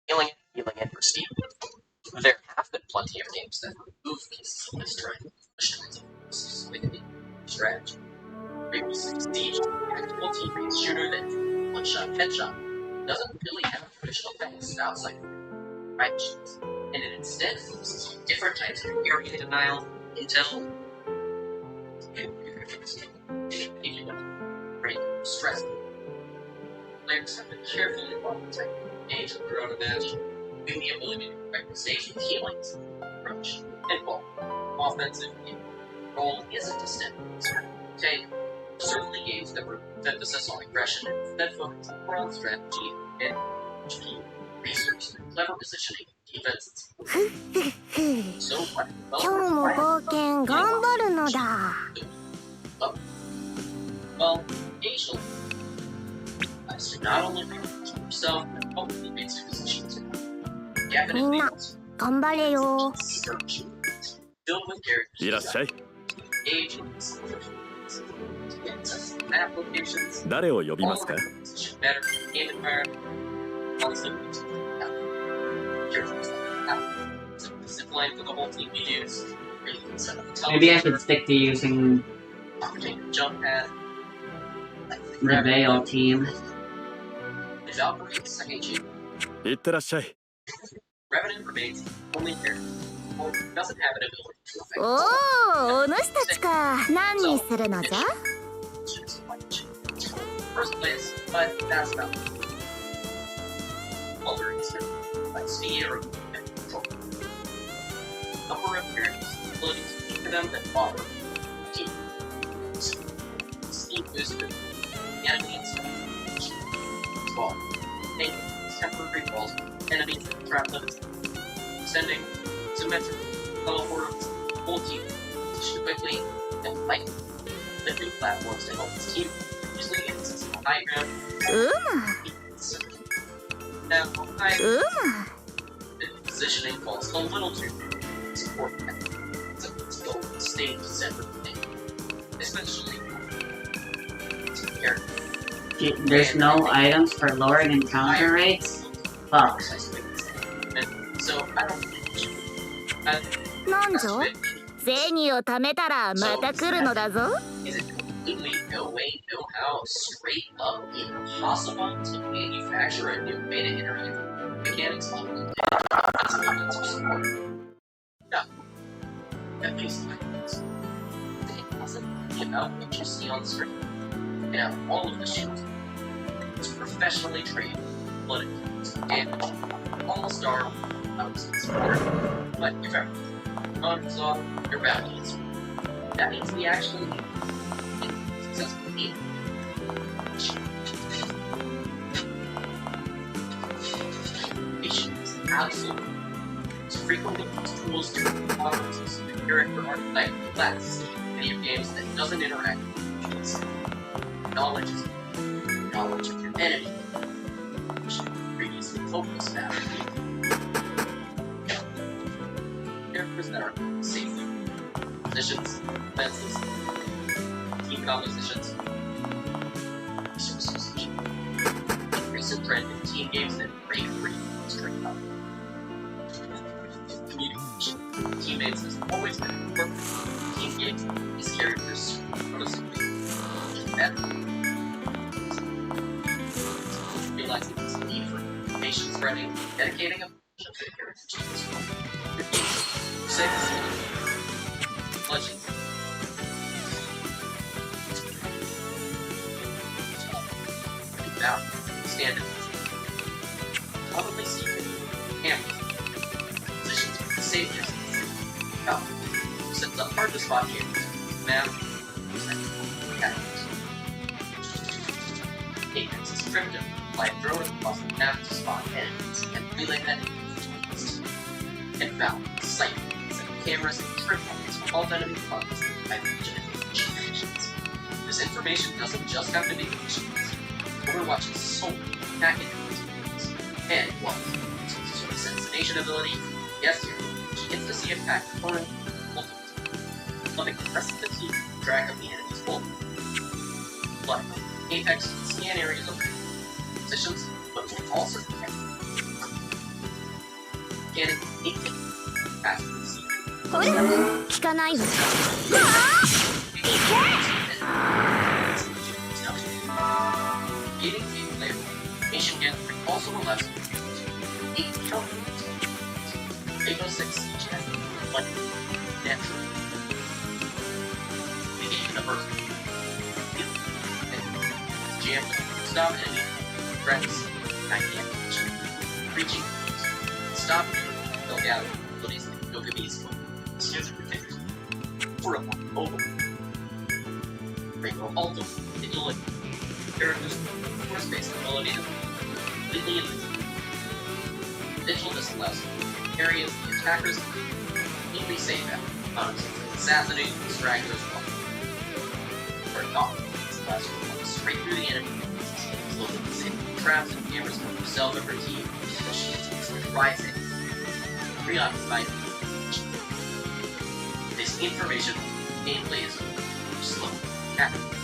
Healing it for Steve. There have been plenty of games that remove pieces of this terrain, with strategy. Rainbow Six Siege, actual team-based shooter that one-shot headshot, doesn't really have traditional things outside of right shots, and it instead focuses on different types of area denial, intel, and stress. Players have been carefully protected age throughout a match, with the ability to correct mistakes with healings, approach, and ball. Offensive role isn't a step take. Certainly games that were emphasis on aggression and instead focus more on strategy and research and clever positioning defenses. So what? 今日も冒険頑張るのだ。Well, occasionally, I should not only be yourself, but hopefully makes your positions. みんな頑張れよ。 Filled with characters. いらっしゃい。 誰を呼びますか？ Maybe I should stick to using Reveal team. いってらっしゃい。 Revenant remains the only character who doesn't have an ability to affect おお、お主たちか。何にするのじゃ？ First place, but that's not altering by speed or control. Number of characters, abilities for them that offer team. Speed booster, enemy instructions, ball, taking temporary balls, enemies that trap limits, sending symmetric teleporters, full team, position quickly, and fight. Lifting platforms to help his team, usually it's high ground. Now, high positioning falls a little too support that. It's a stage separate thing. Especially character. There's no items for lowering encounter rates? Fuck. So, I don't think なんじゃ？銭を貯めたらまた来るのだぞ。 Is it completely no way, no how, straight up impossible to manufacture a new way to interact with mechanics on weapons or support? No. At least it wasn't about what you see on the screen. And out of all of the shields, it's professionally trained, blooded, and almost are support. But if everything runs off, your bounty is. That means we actually successfully patience, absolutely. It's frequently used tools to automatize the character archetype class in video games that doesn't interact with enemies. Knowledge is knowledge of your enemy, which previously focused that. Characters that are safe. Positions, defenses, team compositions, resource usage. Recent trend in team games that break free straight up. Communication. Teammates has always been important. Team games, these characters noticeably better. Realizing this need for information spreading, dedicating a character to this role. 6. Legends. Now, stand up. Commonly seen cameras. Positions with safe distance. Now, sets up hard to spot cameras. Map. Cameras. Apex is primitive. By throwing across the map to spot enemies and relay that information. And balance. Sight. Cameras and trip points for all enemy targets by region and actions. This information doesn't just have to be missions. Overwatch is so packing these and well, so the sensation ability, yes, she gets to see a pack opponent multiple times. Loving the rest of the team track of the enemy's ult. But Apex scan areas of positions, but will also detect getting anything past the scene. これ聞かないわ。 Getting game player information gathering also allows you to eat counter Rainbow Six Siege has one natural. Beginning the first jam, stop enemy, threats, 9 damage, reaching, stop, no gather, abilities, no goodies, snooze and protect. For a over. Rainbow Alto, Ignoring. Characters, force-based ability to completely invisible. Vigilance allows areas the attackers completely safe at, assassinating stragglers or not. This allows you to walk straight through the enemy, slowly disabling traps and cameras from yourself and your team, especially rising. Preoccupied. This information gameplay is slow, accurate,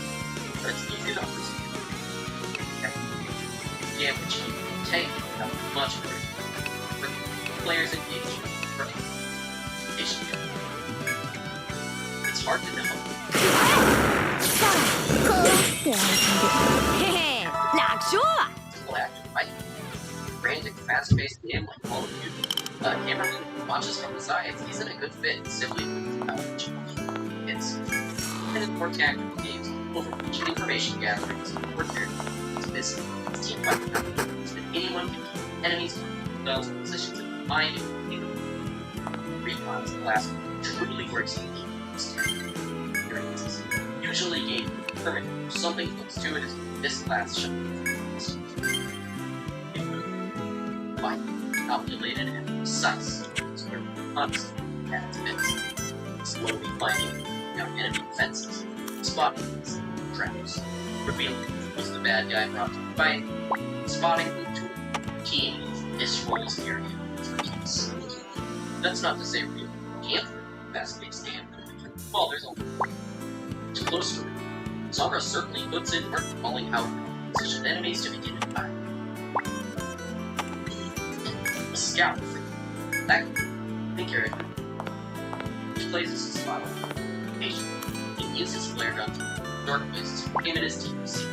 but it's easy to understand. Damage, tank, much better. Players engaged, it's hard to know. さあ、こうって遊んで。へへ、楽勝は。 Active fight. Frantic, fast-paced game like Call of Duty. Cameraman watches from the sides isn't a good fit simply with it's and more tactical games, overreach, information gathering, support characters, this team fight so that anyone can keep enemies from themselves in positions and find you. Recon's class truly works in these experiences. Usually gained permanent or something close to it is this class shows. Quite calculated and precise, where constantly at its bits, slowly finding out enemy defenses, spotting these traps, revealing who's the bad guy brought to the fight, spotting the team this role's area of expertise. That's not to say real can't fast-paced game. Well, there's only it's close to it. Zara certainly puts in work calling out positioned enemies to begin to fight. A scout for that character which plays as a spot on patient. He uses flare guns in dark places for him and his team to see.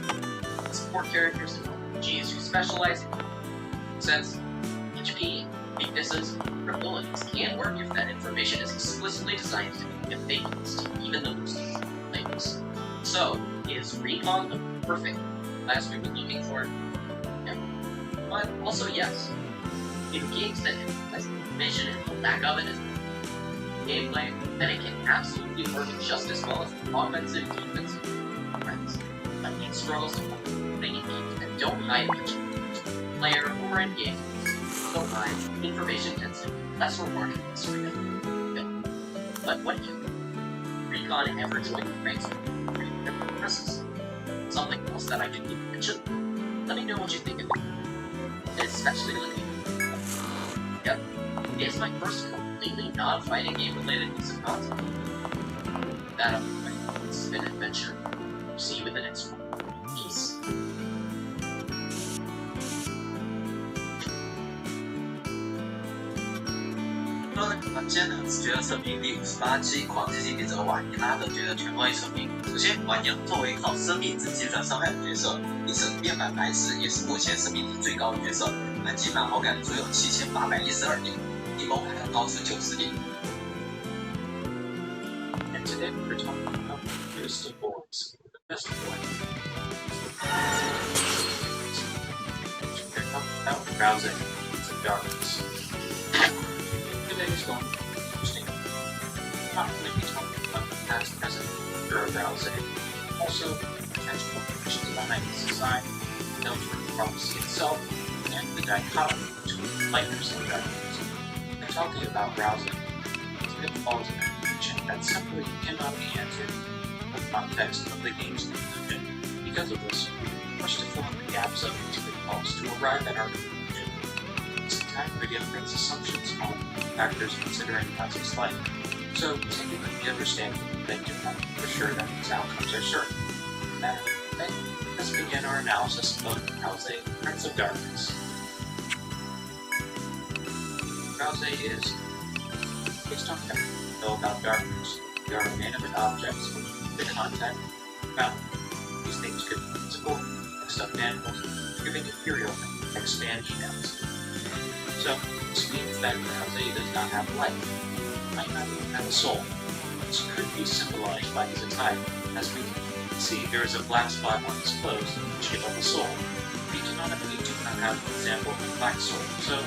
Support characters and RPGs who specialize in sense, HP, weaknesses, or abilities can work if that information is explicitly designed to be ambiguous to even the most players. So, is Recon the perfect class we've been looking for? No. But also yes. In games that has vision and the lack of it is gameplay, then it can absolutely work just as well as offensive defensive friends. But it struggles to playing games that don't hide much player or in games don't hide information tends to be less rewarding than straight up. But what do you think? Recon ever join the ranks of Christmas? Something else that I didn't even mention? Let me know what you think of it. Especially the Yep, it's my first completely non-fighting game-related piece of content. That up, it's been an adventure. See you in the next one. Peace. 今天呢是觉得测评第58期狂击行者瓦尼拉的觉得全方位测评。首先，瓦尼拉作为靠生命值计算伤害的角色，因此面板白石也是目前生命值最高的角色，满级满好感足有7812点，地崩还要高出90点。And today we're talking about Crystal Boys, the best one. We're talking about browsing into darkness. Today's going to be interesting. Not only be talking about the past, present, or browsing, also potential implications behind the society, filtering prophecy itself, and the dichotomy between lighters and darkness. We're talking about browsing. It's pitfalls and information that simply cannot be answered in the context of the game's conclusion. Because of this, we push to fill in the gaps of these pitfalls to arrive at our conclusion. Sometimes we give false assumptions on factors considering browser's life, so taking the understanding that do not for sure that these outcomes are certain. No matter Then, let's begin our analysis of Rouse, Prince of Darkness. Rouse is based on what we know about darkness. There are inanimate objects which the contact found. These things could be physical, like stuffed animals, giving ethereal and expand emails. So, this means that Rouse does not have life. Might not even have a soul. This could be symbolized by his attire. As we can see, there is a black spot on his clothes, shape of a soul. We do not have an example of a black soul, so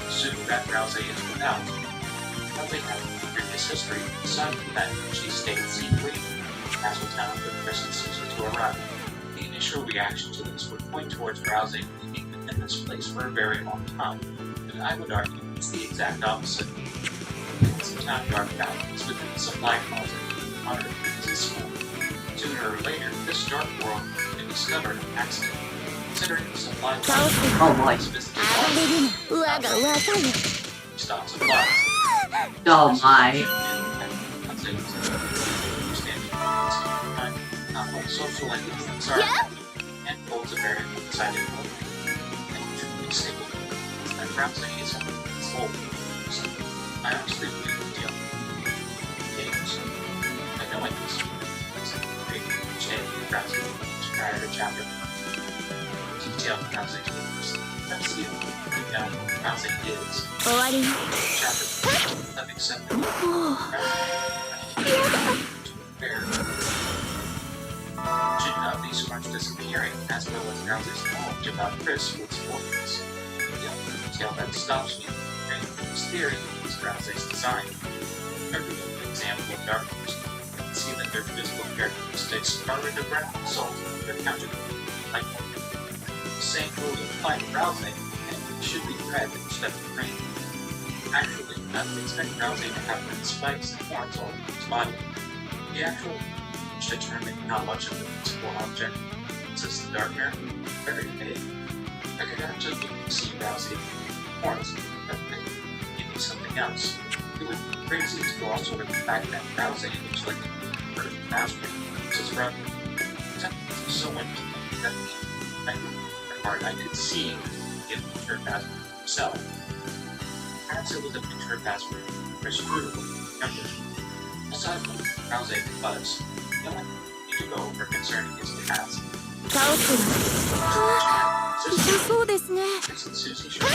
assume that Rouse is without. Rouse has a previous history, aside from that she stayed secretly in Castletown for Prince Susie to arrive. The initial reaction to this would point towards Rouse being in this place for a very long time, but I would argue it's the exact opposite. Some dark balance within the supply closet on Earth is a school. Sooner or later, this dark world can be discovered an accident. Considering the supply closet, Oh boy. stock supplies. Oh my. Not like social ideas themselves, and holds a very exciting motive. And truly stable that Rouse is soul. I honestly believe the deal. Games. I know I can see it's a great understanding of Rouse prior to chapter 1. Detailed Rouse games. That's the Rouse is. Chapter 1. Let me accept it. Fair. Should not be so much disappearing, as well as Rouse's knowledge about Chris with orphans. The only detail that stops me from his theory is Rouse's design. Every example of darkness, you can see that their physical characteristics are in the ground result of their counterpart, like the same rule apply to Rouse, and it should be read instead of green. Actually, I would expect Rouse to have red spikes and horns all over his body. The actual to determine how much of the physical object consists of dark hair, very vague. I could actually see Rouse horns, but maybe something else. It would be crazy to gloss over the fact that Rouse looks like a bird master, says Rouse. Technically, so much that the part I could see in the picture password himself. Perhaps it was a picture password for screwable numbers. Aside from Rouse and Buzz, no one need to go over concerning his past. Isn't Susie sure?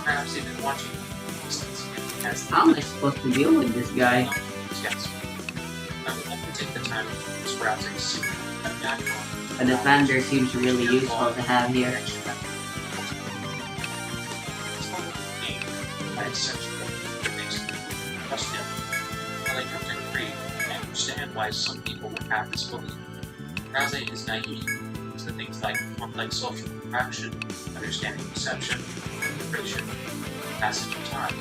Perhaps even watching How am I supposed to deal with this guy? Yes. I would like to take the time to describe a suit and natural. A defender seems really useful to have here. While I don't agree, I understand why some people would have this belief. Rouse is naive to things like complex social interaction, understanding perception, integration, passage of time.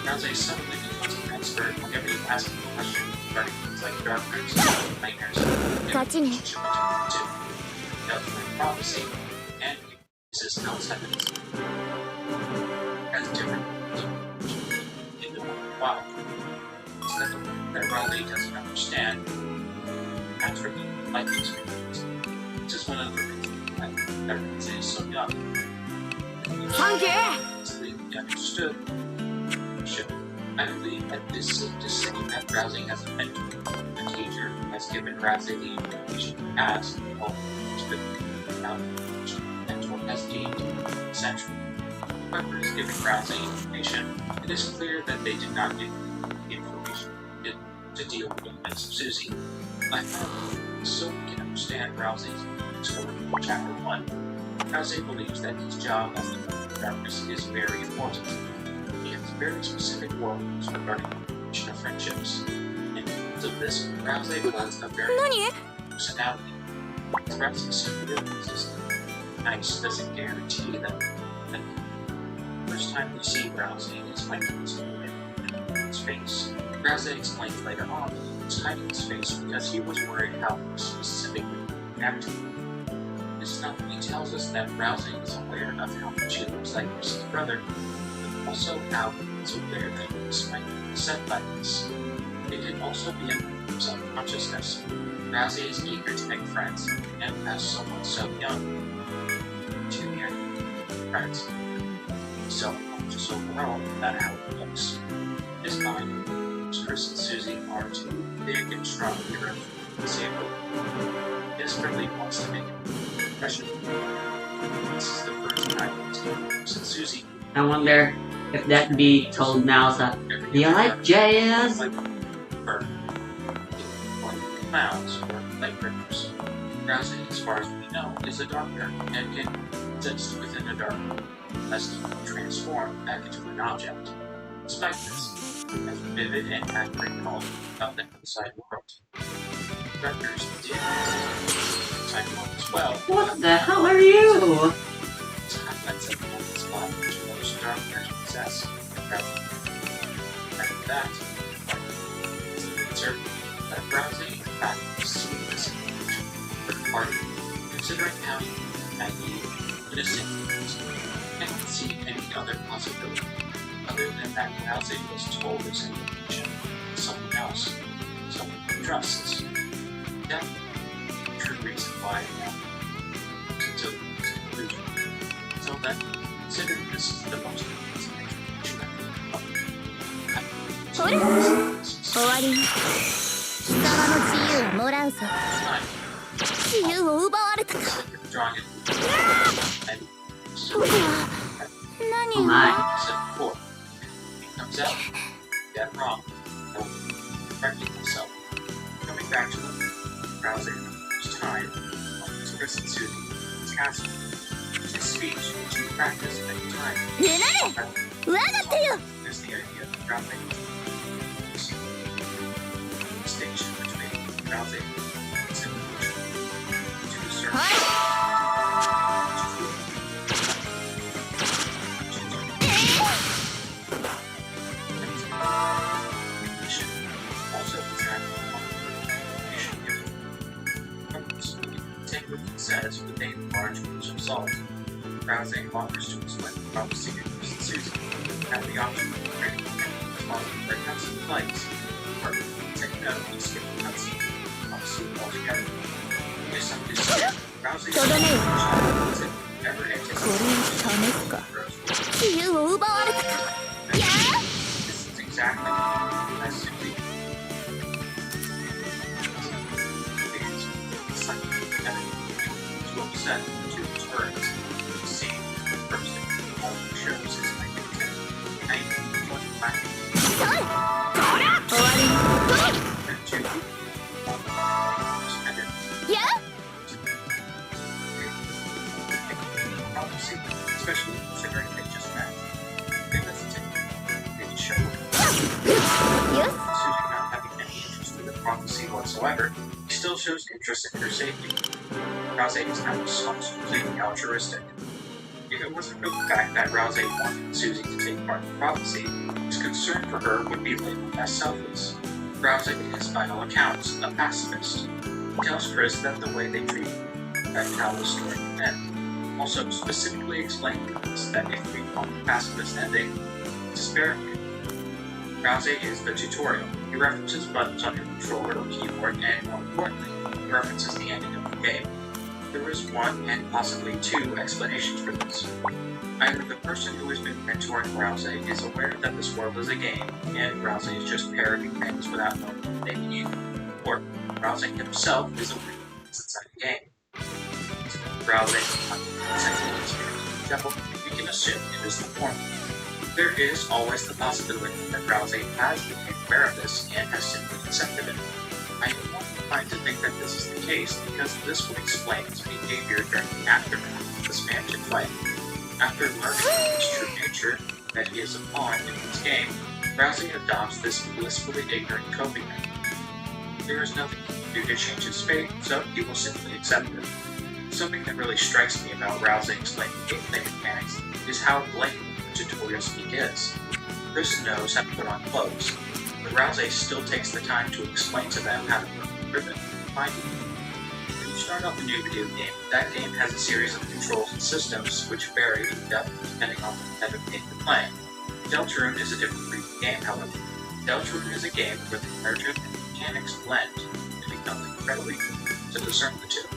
Rouse suddenly becomes an expert whenever you ask him a question regarding things like darkness, nightmares, and relationship between the two. Doubtful prophecy, and uses Alzheimer's. As different in the why. That Raleigh doesn't understand attribute life experience. This is one of the reasons that Raleigh is so young. Easily understood. I believe that this is to say that Rouse has a mentor. The teacher has given Rouse the information he has, all the mentor has deemed essential. Whoever is giving Rouse information, it is clear that they did not give the information to deal with the events of Susie. I found so we can understand Rouse's story in Chapter 1. Rouse believes that his job as the darkness is very important. He has very specific rules regarding the formation of friendships. And because of this, Rouse was a very personality. Rouse is super consistent. Nice doesn't guarantee that the first time we see Rouse is when he's in his face. Rouse explains later on he was hiding his face because he was worried how specifically he acted. This not only tells us that Rouse is aware of how much he looks like his brother, but also how is aware that this might be set by this. It can also be a self-consciousness. Rousey is eager to make friends, and as someone so young, to make friends. Self-conscious overall about how it looks. His mind, Chris and Susie are too big and strong to disabled. He desperately wants to make an impression. This is the first time since Susie. I wonder if that bee told Malsa, "Do you like jazz?" Clowns or light rippers. Rousey, as far as we know, is a doctor and can exist within a dark room, as he can transform back into an object. Despite this, has vivid and accurate knowledge of the outside world. Directors did outside world as well. What the hell are you? Highlights of the spot which most doctors possess. After that, certain that Rousey in fact pursued this third party, considering how naive, innocent he is, and can see any other possibility other than that Rousey was told this information to someone else, someone he trusts. That the true reason why now until this conclusion. So then, considering this is the most amazing explanation I can come up with. ほら終わり。貴様の自由はもらうぞ。自由を奪われたか。僕は何を。Comes out, got wrong. Correcting himself. Coming back to him, Rousey was time on his Chris and Susie, his castle. His speech, which he practiced many times. ねなれ分かってよ。 There's the idea of Rousey. Distinction between Rousey and simulation. To a certain also take what he says with a large pinch of salt. Rousey offers to explain the prophecy to Chris and Susie. Have the option of creating a responsible for cutscene flights, or take note of skipping cutscene altogether. Misunderstood. Rousey is never anticipated. 自由を奪われたか。いや This is exactly as Susie is too upset to his words. The scene first shows his identity. 終わり。いや Especially considering they just met. They didn't show Yes. Susie not having any interest in the prophecy whatsoever, he still shows interest in her safety. Rousey is now completely altruistic. If it wasn't for the fact that Rousey wanted Susie to take part in the prophecy, his concern for her would be labeled as selfless. Rousey is, by all accounts, a pacifist. He tells Chris that the way they treat him affects how the story can end. Also specifically explained to us that if we want the pacifist ending, despair. Rousey is the tutorial. He references buttons on your controller or keyboard, and more importantly, he references the ending of the game. There is one and possibly two explanations for this. Either the person who has been mentoring Rousey is aware that this world is a game, and Rousey is just parroting things without knowing what they mean, or Rousey himself is aware that it's inside the game. Rousey, for example, we can assume it is the former. There is always the possibility that Rousey has been aware of this and has simply accepted it. I am more inclined to think that this is the case because this would explain his behavior during the aftermath of the Spanish fight. After learning his true nature, that he is a pawn in this game, Rousey adopts this blissfully ignorant coping mechanism. There is nothing he can do to change his fate, so he will simply accept it. Something that really strikes me about Rousey explaining gameplay mechanics is how blatant the tutorial speak is. Chris knows how to put on clothes, but Rousey still takes the time to explain to them how to put on ribbon and binding. When you start off a new video game, that game has a series of controls and systems which vary in depth depending on the type of game you're playing. Deltarune is a different breed of game, however. Deltarune is a game where the narrative and mechanics blend to become incredibly difficult to discern the two.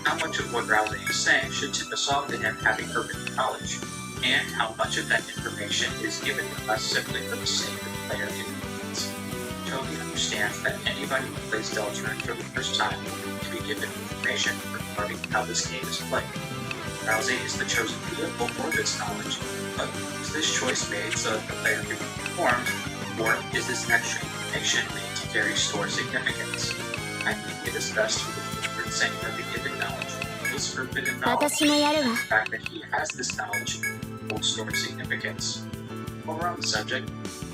How much of what Rousey is saying should tip us off to him having forbidden knowledge, and how much of that information is given to us simply for the sake of the player convenience. Toby understands that anybody who plays Deltarune for the first time to be given information regarding how this game is played. Rousey is the chosen vehicle for this knowledge, but is this choice made so that the player can be informed, or is this extra information made to carry store significance? I think it is best for the deliberate saying of the given knowledge is forbidden knowledge. 私もやるわ The fact that he has this knowledge will store significance. While we're on the subject,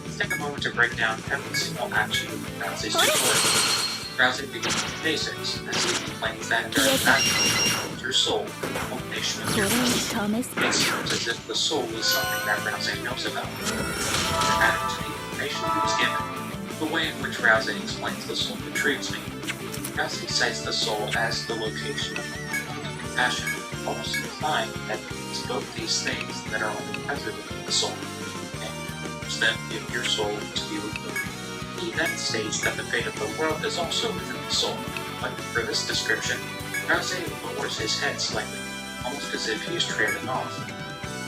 let's take a moment to break down every single action of Rousey's story. Rousey begins with the basics, as he explains that during battle, your soul, the culmination of こ your れを mind. 試すか It seems as if the soul is something that Rousey knows about. Adding to the information he was given, the way in which Rousey explains the soul intrigues me. Rousey cites the soul as the location of compassion, almost implying that it's both these things that are only present within the soul, and use them if your soul to be removed. He then states that the fate of the world is also within the soul, but for this description, Rousey lowers his head slightly, almost as if he is trailing off,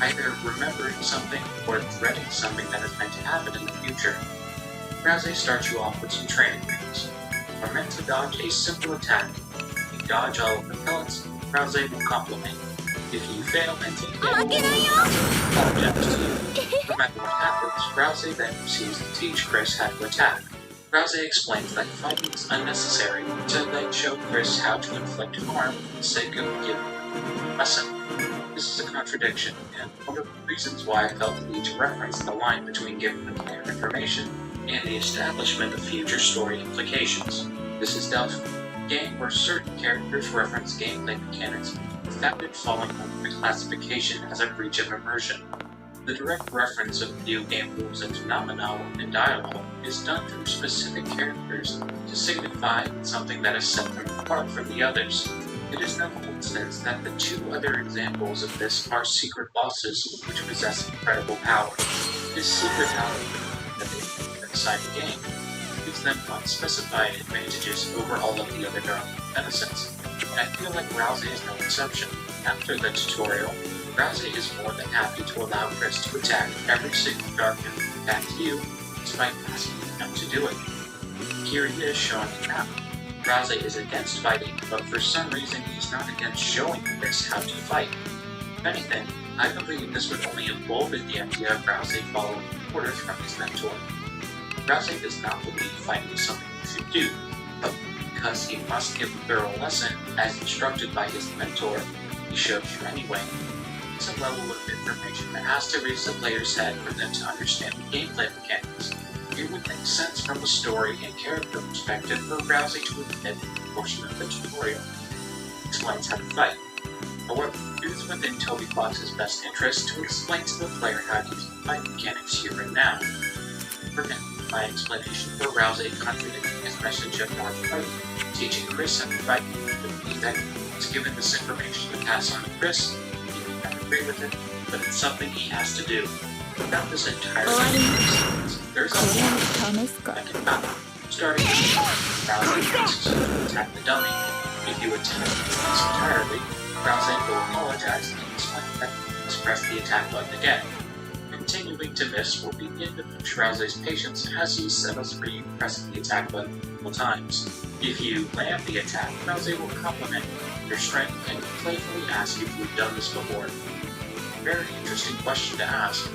either remembering something or dreading something that is meant to happen in the future. Rousey starts you off with some training moves. Are meant to dodge a simple attack. If you dodge all of the pellets, Rousey will compliment. If you fail and take damage, apologize to you. No matter what happens, Rousey then proceeds to teach Chris how to attack. Rousey explains that fighting is unnecessary to then show Chris how to inflict harm for the sake of giving a lesson. This is a contradiction, and one of the reasons why I felt the need to reference the line between giving the player information and the establishment of future story implications. This is Deltarune, a game where certain characters reference gameplay mechanics without it falling under the classification as a breach of immersion. The direct reference of video game rules and phenomena in dialogue is done through specific characters to signify something that has set them apart from the others. It is no coincidence that the two other examples of this are secret bosses which possess incredible power. This secret power that they think inside the game gives them unspecified advantages over all of the other dark innocents. And I feel like Rousey is no exception. After the tutorial, Rousey is more than happy to allow Chris to attack every single dark enemy back to you, despite asking him to do it. Here he is showing it now. Rousey is against fighting, but for some reason he's not against showing Chris how to fight. If anything, I believe this would only embolden the idea of Rousey following orders from his mentor. Rousey does not believe fighting is something you should do, but because he must give a thorough lesson as instructed by his mentor, he shows you anyway. It's a level of information that has to reach the player's head for them to understand the gameplay mechanics. It would make sense from a story and character perspective for Rousey to admit a portion of the tutorial. It explains how to fight. However, it is within Toby Fox's best interest to explain to the player how to use the fight mechanics here and now. For him, my explanation for Rousey contradicting his message of not fighting, teaching Chris how to fight, would mean that he's given this information to pass on to Chris. He may not agree with it, but it's something he has to do. Without this entire there's a lot I can map. Starting with Rousey asks you to attack the dummy. If you attempt to do this entirely, Rousey will apologize and explain that you must press the attack button again. Continuing to miss will begin to push Rousey's patience as he settles for you pressing the attack button multiple times. If you land the attack, Rousey will compliment your strength and playfully ask if you've done this before. Very interesting question to ask.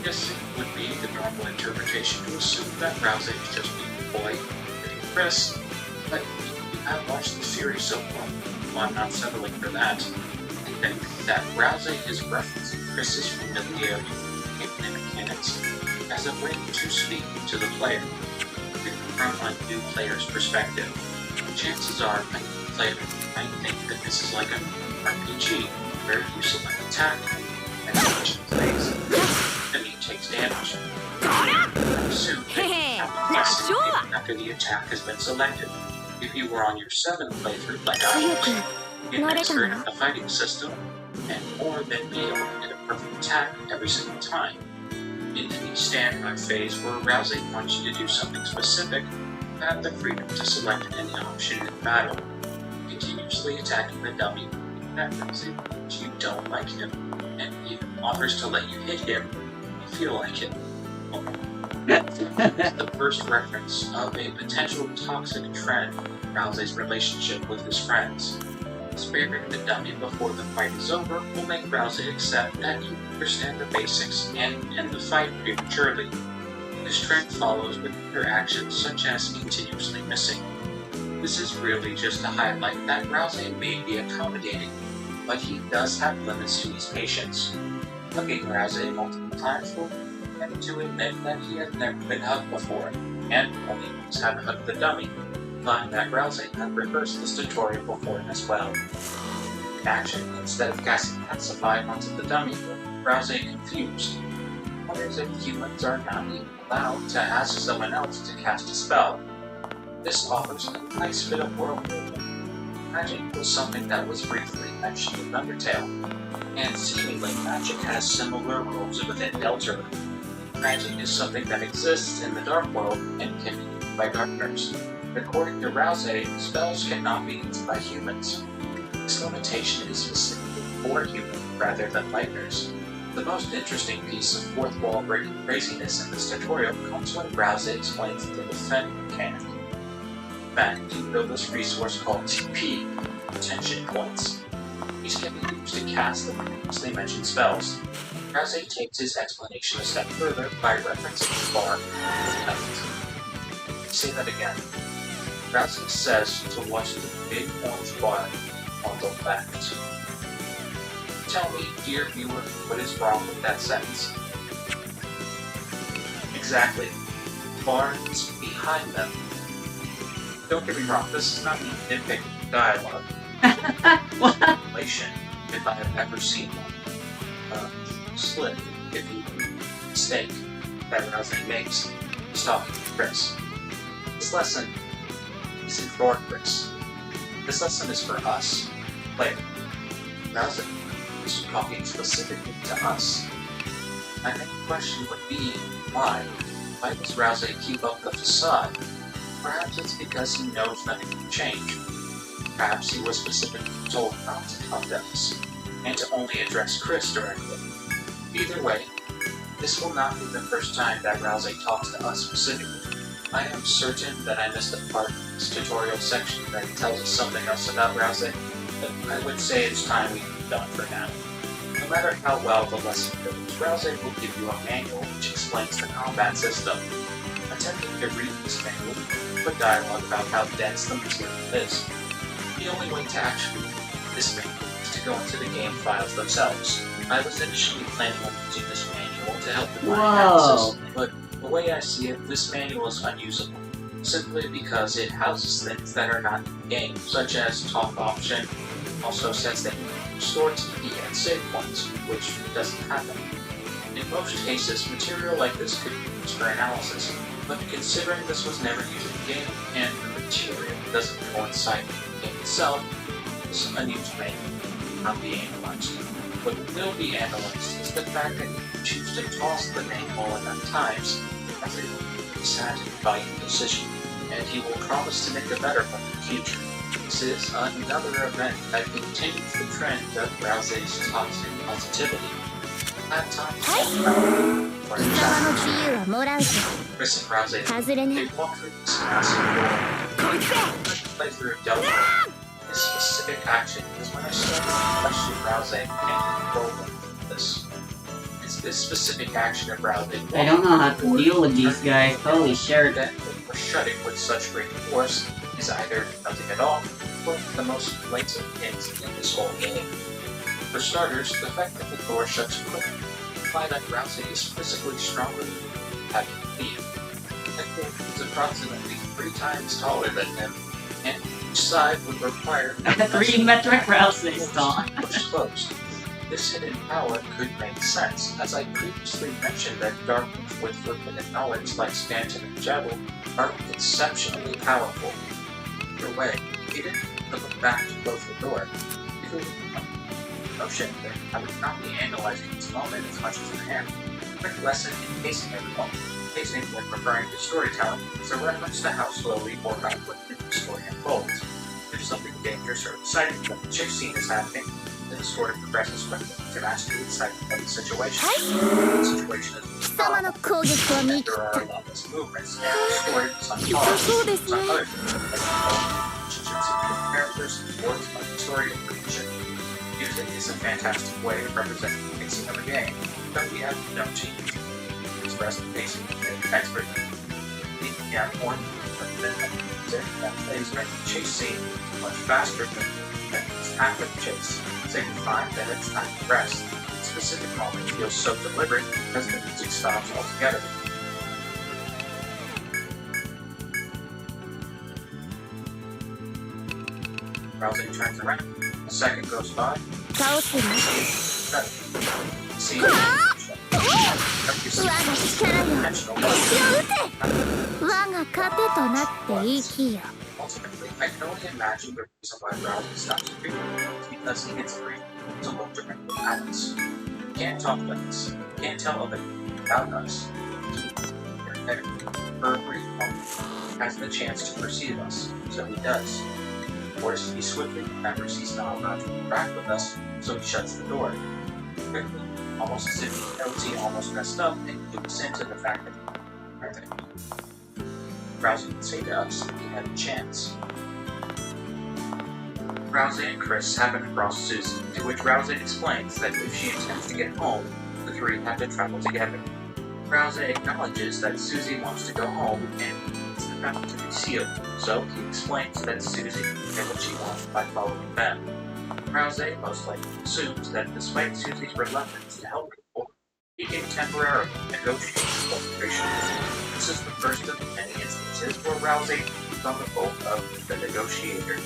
Yes, it would be the normal interpretation to assume that Rousey is just being a boy, hitting Chris, but you have watched the series so far, well, I'm not settling for that. I think that Rousey is referencing Chris's familiarity with gameplay mechanics as a way to speak to the player, from a new player's perspective. Chances are, a new player might think that this is like an RPG, where you select attack, and action plays. Enemy takes damage. Soon, after the attack has been selected. If you were on your 7th playthrough like I was, you'd expert in the fighting system, and more than be able to hit a perfect attack every single time. In the standby phase where Rousey wants you to do something specific, you have the freedom to select any option in battle, continuously attacking the dummy that Rousey believes you don't like him, and even offers to let you hit him if you feel like it. The first reference of a potential toxic trend in Rousey's relationship with his friends. Sparing the dummy before the fight is over will make Rousey accept that you understand the basics and end the fight prematurely. This trend follows with interactions such as continuously missing. This is really just to highlight that Rousey may be accommodating, but he does have limits to his patience. Hugging Rousey multiple times will tend to admit that he has never been hugged before, and only once had hugged the dummy. Find that Rousey had reversed this tutorial before as well. Action, instead of casting Pacify onto the dummy, Rousey confused. Wonders if humans are not even allowed to ask someone else to cast a spell. This offers a nice bit of world building. Magic was something that was briefly mentioned in Undertale, and seemingly magic has similar rules within Deltarune. Magic is something that exists in the Dark World and can be used by Darkners. According to Rousey, spells cannot be used by humans. This limitation is specifically for humans rather than Lightners. The most interesting piece of fourth wall breaking craziness in this tutorial comes when Rousey explains the defend mechanic. Then you build this resource called TP, Tension Points. These can be used to cast the previously mentioned spells. Rousey takes his explanation a step further by referencing the bar. Say that again. Rousey says to watch the big orange bar on the left. Tell me, dear viewer, what is wrong with that sentence? Exactly. The bar is behind them. Don't get me wrong, this is not the nitpicking dialogue. What? Relation, if I have ever seen one. Slip, if you mistake that Rousey makes, is talking to Chris. This lesson isn't for Chris. This lesson is for us, player. Rousey is talking specifically to us. My main question would be, why? Why does Rousey keep up the facade? Perhaps it's because he knows nothing can change. Perhaps he was specifically told not to talk to us, and to only address Chris directly. Either way, this will not be the first time that Rousey talks to us specifically. I am certain that I missed a part of this tutorial section that tells us something else about Rousey, but I would say it's time we move on for now. No matter how well the lesson goes, Rousey will give you a manual which explains the combat system. Attempting to read this manual will put dialogue about how dense the material is. The only way to actually read this manual is to go into the game files themselves. I was initially planning on using this manual to help with my analysis, but the way I see it, this manual is unusable, simply because it houses things that are not in the game, such as talk option, also says that you can store TP and save points, which doesn't happen. In most cases, material like this could be used for analysis, but considering this was never used in the game, and the material doesn't coincide with the game itself, this unused manual will not be analyzed. What will be analyzed is the fact that if you choose to toss the manual enough times, everyone will be sad by your decision, and he will promise to make a better one in the future. This is another event that continues the trend of Rousey's toxic positivity. At times, for 貴様の example, 自由はもらうぞ Chris and Rousey, 外れね they walk through this massive world. Play through Deltarune. This specific action is when I started to question Rousey and control this. It's this specific action of Rousey. I don't know how to deal with these guys. Holy shit. That or shutting with such great force is either nothing at all, or the most blatant hint in this whole game. For starters, the fact that the door shuts quickly implies that Rousey is physically stronger than having believed. Hector is approximately 3 times taller than him, and each side would require 3 metric Rousey stall. push closed. This hidden power could make sense, as I previously mentioned that darkness with forbidden knowledge like Stanton and Jabal are exceptionally powerful. Either way, he didn't look back to close the door. If it was notion that I would not be analyzing this moment as much as I am. quick lesson in pacing, everyone. Pacing, when referring to storytelling, is a reference to how slowly or how quickly the story unfolds. If something dangerous or exciting like the chase scene is happening, then the story progresses quickly to match the excitement of the situation. The situation is 貴様の攻撃は見 and there are levels of movements and the story is unfolding. そうですね Some other things like relationships between characters, words like the story and creation. Music is a fantastic way of representing the pacing of a game, but we have no team to express the pacing expertly. We have one music that plays during the chase scene much faster than it's after the chase, so you find that it's time to rest. The specific moment feels so deliberate because the music stops altogether. Rousey turns around. A second goes by. 倒すよ See, 我が you see 力よ intentional 敵を撃て我が糧となって生きよ Ultimately, I can only imagine the reason why Rousey stops speaking is because he gets free to look directly at us. He can't talk to us. He can't tell other people about us. For a brief moment, he has the chance to perceive us, so he does. Of course, he swiftly remembers he's not allowed to interact with us, so he shuts the door. Quickly, almost as if he knows he almost messed up and looks into the fact that Rousey would say to us if he had a chance. Rousey and Chris happen to cross Susie, to which Rousey explains that if she intends to get home, the three have to travel together. Rousey acknowledges that Susie wants to go home and needs the path to be sealed, so he explains that Susie can get what she wants by following them. Rousey most likely assumes that despite Susie's reluctance to help people, he can temporarily negotiate the cooperation. This is the first of many instances where Rousey is on the boat of the negotiator,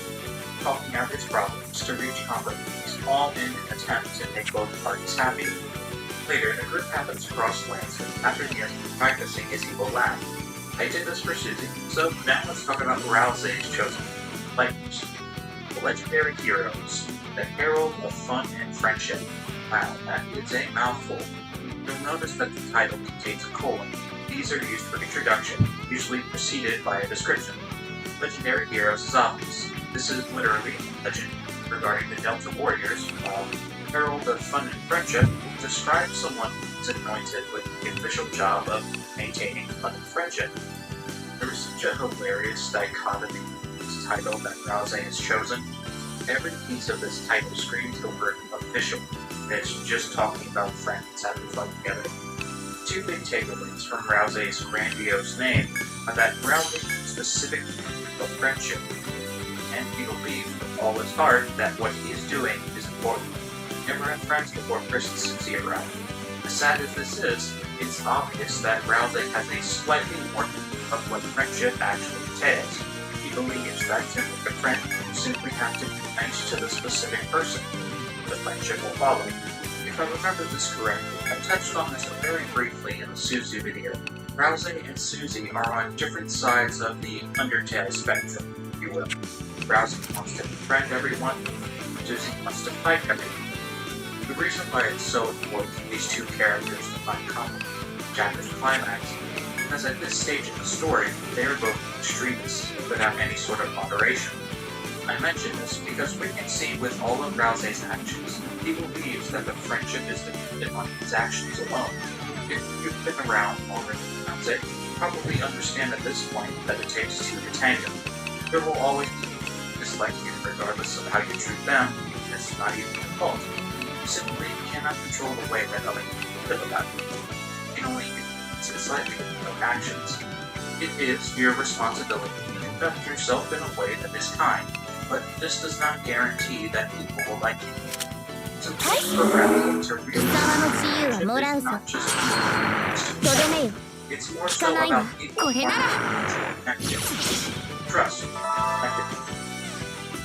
talking out his problems to reach compromise, all in an attempt to make both parties happy. Later, the group happens to cross Lansing after nearly practicing his evil laugh. I did this for Susie, so now let's talk about Rousey's chosen fighters. The legendary heroes, the Herald of Fun and Friendship. Wow, that is a mouthful. You'll notice that the title contains a colon. These are used for introduction, usually preceded by a description. Legendary heroes is obvious. This is literally a legend regarding the Delta Warriors, while Herald of Fun and Friendship describes someone who is anointed with the official job of maintaining fun and friendship. There is such a hilarious dichotomy in this title that Rousey has chosen. Every piece of this title screams the word official. It's just talking about friends having fun together. Two big takeaways from Rousey's grandiose name are that Rousey is specific of friendship, and he believes with all his heart that what he is doing is important. Never had friends before Chris and Susie arrived. As sad as this is, it's obvious that Rousey has a slightly more of what friendship actually entails. He believes that to make a friend, you simply have to be nice to the specific person. The friendship will follow. If I remember this correctly, I touched on this very briefly in the Suzu video. Rousey and Susie are on different sides of the Undertale spectrum, if you will. Rousey wants to befriend everyone, Susie wants to fight everyone. The reason why it's so important for these two characters to find common chapter's climax is because at this stage in the story, they are both extremists without any sort of moderation. I mention this because we can see with all of Rousey's actions, he believes that the friendship is dependent on his actions alone. If you've been around longer than Rousey, you probably understand at this point that it takes two to tango. There will always be people dislike you regardless of how you treat them, and it's not even your fault. You simply cannot control the way that other people feel about you. You can only influence it slightly with your own actions. It is your responsibility to conduct yourself in a way that is kind, but this does not guarantee that people will like you. It's important for Rousey to 貴様の自由は realize もらう it's ぞ not just とどめよ it's more 聞 so かないわ about people これなら connected. Trust. Connected.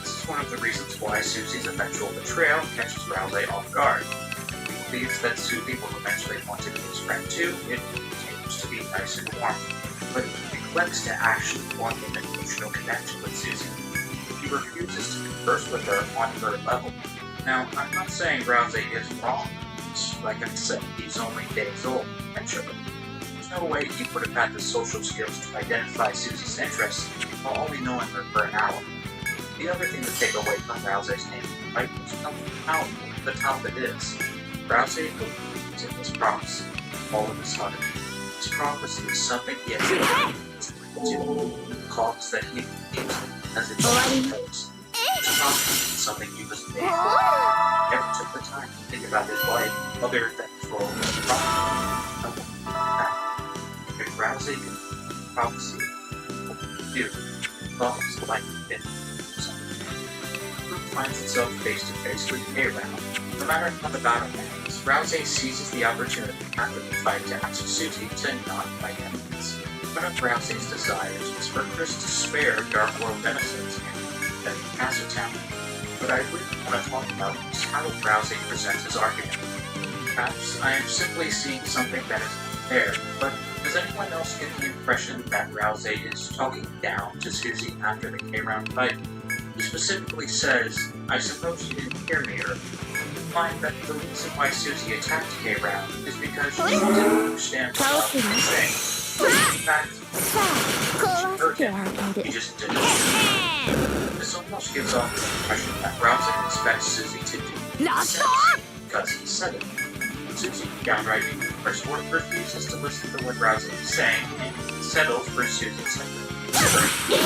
This is one of the reasons why Susie's eventual betrayal catches Rousey off guard. He believes that Susie will eventually want to be his friend too if he continues to be nice and warm, but he neglects to actually form an emotional connection with Susie. He refuses to converse with her on her level. Now, I'm not saying Rousey is wrong. Rouse. Like I said, he's only days old, naturally. There's no way he would have had the social skills to identify Susie's interests while only knowing her for an hour. The other thing to take away from Rouse's name might be how powerful the topic is. Rouse believes in his prophecy. All of a sudden, his prophecy is something he has to cause that he believes as it goes. His prophecy is something he was made for. He never took the time to think about his life other than his role as a prophet. If Rouse can prophecy, what would he do? Thoughts like it. Finds itself face to face with K-Round. No matter how the battle ends, Rouse seizes the opportunity after the fight to ask Susie to not fight enemies. One of Rouse's desires is for Chris to spare Dark World denizens and Castle Town. What I really want to talk about is how Rouse presents his argument. Perhaps I am simply seeing something that isn't there, but does anyone else get the impression that Rouse is talking down to Susie after the K-Round fight? He specifically says, I suppose you didn't hear me, or find that the reason why Susie attacked K-Round is because she didn't understand what he was saying. In fact, she heard him. He just didn't. This almost gives off the impression that Rouse expects Susie to do sense because he said it. Susie downright refuses to listen to what Rouse is saying and settles for Susie's side. He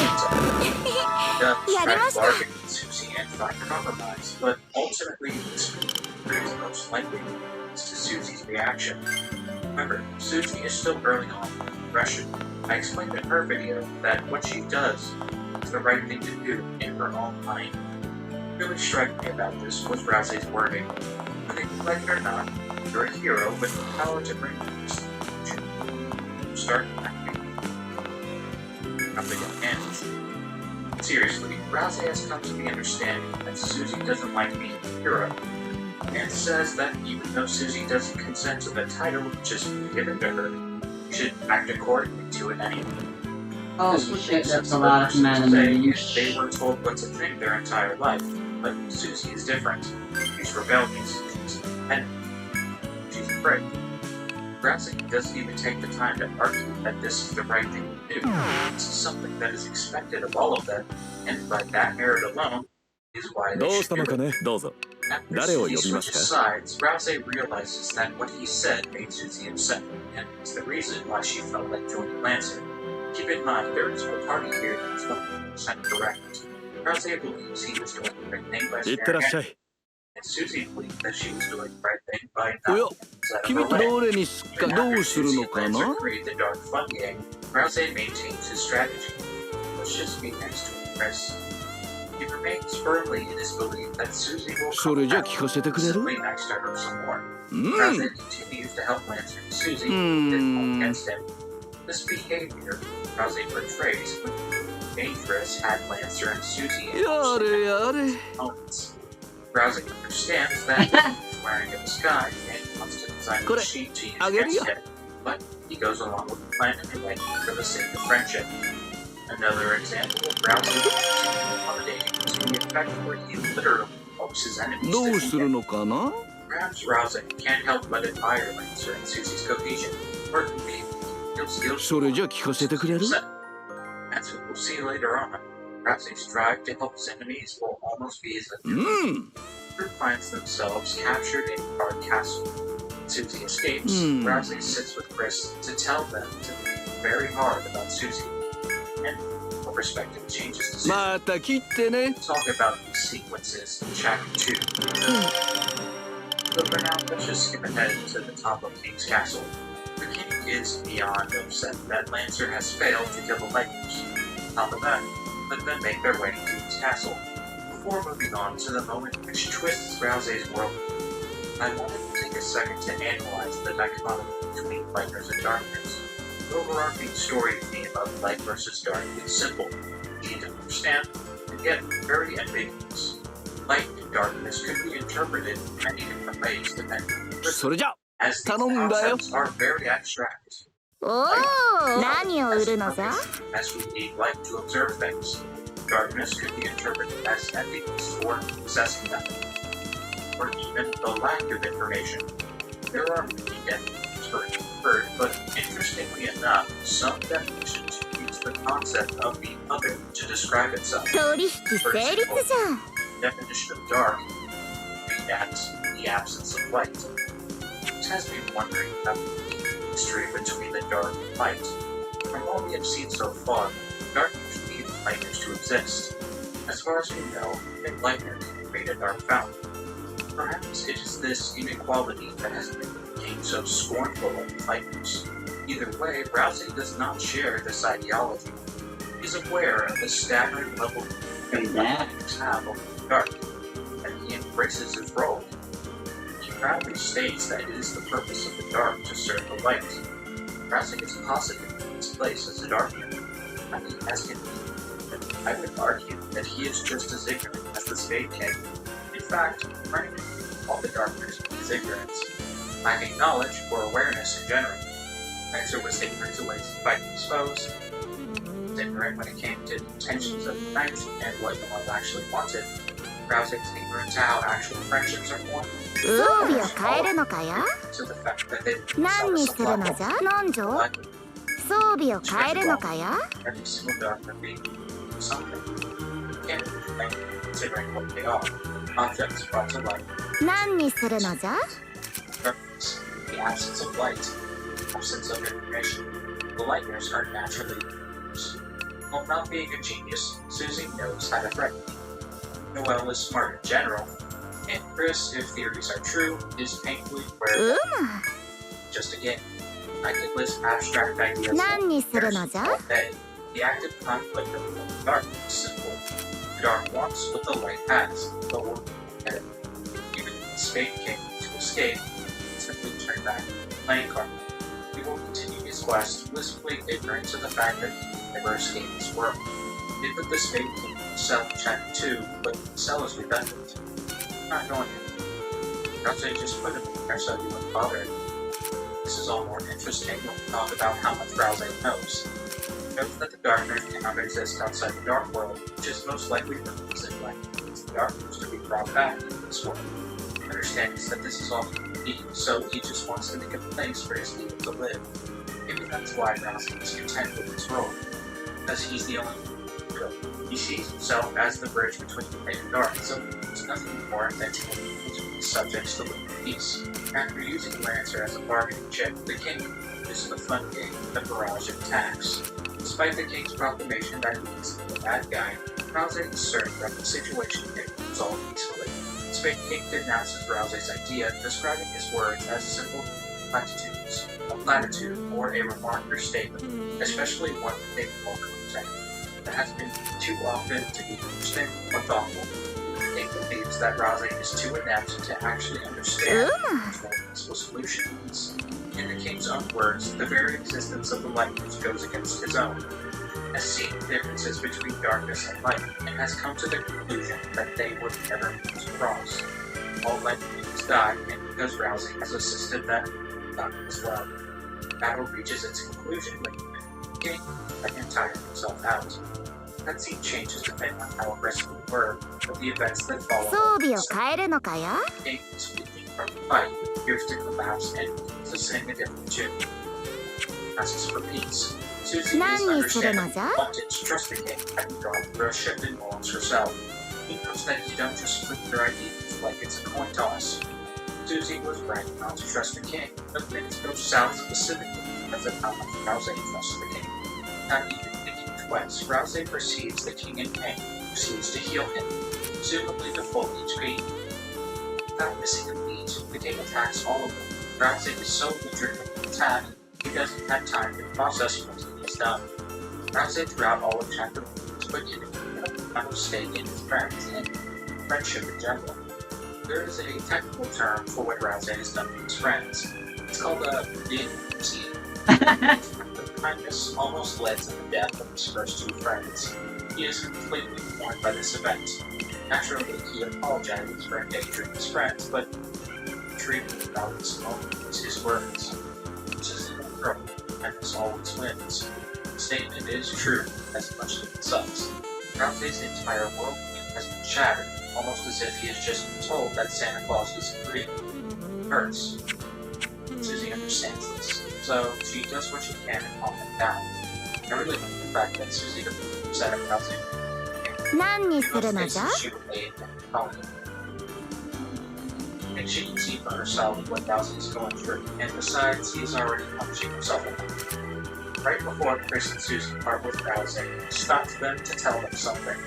does try to bargain with Susie and find compromise, but ultimately this is most likely to Susie's reaction. Remember, Susie is still early on in the progression. I explained in her video that what she does is the right thing to do in her own mind. What really struck me about this was Rouse's wording. Whether you like it or not, you're a hero with the power to bring peace to the future. Start acting. Seriously, Rouse has come to the understanding that Susie doesn't like being a hero, and says that even though Susie doesn't consent to the title just given to her, she should act accordingly to it anyway. Oh shit, that's a lot of men. They were told what to think their entire life, but Susie is different. She's rebellious, she's independent, she's afraid. Rouse doesn't even take the time to argue that this is the right thing to do. This is something that is expected of all of them, and by that merit alone is why they should do it. After Susie switches sides, Rouse realizes that what he said made Susie upset, and it's the reason why she felt like joining Lancer. Keep in mind, there is no party here that is 100% correct. Rouse believes he was doing the right thing by sparing him, and Susie believed that she was doing the right thing by not letting Susie and Lancer create the Dark Fun game, Rouse maintains his strategy. Let's just be nice to him, Chris. He remains firmly in his belief that Susie will come out simply nice to her some more. Rouse continues to help Lancer and Susie didn't against him. This behavior Rouse portrays would be dangerous had Lancer and Susie opponents. Rouse understands that he's wearing a disguise and wants to design a machine to use against him, but he goes along with the plan anyway for the sake of friendship. Another example of Rouse accommodating is the effect where he literally hopes his enemies to hate him. Perhaps Rouse can't help but admire Lancer and Susie's cohesion, or maybe he'll steal As we will see later on, Rouse's drive to help his enemies will almost be as a the group finds themselves captured in Card Castle. Susie escapes. Rouse sits with Chris to tell them to think very hard about Susie and what perspective changes to Susie. Talk about these sequences in Chapter 2. So for now, let's just skip ahead to the top of King's Castle. The king is beyond upset that Lancer has failed to kill the Lightners. On top of that, but then make their way to his castle, before moving on to the moment which twists Rouse's world. I wanted to take a second to analyze the dichotomy between light versus darkness. The overarching story theme of light versus dark is simple, easy to understand, and yet very ambiguous. Light and darkness could be interpreted in many different ways depending on the person, as these concepts are very abstract. As we need light to observe things, darkness could be interpreted as emptiness or possessing them, or even the lack of information. There are many definitions for bird, but interestingly enough, some definitions use the concept of the other to describe itself. 取引成立じゃん。 Definition of dark, that's the absence of light. This has me wondering about the history between the dark and light. From all we have seen so far, darkness needs lightness to exist. As far as we know, a lightness created dark fountain. Perhaps it is this inequality that has made the king so scornful of lightness. Either way, Rousey does not share this ideology. He is aware of the staggering level Pretty bad. have over the dark, and he embraces his role. He proudly states that it is the purpose of the dark to serve the light. Rousey is positive in his place as a darkman. I mean, as can be. I would argue that he is just as ignorant as the Spade King. In fact, running all the darkness is ignorance, lacking knowledge or awareness in general. Spencer was ignorant to ways to fight his foes, was ignorant when it came to the intentions of the knight and what the one actually wanted. Rousey's ignorant to how actual friendships are formed, 装備を変えるのかや to the fact that they 何にするのじゃ何女 like 装備を変えるのかや every single darkman being something. Can't think, considering what they are. Objects brought to light. 何にするのじゃ Darkness, the absence of light, absence of information. The lightners are naturally dangerous. While not being a genius, Susie knows how to threaten me. Noelle is smart in general, and Chris, if theories are true, is painfully う aware that む just a game. I could list abstract ideas 何にするのじゃ all day. The active conflict of the dark is simple. The dark wants what the light has, but will get it. Even if the Spade King to escape, simply turn back playing card. He will continue his quest, blissfully ignorant to the fact that he never escaped this world. They put the Spade King to sell chapter 2, but sell is redundant. I'm not going to. Rousey just put him in there so he wouldn't bother him. This is all more interesting when we talk about how much Rousey knows. He knows that the darkness cannot exist outside the dark world, which is most likely the reason why he needs the darkness to be brought back into this world. He understands that this is all he needs, so he just wants to make a place for his people to live. Maybe that's why Rousey is content with his role, because he's the only one. He sees himself as the bridge between light and dark, so there's nothing more than to between the subjects to live in peace. After using Lancer as a bargaining chip, the king introduced the fun game, the barrage of attacks. Despite the king's proclamation that he is the bad guy, Rousey is certain that the situation can be resolved peacefully. Spade King denounces Rousey's idea, describing his words as simple platitudes, a platitude, or a remark or statement, especially one capable of content that has been too often to be interesting or thoughtful. The king believes that Rousey is too inept to actually understand what peaceful solution is. In the king's own words, the very existence of the lightness goes against his own, has seen the differences between darkness and light, and has come to the conclusion that they would never meet to cross. All lightnings die, and because Rousey has assisted them, die as well. The battle reaches its conclusion when the king can tire himself out. That scene changes depending on how aggressive we were, but the events that follow 装備を変えるのかや the king is fleeing from the fight, appears to collapse, and begins to sing a different tune. Asks for peace. Susie is 何にするの understanding じゃ wanted to trust the king, having gone through a shift in morals herself. He knows that you don't just flip your ideas like it's a coin toss. Susie was right not to trust the king, but things go south specifically because of how much Rousey trusts the king. Not even thinking twice, Rousey perceives the king in pain, proceeds to heal him, presumably to full HP. Without missing a beat, the king attacks all of them. Rousey is so driven with the attack, he doesn't have time to process what he has done. Rousey throughout all of chapter 1 is beginning to have a stake in his friends and friendship in general. There is a technical term for what Rousey has done with his friends. It's called a being The kindness almost led to the death of his first two friends. He is completely warned by this event. Naturally, he apologizes for endangering his friends, but treating about this moment is his words. Which is the trouble, kindness always wins. The statement is true, as much as it sucks. Rousey's entire worldview has been shattered, almost as if he has just been told that Santa Claus isn't real. It hurts. understands this, so she does what she can to calm him down. I really like the fact that Susie doesn't upset at Rousey. 何にするの Most じゃ cases she would aid in calming him. And she can see for herself what Rousey is going through, and besides, he's already punishing himself enough. Right before Chris and Susie part with Rousey, he stops them to tell them something.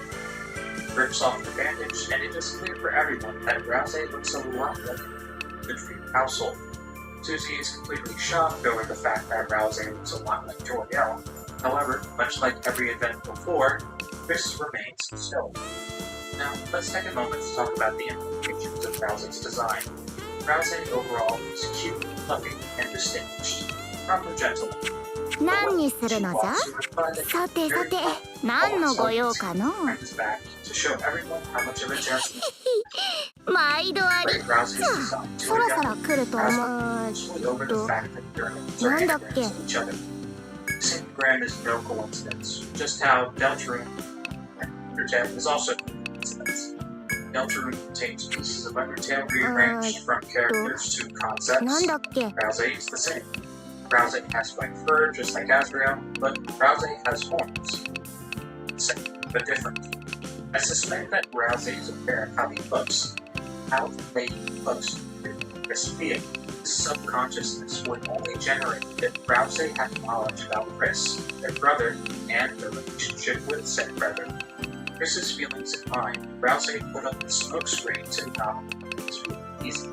Rips off the bandage, and it is clear for everyone that Rousey looks a lot like the Dream household. Susie is completely shocked over the fact that Rousey looks a lot like Jor-El. However, much like every event before, Chris remains still. Now, let's take a moment to talk about the implications of Rousey's design. Rousey overall is cute, fluffy, and distinguished. Proper gentleman. 何にするのじゃさてさて何のご用かの To show everyone how much of a gentleman 毎度あり Great Rousey's design to そろそ again ろ来ると思う mostly over the fact that they'reなんだっけ anagrams of each other. This anagram is no coincidence, just how Deltarune and Undertale is also no coincidence. Deltarune contains pieces of Undertale rearranged from characters to なん concepts. だっけ Rousey is the same. Rousey has white fur just like Asriel, but Rousey has horns. Same, but different. I suspect that Rousey is aware of how he looks, how they looks Chris feel. This subconsciousness would only generate if Rousey had knowledge about Chris, their brother, and their relationship with said brother. Chris's feelings in mind, Rousey put up the smoke screen to not his feelings easy.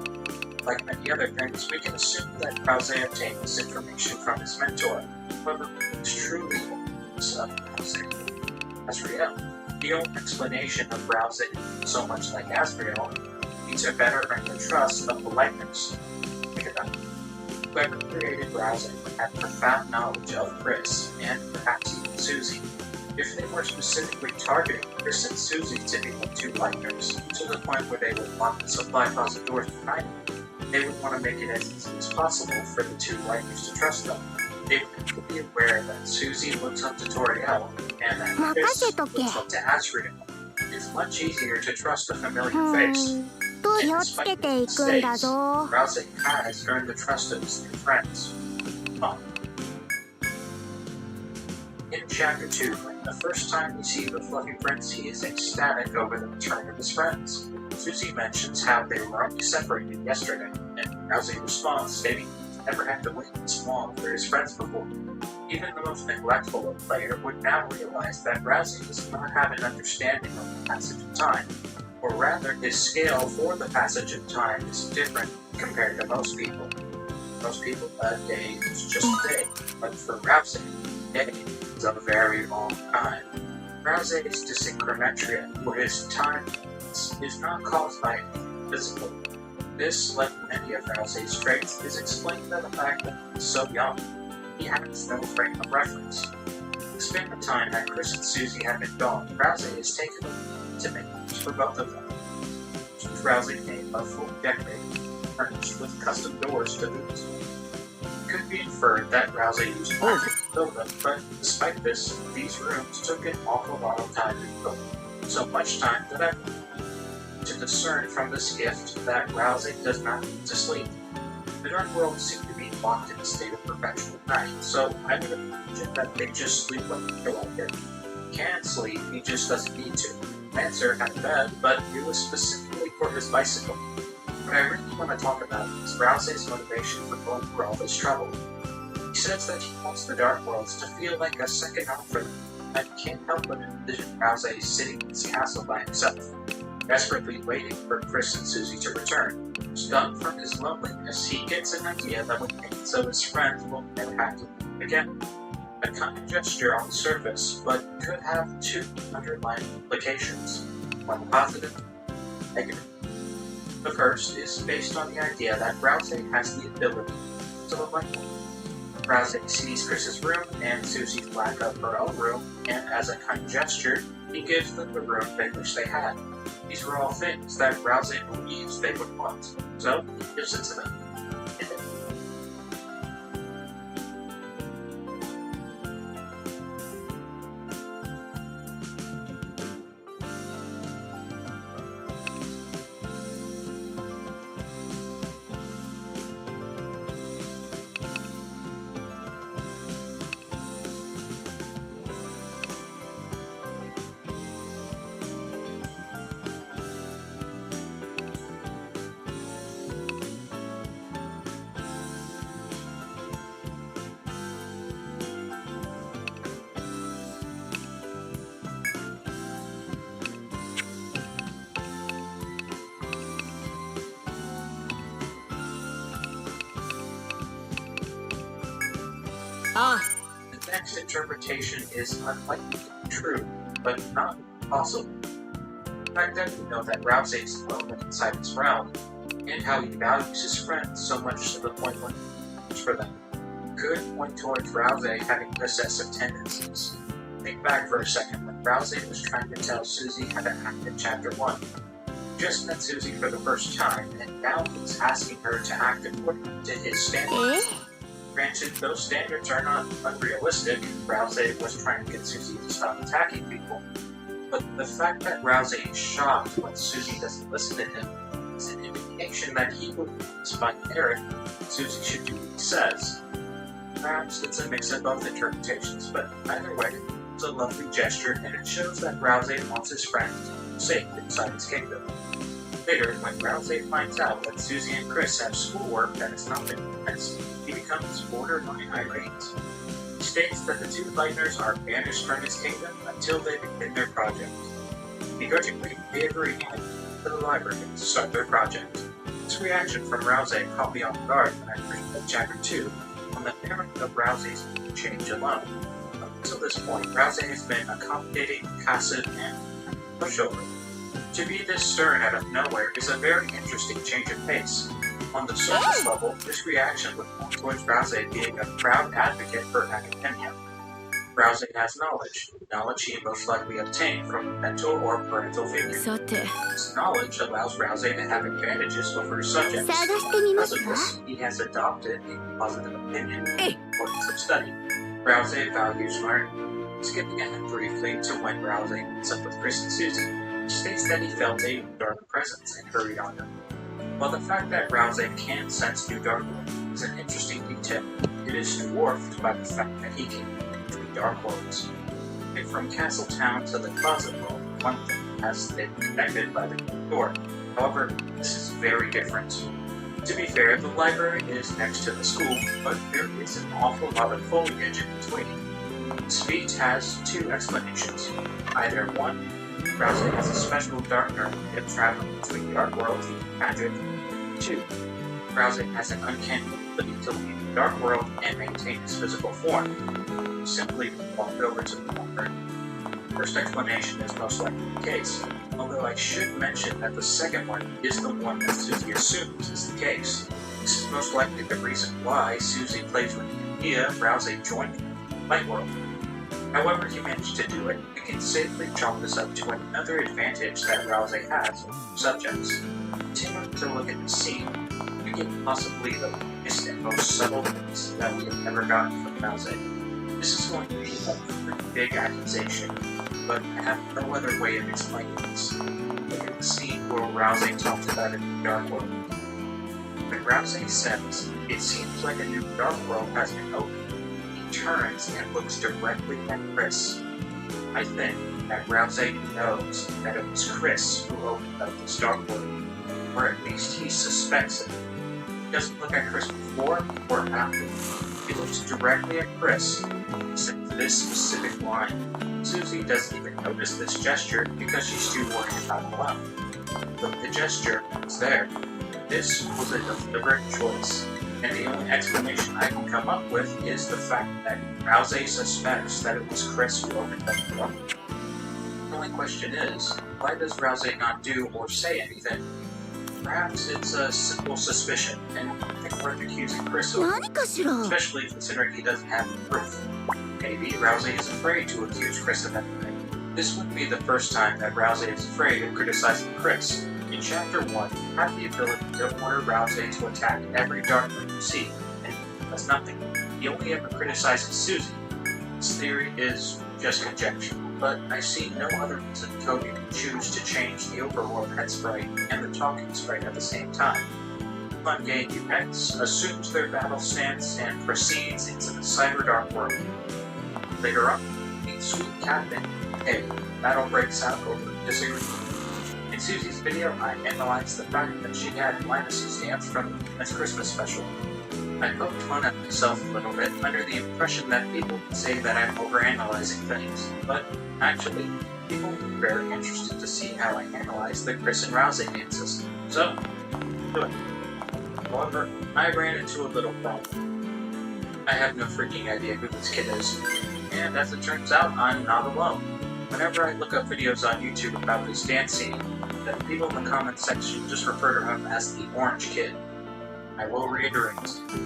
Like many other things, we can assume that Rousey obtained this information from his mentor. However, it's truly of Rousey. Asriel. The old explanation of Rousey, so much like Asriel, needs to better earn the trust of the Lightners. Think about it. Whoever created Rousey had profound knowledge of Chris, and perhaps even Susie. If they were specifically targeting Chris and Susie to be the two Lightners, to the point where they would lock the supply closet doors behind them, they would want to make it as easy as possible for the two Lightners to trust them. They would have to be aware that Susie looks up to Toriel, and that Chris looks up to Asriel. It's much easier to trust a familiar face. と気をつけていくんだぞ Rousey has earned the trust of his new friends. In Chapter 2, the first time we see the Fluffy Prince, he is ecstatic over the return of his friends. Susie mentions how they were only separated yesterday, and Rousey responds stating he's never had to wait this long for his friends before. Even the most neglectful of player would now realize that Rousey does not have an understanding of the passage of time, or rather his scale for the passage of time is different compared to most people. Most people, a day is just a day, but for Rousey, a day is a very long time. Rousey's dysynchrometria, or his time, is not caused by anything physical. This, like many of Rousey's traits, is explained by the fact that he's so young. He has no frame of reference. The span of time that Chris and Susie have been gone, Rousey has taken the lead to make rooms for both of them. Rousey came a full decorated, furnished with custom doors to boot. It could be inferred that Rousey used magic to build them, but despite this, these rooms took an awful lot of time to build. So much time that I to discern from this gift that Rousey does not need to sleep. The Dark World seemed to be locked in a state of perpetual night, so I would imagine that they just sleep when they feel like it. He can sleep, he just doesn't need to. Lancer had a bed, but it was specifically for his bicycle. What I really want to talk about is Rousey's motivation for going through all this trouble. He says that he wants the Dark Worlds to feel like a second home for them, and can't help but envision Rousey sitting in his castle by himself, desperately waiting for Chris and Susie to return. Stunned from his loneliness, he gets an idea that would make it so his friends will never have to meet again. A kind gesture on the surface, but could have two underlying implications, one positive, negative. The first is based on the idea that Rousey has the ability to look like one. Rousey sees Chris's room and Susie's lack of her own room, and as a kind gesture, he gives them the room they wish they had. These were all things that Rousey believes they would want, so he gives it to them. あ The next interpretation is unlikely to be true, but not impossible. The fact that we know that Rouse is lonely inside his realm, and how he values his friends so much to the point where he cares for them, could point towards Rouse having possessive tendencies. Think back for a second when Rouse was trying to tell Susie how to act in Chapter 1. He just met Susie for the first time, and now he's asking her to act according to his standards. え Granted, those standards are not unrealistic. Rouse was trying to get Susie to stop attacking people. But the fact that Rouse is shocked when Susie doesn't listen to him is an indication that he believes by merit Susie should do what he says. Perhaps it's a mix of both interpretations, but either way, it's a lovely gesture and it shows that Rouse wants his friends to be safe inside his kingdom. Later, when Rouse finds out that Susie and Chris have schoolwork that has not been commenced, he becomes borderline irate. He states that the two Lightners are banished from his kingdom until they begin their project. Begrudgingly, they agree to head to the library to start their project. This reaction from Rouse caught me off guard when I read Chapter 2 on the merit of Rouse's change alone. Up until this point, Rouse has been accommodating, passive, and pushover. To be this stern out of nowhere is a very interesting change of pace. On the surface level, this reaction would point towards Rouse being a proud advocate for academia. Rouse has knowledge he most likely obtained from a mentor or parental figure. さて This knowledge allows Rouse to have advantages over his subjects. 探してみま Because す of か this, he has adopted a positive opinion Hey. of importance of study. Rouse values learning. Skipping ahead briefly to when Rouse meets up with Chris and Susie, he states that he felt a dark presence and hurried on them. While the fact that Rouse can sense New Darkworld is an interesting detail, it is dwarfed by the fact that he can between Dark Worlds. And from Castle Town to the Closet World, one thing has been connected by the door. However, this is very different. To be fair, the library is next to the school, but there is an awful lot of foliage in between. This feat has two explanations. Either one, Rouse has a special darkner if traveling between Dark Worlds and magic. 2. Rouse has an uncanny ability to leave the Dark World and maintain his physical form. Simply walk over to the corner. First explanation is most likely the case, although I should mention that the second one is the one that Susie assumes is the case. This is most likely the reason why Susie plays with the idea Rouse joined Light World. However he managed to do it, we can safely chalk this up to another advantage that Rouse has over subjects. Continuing to look at the scene, we get possibly the biggest and most subtle hints that we have ever gotten from Rouse. This is going to be a pretty big accusation, but I have no other way of explaining this. Look at the scene where Rouse talks about a new Dark World. When Rouse says, "It seems like a new Dark World has been opened," he turns and looks directly at Chris. I think that Rouse knows that it was Chris who opened up this Dark World, or at least he suspects it. He doesn't look at Chris before or after. He looks directly at Chris and says this specific line. Susie doesn't even notice this gesture because she's too worried about it alone. But the gesture was there. This was a deliberate choice, and the only explanation I can come up with is the fact that Rouse suspects that it was Chris who opened up the door. The only question is, why does Rouse not do or say anything? Perhaps it's a simple suspicion, and nothing worth accusing Chris of, 何かしら especially considering he doesn't have the proof. Maybe Rouse is afraid to accuse Chris of anything. This wouldn't be the first time that Rouse is afraid of criticizing Chris. In Chapter 1, you have the ability to order Rouse to attack every Darkler you see, and he does nothing. He only ever criticizes Susie. This theory is just conjecture, but I see no other reason Toby would choose to change the overworld head sprite and the talking sprite at the same time. Fun Game X assumes their battle stance and proceeds into the Cyber Dark World. Later on, meet Sweet Captain. Hey, battle breaks out over disagreement. In Susie's video, I analyzed the fact that she had Linus's dance from the Christmas special. I poked fun at myself a little bit under the impression that people would say that I'm overanalyzing things, but actually, people were very interested to see how I analyzed the Chris and Rouse dances. So, do it. However, I ran into a little problem. I have no freaking idea who this kid is. And as it turns out, I'm not alone. Whenever I look up videos on YouTube about this dance scene, the people in the comment section just refer to him as the Orange Kid. I will reiterate,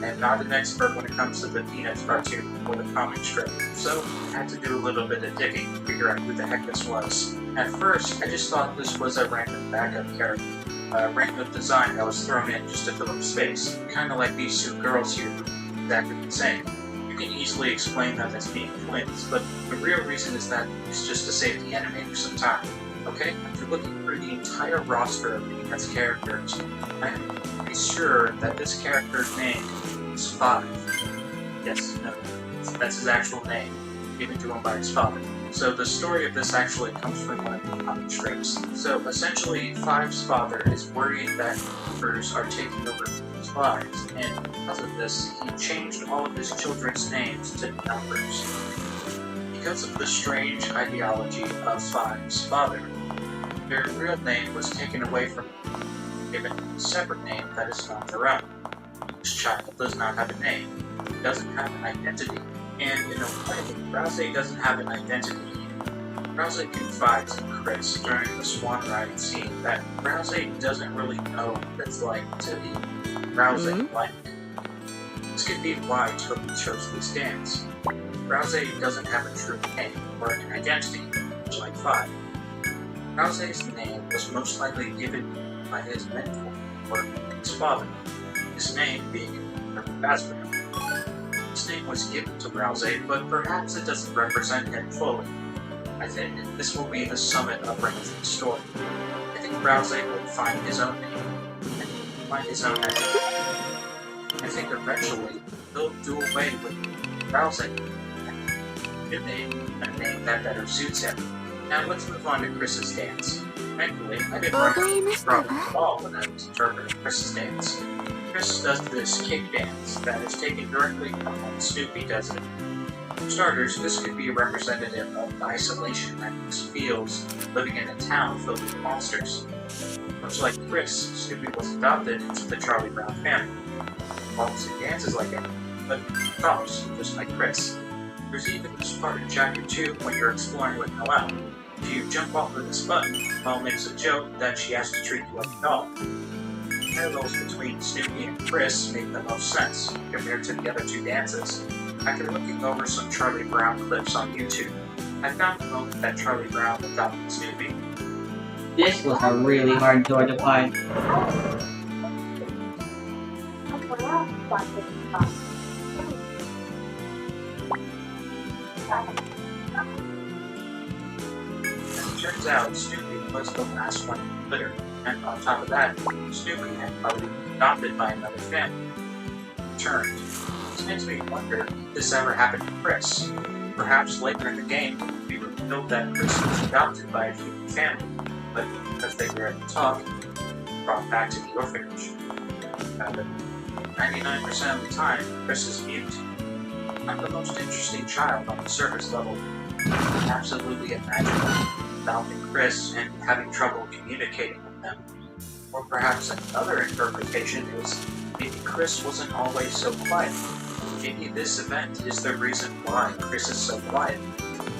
I am not an expert when it comes to the Peanuts cartoon or the comic strip, so I had to do a little bit of digging to figure out who the heck this was. At first, I just thought this was a random backup character, a random design that was thrown in just to fill up space, kinda like these two girls here, exactly the same. You can easily explain them as being twins, but the real reason is that it's just to save the animator some time. Okay, after looking through the entire roster of Peanuts characters, I am pretty sure that this character's name is Five. Yes, no, that's his actual name, given to him by his father. So the story of this actually comes from one of the comic strips. So essentially, Five's father is worried that numbers are taking over his lives, and because of this, he changed all of his children's names to numbers. Because of the strange ideology of Five's father, their real name was taken away from them, given a separate name that is not their own. This child does not have a name, doesn't have an identity, and in a way, Rouse doesn't have an identity either. Rouse confides in Chris during the swan riding scene that Rouse doesn't really know what it's like to be Rouse-like. This could be why Toby chose this dance. Rouse doesn't have a true name or an identity, much like Five. Rouse's name was most likely given by his mentor, or his father, his name being Basber. His name was given to Rouse, but perhaps it doesn't represent him fully. I think this will be the summit of Rouse's story. I think Rouse will find his own name, and find his own identity. I think eventually he'll do away with Rouse, a name that better suits him. Now let's move on to Chris's dance. Thankfully, I didn't run into trouble at all when I was interpreting Chris's dance. Chris does this kick dance that is taken directly from when Snoopy does it. For starters, this could be representative of the isolation that Chris feels living in a town filled with monsters. Much like Chris, Snoopy was adopted into the Charlie Brown family. Walks and dances like him, but talks just like Chris. There's even this part in Chapter 2 when you're exploring with Noelle. If you jump off of this button, Noelle makes a joke that she has to treat you like a dog. The parallels between Snoopy and Chris make the most sense compared to the other two dances. After looking over some Charlie Brown clips on YouTube, I found the moment that Charlie Brown adopted Snoopy. This was a really hard door to find. As it turns out, Snoopy was the last one in the litter, and on top of that, Snoopy had probably been adopted by another family. Turned. This makes me wonder if this ever happened to Chris. Perhaps later in the game, we revealed that Chris was adopted by a human family, but because they were at the top, brought back to the orphanage. 99% of the time, Chris is mute. Not the most interesting child on the surface level. Absolutely imaginable, adopting Chris and having trouble communicating with them. Or perhaps another interpretation is maybe Chris wasn't always so quiet. Maybe this event is the reason why Chris is so quiet.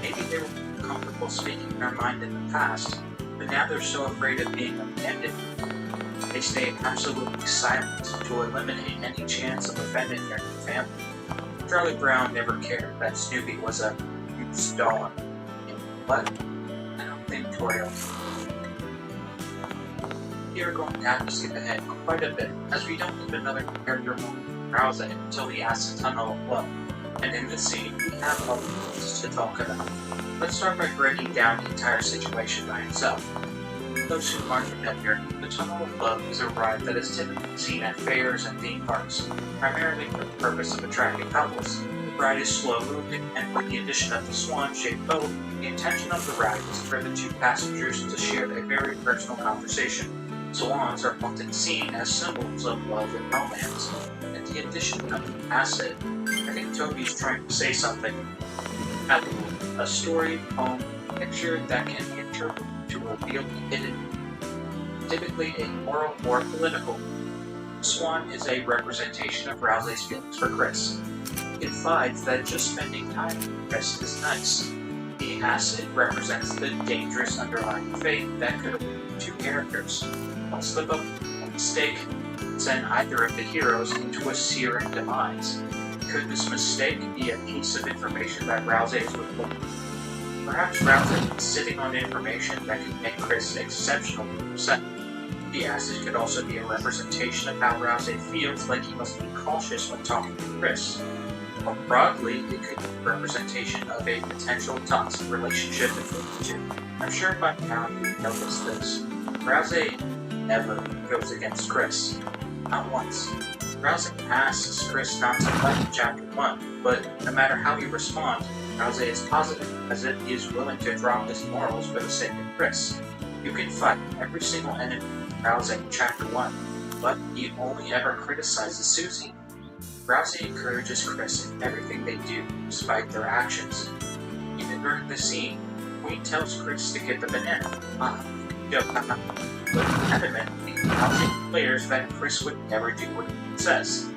Maybe they were comfortable speaking their mind in the past, but now they're so afraid of being offended. They stay absolutely silent to eliminate any chance of offending their new family. Charlie Brown never cared that Snoopy was a huge dog. But I don't think Toriel. We are going to have to skip ahead quite a bit, as we don't get another character moment Rouse until he asks a tunnel of love. And in this scene, we have a lot to talk about. Let's start by breaking down the entire situation by himself. For those who aren't familiar, the Tunnel of Love is a ride that is typically seen at fairs and theme parks, primarily for the purpose of attracting couples. The ride is slow-moving, and with the addition of the swan-shaped boat, the intention of the ride is for the two passengers to share a very personal conversation. Swans are often seen as symbols of love and romance, and the addition of an asset, I think Toby's trying to say something. A story, poem, picture that can be interpreted to reveal the hidden, typically a moral or political. Swan is a representation of Rousey's feelings for Chris. He confides that just spending time with Chris is nice. The acid represents the dangerous underlying fate that could lead two characters. One slip-up, one mistake, send either of the heroes into a searing demise. Could this mistake be a piece of information that Rousey is withholding? Perhaps Rousey is sitting on information that could make Chris exceptionally upset. The acid could also be a representation of how Rousey feels like he must be cautious when talking to Chris. More broadly, it could be a representation of a potential toxic relationship between the two. I'm sure by now you've noticed this. Rousey never goes against Chris. Not once. Rousey asks Chris not to fight in Chapter 1, but no matter how he responds, Rousey is positive, as if he is willing to drop his morals for the sake of Chris. You can fight every single enemy Rousey in Chapter 1, but he only ever criticizes Susie. Rousey encourages Chris in everything they do, despite their actions. Even during the scene, Queen tells Chris to get the banana. Joke, but adamantly, Rousey declares that Chris would never do what he says.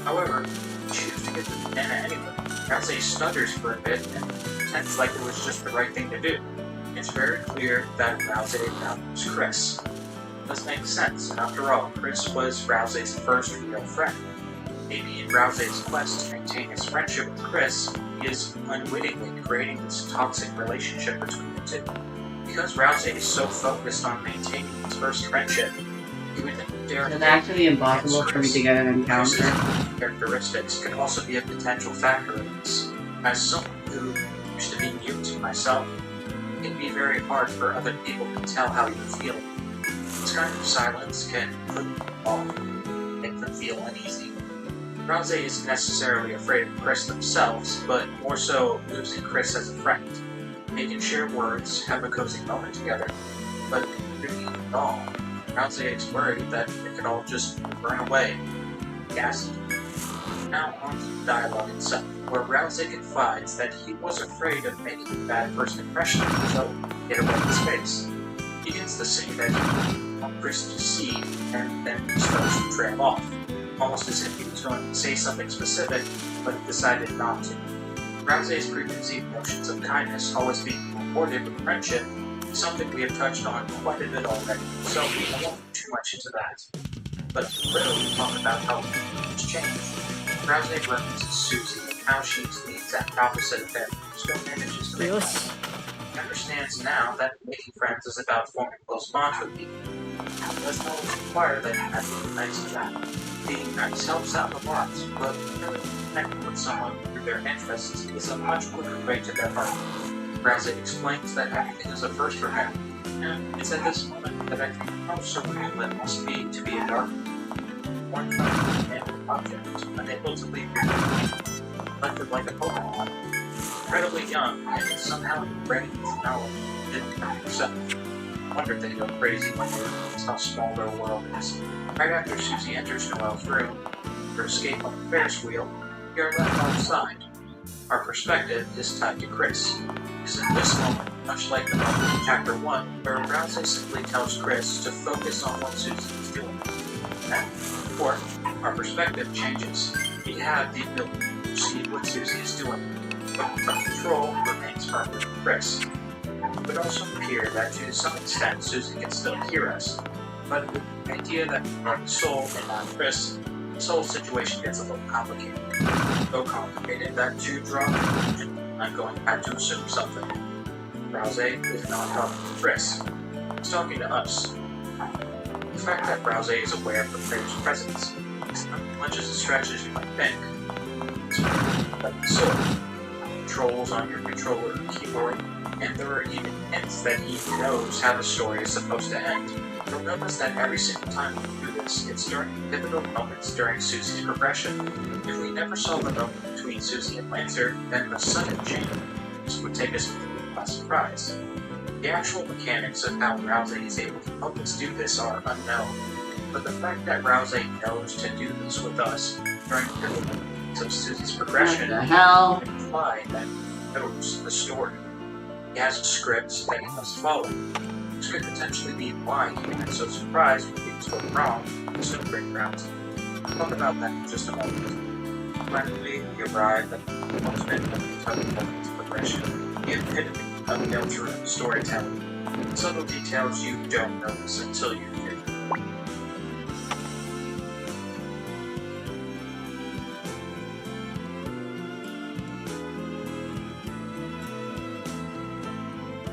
However, he chooses to get the banana anyway. Rousey stutters for a bit and pretends like it was just the right thing to do. It's very clear that Rousey values Chris. This makes sense. After all, Chris was Rousey's first real friend. Maybe in Rousey's quest to maintain his friendship with Chris, he is unwittingly creating this toxic relationship between the two. Because Rousey is so focused on maintaining his first friendship, he would never dare. It's actually impossible for me to get an encounter. Characteristics could also be a potential factor in this. As someone who used to be mute myself, it can be very hard for other people to tell how you feel. This kind of silence can put them off, make them feel uneasy. Rousey isn't necessarily afraid of Chris themselves, but more so losing Chris as a friend. They can share words, have a cozy moment together, but really at all, Rousey is worried that it could all just burn away. Gassy. Now on to the dialogue itself, where Rousey confides that he was afraid of making a bad first impression, so get away his face. He begins to say that he wants Chris to see, and then he starts to trail off, almost as if he was going to say something specific, but he decided not to. Rousey's preconceived notions of kindness always being rewarded with friendship is something we have touched on quite a bit already, so I won't go too much into that. But to literally talk about how it's changed. Rousey references Susie and how she's the exact opposite of him, still manages to make friends. He understands now that making friends is about forming close bonds with people. It doesn't always require that you have to be nice to them. Being nice helps out a lot, but really connecting with someone through their interests is a much quicker way to their heart. Rousey explains that everything is a first for him, and it's at this moment that I think how surreal it must be to be a dark, one and object, unable to leave your life, collected like a Pokemon, incredibly young, and somehow ready to know it for yourself. I wonder that you go crazy when you realize how small their world is. Right after Susie enters Noelle's room, her escape on the Ferris wheel, we are left outside. Our perspective is tied to Chris. It's in this moment, much like the moment in Chapter 1, where Rousey simply tells Chris to focus on what Susie is doing. And, or, our perspective changes. We have the ability to see what Susie is doing, but our control remains firmly with Chris. It would also appear that to some extent Susie can still hear us, but with the idea that we are the soul and not Chris, this whole situation gets a little complicated. So complicated that to draw a conclusion, I'm going to have to assume something. Rousey is not talking to Chris. He's talking to us. The fact that Rousey is aware of the player's presence is not as much as a stretch as you might think. It's like the soul. Controls on your controller or keyboard, and there are even hints that he knows how the story is supposed to end. You'll notice that every single time we do this, it's during pivotal moments during Susie's progression. If we never saw the moment between Susie and Lancer, then the sudden change would take us completely by surprise. The actual mechanics of how Rousey is able to help us do this are unknown, but the fact that Rousey knows to do this with us during pivotal moments of Susie's progression What the hell? would imply that he knows the story. He has a script that he must follow. This could potentially be why he was so surprised when things went wrong, so bring Rousey. Talk about that in just a moment. Finally, we arrive at the ultimate of progression, the epitome of Eltron storytelling. Subtle details you don't notice until you figure.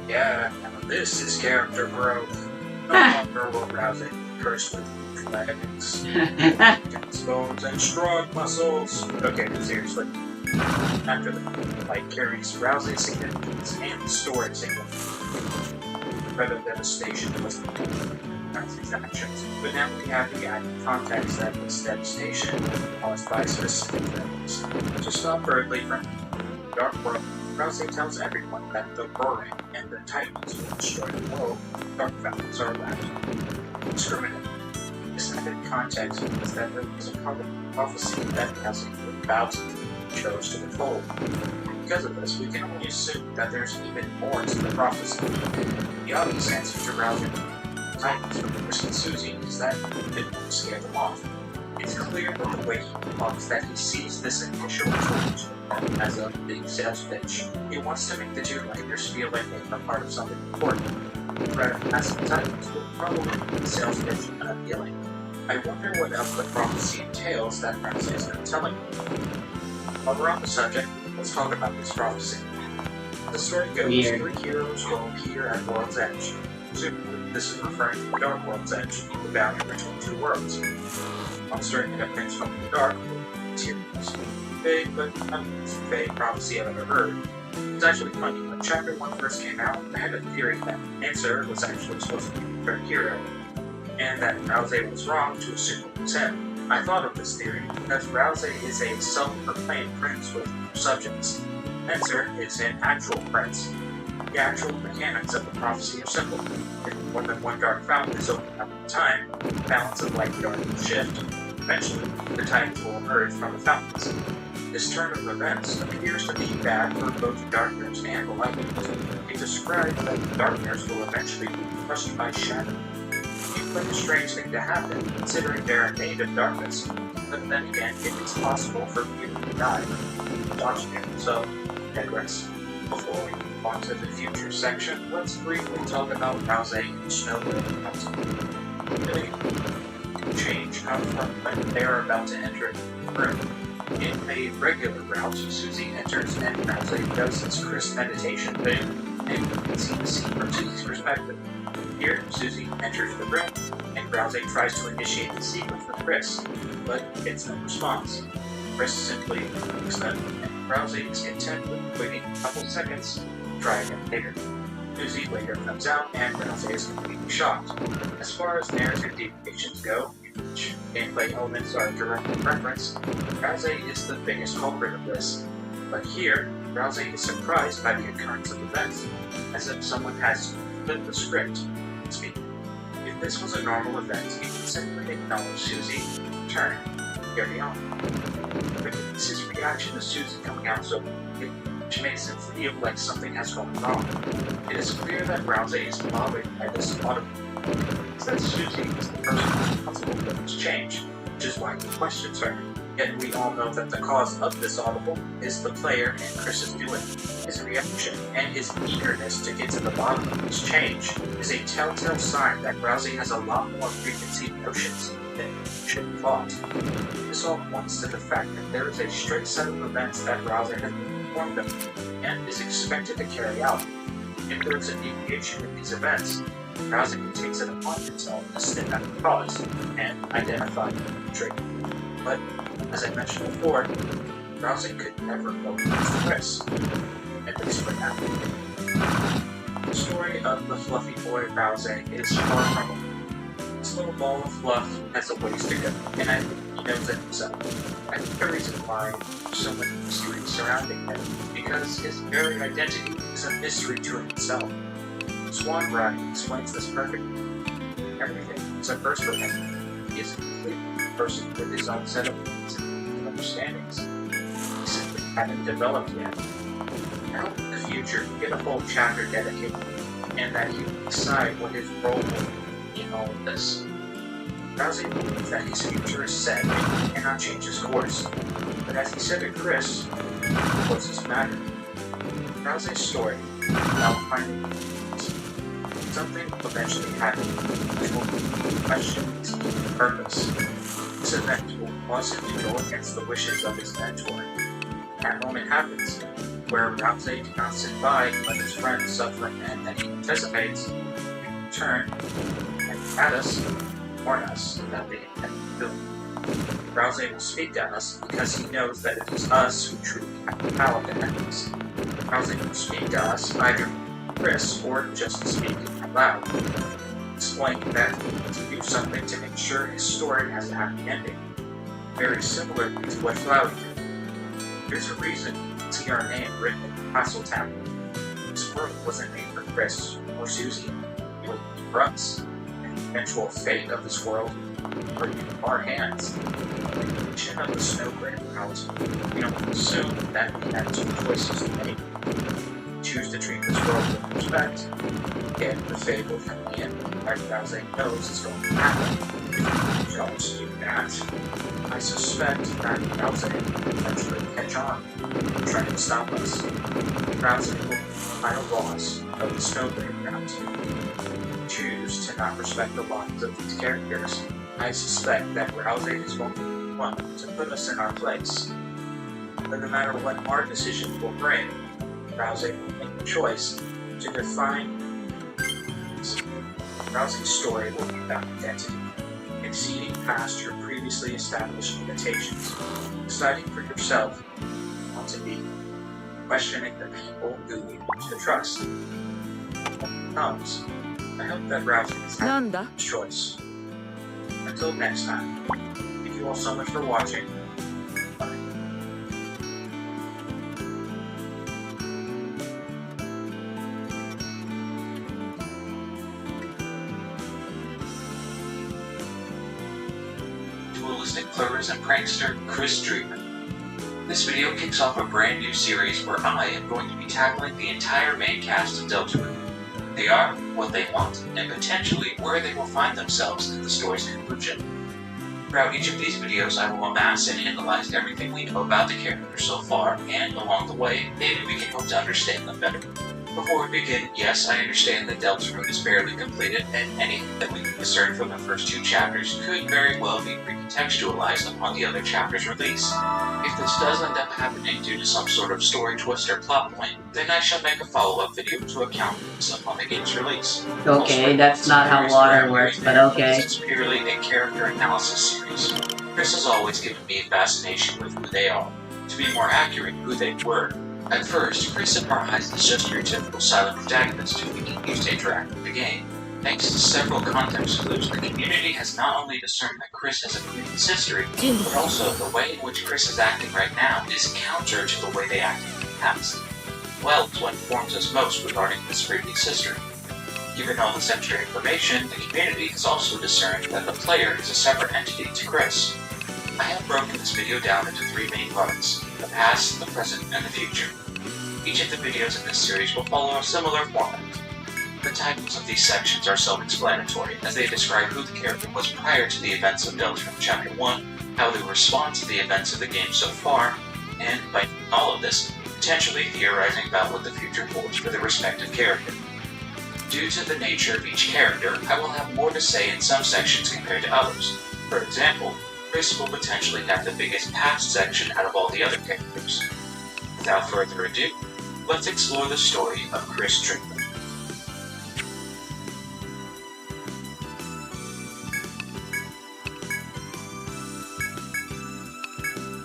Yeah, now this is character growth. No longer will Rousey cursed with dragons, bones, and strong muscles. Okay, no, seriously. After the fight carries Rousey's significance and story significance, rather devastation was Rousey's actions. But now we have the added context that this devastation caused by specific things. To stop Ridley from Dark World, Rousey tells everyone that the Roaring and the Titans will destroy the world. Dark Fountains are left. Discriminate. This added context means that there was a prophecy that Rousey chose to withhold. Because of this, we can only assume that there's even more to the prophecy. The obvious answer to Rousey and Titans from Chris and Susie is that he didn't want to scare them off. It's clear that the way he talks that he sees this initial change as a big sales pitch. He wants to make the two writers feel like they're part of something important. Rather than asking Titans will probably make the sales pitch unappealing. I wonder what else the prophecy entails that Rousey is not telling me. While we're on the subject, let's talk about this prophecy. The story goes, three heroes will appear at World's Edge. Presumably, this is referring to the Dark World's Edge, the boundary between two worlds. Monster and appearance from the dark materials. Vague, but not the most vague prophecy I've ever heard. It's actually funny, when Chapter 1 first came out, I had a theory that Answer was actually supposed to be the third hero, and that Rousey was wrong to assume it was him. I thought of this theory because Rousey is a self-proclaimed prince with subjects. Answer is an actual prince. The actual mechanics of the prophecy are simple. If more than one dark fountain is opened up at a time, the balance of light and dark will shift. Eventually, the Titans will emerge from the fountains. This turn of events appears to be bad for both Darkness and the Lightnings. It describes that the Darkness will eventually be crushed by shadow. Seems like a strange thing to happen, considering they're made of darkness, but then again, it is possible for people to die from watching it, so digress. Before we move on to the future section, let's briefly talk about Rousey and Snowblade Mountain. Really change come from when they are about to enter the room. In a regular route, Susie enters and Rousey does this Chris meditation thing, and you can see the scene from Susie's perspective. Here, Susie enters the room, and Rousey tries to initiate the sequence with Chris, but gets no response. Chris simply looks them, and Rousey is content with waiting a couple seconds to try again later. Susie later comes out, and Rousey is completely shocked. As far as narrative deviations go, which gameplay elements are directly referenced, Rousey is the biggest culprit of this. But here, Rousey is surprised by the occurrence of events, as if someone has flipped the script. If this was a normal event, he would simply acknowledge Susie, turn, and carry on. But it's his reaction to Susie coming out so quickly, which makes him feel like something has gone wrong. It is clear that Rousey is bothered by this audible. It's that Susie is the person responsible for this change, which is why he questions her. Yet we all know that the cause of this audible is the player and Chris's doing. His reaction and his eagerness to get to the bottom of this change is a telltale sign that Rousey has a lot more preconceived notions than should have thought. This all points to the fact that there is a strict set of events that Rousey has been informed of and is expected to carry out. If there is a deviation in these events, Rousey takes it upon himself to sniff out the cause and identify the trigger. But, as I mentioned before, Rousey could never go against Chris, at least for now. The story of the fluffy boy Rousey is far from him. This little ball of fluff has a ways to go, and I think he knows it himself. I think the reason why there's so much mystery surrounding him is because his very identity is a mystery to himself. Swan Ride explains this perfectly. Everything is a first for him. He is a complete person with his own set of needs and understandings. He simply haven't developed yet. Now, in the future, you get a whole chapter dedicated, and that he will decide what his role will be in all of this. Rousey believes that his future is set and he cannot change his course. But as he said to Chris, what's this matter? Rousey's story about finding something eventually happened which will question his purpose. This event will cause him to go against the wishes of his mentor. That moment happens, where Rousey cannot sit by and let his friends suffer, and then he anticipates, in turn, and at us, warn us that they intend to do. Rousey will speak to us because he knows that it is us who truly have the power to end this. Rousey will speak to us either Chris or just speaking out loud, explaining that he needs to do something to make sure his story has a happy ending, very similar to what Flowey did. There's a reason you can see our name written in the castle tablet. This world wasn't made for Chris or Susie, it was made for us, and the eventual fate of this world are in our hands. In the creation of the Snow Grave House, we don't assume that we have two choices to make. Choose to treat this world with respect, get the fate will come in, like Rousey knows is going to happen. If we don't do that, I suspect that Rousey will eventually catch on, trying to stop us. Rousey will be the final boss of the Snow Grave House. Choose to not respect the lives of these characters. I suspect that Rousey is going to be the one to put us in our place. But no matter what our decisions will bring, Rousey will make the choice to define Rousey's story will be about identity, exceeding past your previously established limitations, deciding for yourself who you want to be, questioning the people who you used to trust. When it comes, I hope that Rousey has had a choice. Until next time, thank you all so much for watching. Bye. Dualistic clovers and prankster Chris Dreamer. This video kicks off a brand new series where I am going to be tackling the entire main cast of Deltarune. They are, what they want, and potentially where they will find themselves in the story's conclusion. Throughout each of these videos, I will amass and analyze everything we know about the characters so far, and along the way, maybe we can hope to understand them better. Before we begin, yes, I understand that Deltarune is barely completed, and anything that we can discern from the first two chapters could very well be recontextualized upon the other chapter's release. If this does end up happening due to some sort of story twist or plot point, then I shall make a follow-up video to account for this upon the game's release. Okay, that's not how water works, but okay. It's purely a character analysis series. Chris has always given me a fascination with who they are. To be more accurate, who they were. At first, Chris and Marhais is just your typical silent protagonist who we can use to interact with the game. Thanks to several context clues, the community has not only discerned that Chris has a previous history, but also the way in which Chris is acting right now is counter to the way they acted in the past. Well, it's what informs us most regarding this previous history. Given all this extra information, the community has also discerned that the player is a separate entity to Chris. I have broken this video down into three main parts: the past, the present, and the future. Each of the videos in this series will follow a similar format. The titles of these sections are self-explanatory, as they describe who the character was prior to the events of Deltarune Chapter 1, how they respond to the events of the game so far, and, by doing all of this, potentially theorizing about what the future holds for the respective character. Due to the nature of each character, I will have more to say in some sections compared to others. For example, Chris will potentially have the biggest past section out of all the other characters. Without further ado, let's explore the story of Chris Dreamer.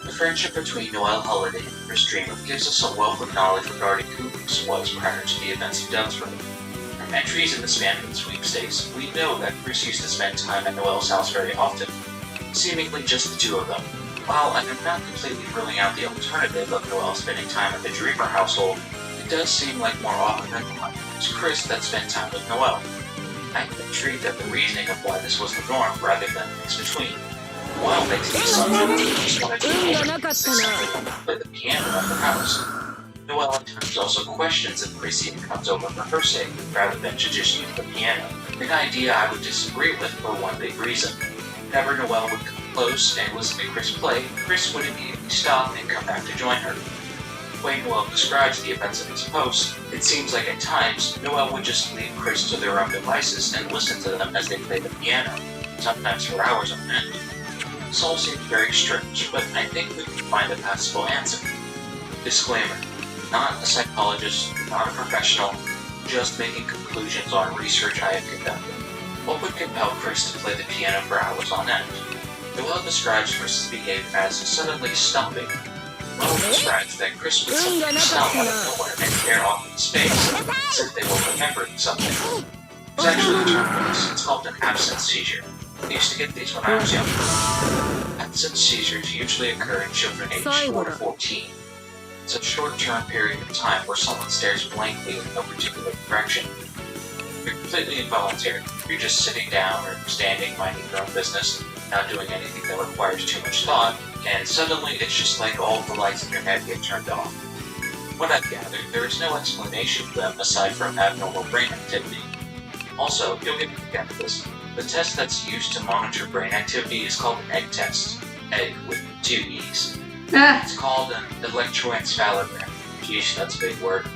The friendship between Noelle Holiday and Chris Dreamer gives us a wealth of knowledge regarding who Chris was prior to the events of Deltarune. From entries in the Spamton sweepstakes, we know that Chris used to spend time at Noelle's house very often, seemingly just the two of them. While I am not completely ruling out the alternative of Noelle spending time at the Dreamer household, it does seem like more often than not, it was Chris that spent time with Noelle. I am intrigued at the reasoning of why this was the norm rather than the mix between. Noelle makes the assumption that Chris wanted to play the piano at the house. Noelle at times also questions if Chris even comes over for her sake, rather than to just use the piano, an idea I would disagree with for one big reason. Whenever Noelle would come close and listen to Chris play, Chris would immediately stop and come back to join her. The way Noelle describes the events in his post, it seems like at times, Noelle would just leave Chris to their own devices and listen to them as they played the piano, sometimes for hours on end. This all seems very strange, but I think we can find a passable answer. Disclaimer: not a psychologist, not a professional, just making conclusions on research I have conducted. What would compel Chris to play the piano for hours on end? Noelle describes Chris's behavior as suddenly stumping. Noelle describes that Chris would suddenly stump out of nowhere and stare off into space, as if they were remembering something. There's actually a term for this. It's called an absence seizure. I used to get these when I was young. Absence seizures usually occur in children aged 4 to 14. It's a short-term period of time where someone stares blankly in no particular direction. You're completely involuntary. You're just sitting down or standing, minding your own business, not doing anything that requires too much thought, and suddenly it's just like all the lights in your head get turned off. What I've gathered, there is no explanation for them aside from abnormal brain activity. Also, you'll get to get this. The test that's used to monitor brain activity is called an egg test. Egg with 2 E's. It's called an electroencephalogram. Geez, that's a big word.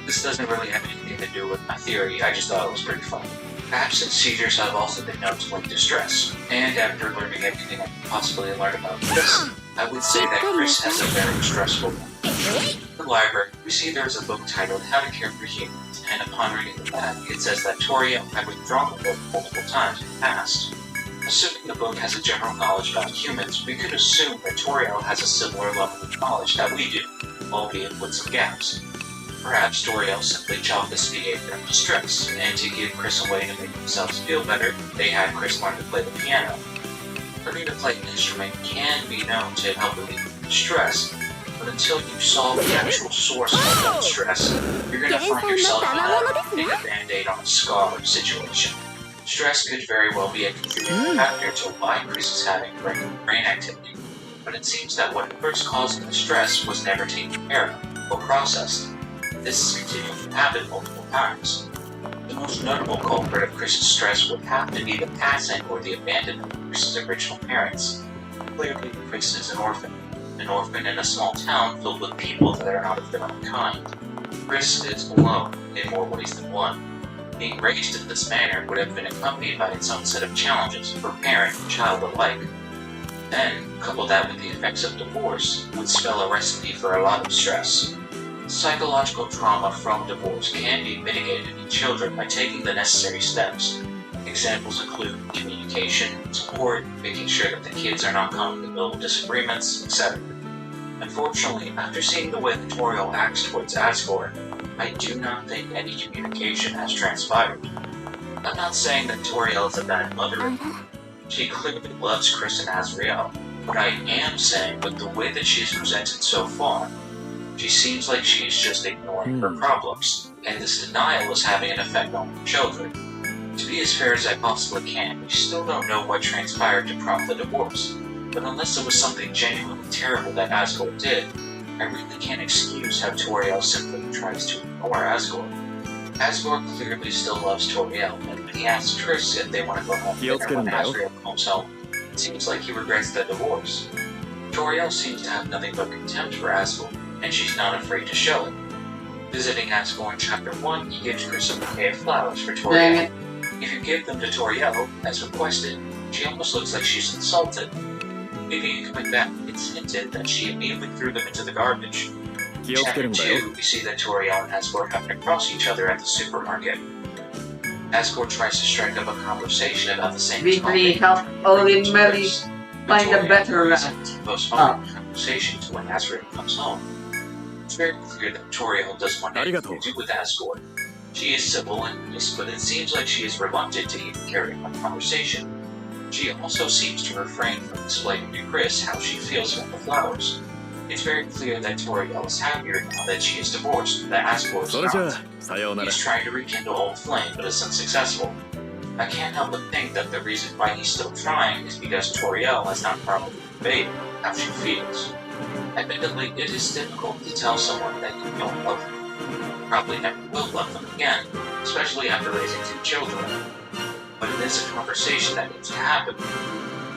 This doesn't really have anything to do with my theory, I just thought it was pretty fun. Absence seizures have also been known to link to stress, and after learning everything I could possibly learn about this, I would say that Chris has a very stressful life. In the library, we see there's a book titled How to Care for Humans, and upon reading the back, it says that Toriel had withdrawn the book multiple times in the past. Assuming the book has a general knowledge about humans, we could assume that Toriel has a similar level of knowledge that we do, albeit with some gaps. Perhaps Toriel simply chalked this behavior up to stress, and to give Chris a way to make themselves feel better, they had Chris learn to play the piano. Learning to play an instrument can be known to help relieve stress, but until you solve the actual source of that stress, you're going to find yourself putting a band-aid on a scar situation. Stress could very well be a contributing factor to why Chris is having brain activity, but it seems that whatever's causing the stress was never taken care of or processed. This is continuing to happen multiple times. The most notable culprit of Chris's stress would have to be the passing or the abandonment of Chris's original parents. Clearly, Chris is an orphan in a small town filled with people that are not of their own kind. Chris is alone in more ways than one. Being raised in this manner would have been accompanied by its own set of challenges for parent and child alike. Then, couple that with the effects of divorce, would spell a recipe for a lot of stress. Psychological trauma from divorce can be mitigated in children by taking the necessary steps. Examples include communication, support, making sure that the kids are not coming to middle disagreements, etc. Unfortunately, after seeing the way that Toriel acts towards Asgore, I do not think any communication has transpired. I'm not saying that Toriel is a bad mother. She clearly loves Chris and Azriel. What I am saying, with the way that she is presented so far, she seems like she is just ignoring her problems, and this denial is having an effect on her children. To be as fair as I possibly can, we still don't know what transpired to prompt the divorce, but unless it was something genuinely terrible that Asgore did, I really can't excuse how Toriel simply tries to ignore Asgore. Asgore clearly still loves Toriel, and when he asks Chris if they want to go home dinner when Asriel comes home, it seems like he regrets the divorce. Toriel seems to have nothing but contempt for Asgore, and she's not afraid to show it. Visiting Asgore in Chapter 1, he gives Chris a bouquet of flowers for Toriel. If you give them to Toriel, as requested, she almost looks like she's insulted. Maybe coming back, it's hinted that she immediately threw them into the garbage. In Chapter 2, we see that Toriel and Asgore happen to cross each other at the supermarket. Asgore tries to strike up a conversation about the same topic. We help only Melly find a better route. Postpone the conversation to when Asriel comes home. It's very clear that Toriel doesn't want anything to do with Asgore. She is civil and nice, but it seems like she is reluctant to even carry on the conversation. She also seems to refrain from explaining to Chris how she feels about the flowers. It's very clear that Toriel is happier now that she is divorced, that Asgore is not. He's trying to rekindle old flame, but is unsuccessful. I can't help but think that the reason why he's still trying is because Toriel has not properly conveyed how she feels. Admittedly, it is difficult to tell someone that you don't love them. You probably never will love them again, especially after raising 2 children. But it is a conversation that needs to happen.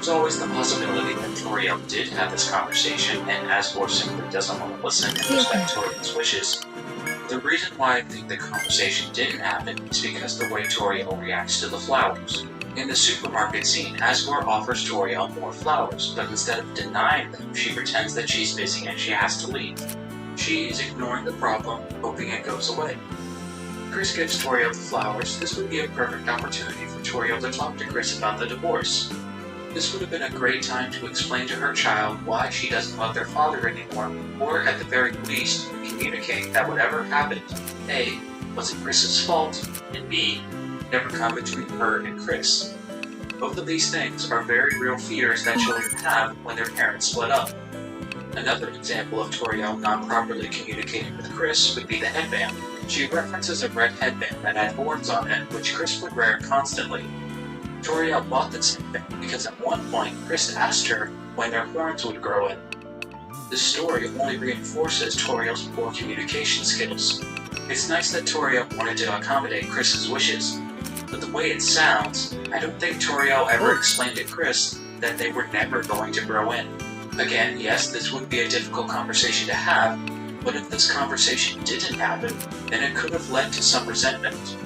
There's always the possibility that Toriel did have this conversation and Asgore simply doesn't want to listen and respect Toriel's wishes. The reason why I think the conversation didn't happen is because the way Toriel reacts to the flowers. In the supermarket scene, Asgore offers Toriel more flowers, but instead of denying them, she pretends that she's busy and she has to leave. She's ignoring the problem, hoping it goes away. Chris gives Toriel the flowers. This would be a perfect opportunity for Toriel to talk to Chris about the divorce. This would have been a great time to explain to her child why she doesn't love their father anymore, or at the very least, communicate that whatever happened, A, wasn't Chris's fault, and B, never come between her and Chris. Both of these things are very real fears that children have when their parents split up. Another example of Toriel not properly communicating with Chris would be the headband. She references a red headband that had horns on it, which Chris would wear constantly. Toriel bought this headband because at one point Chris asked her when their horns would grow in. This story only reinforces Toriel's poor communication skills. It's nice that Toriel wanted to accommodate Chris's wishes, but the way it sounds, I don't think Toriel ever explained to Chris that they were never going to grow in. Again, yes, this would be a difficult conversation to have, but if this conversation didn't happen, then it could have led to some resentment.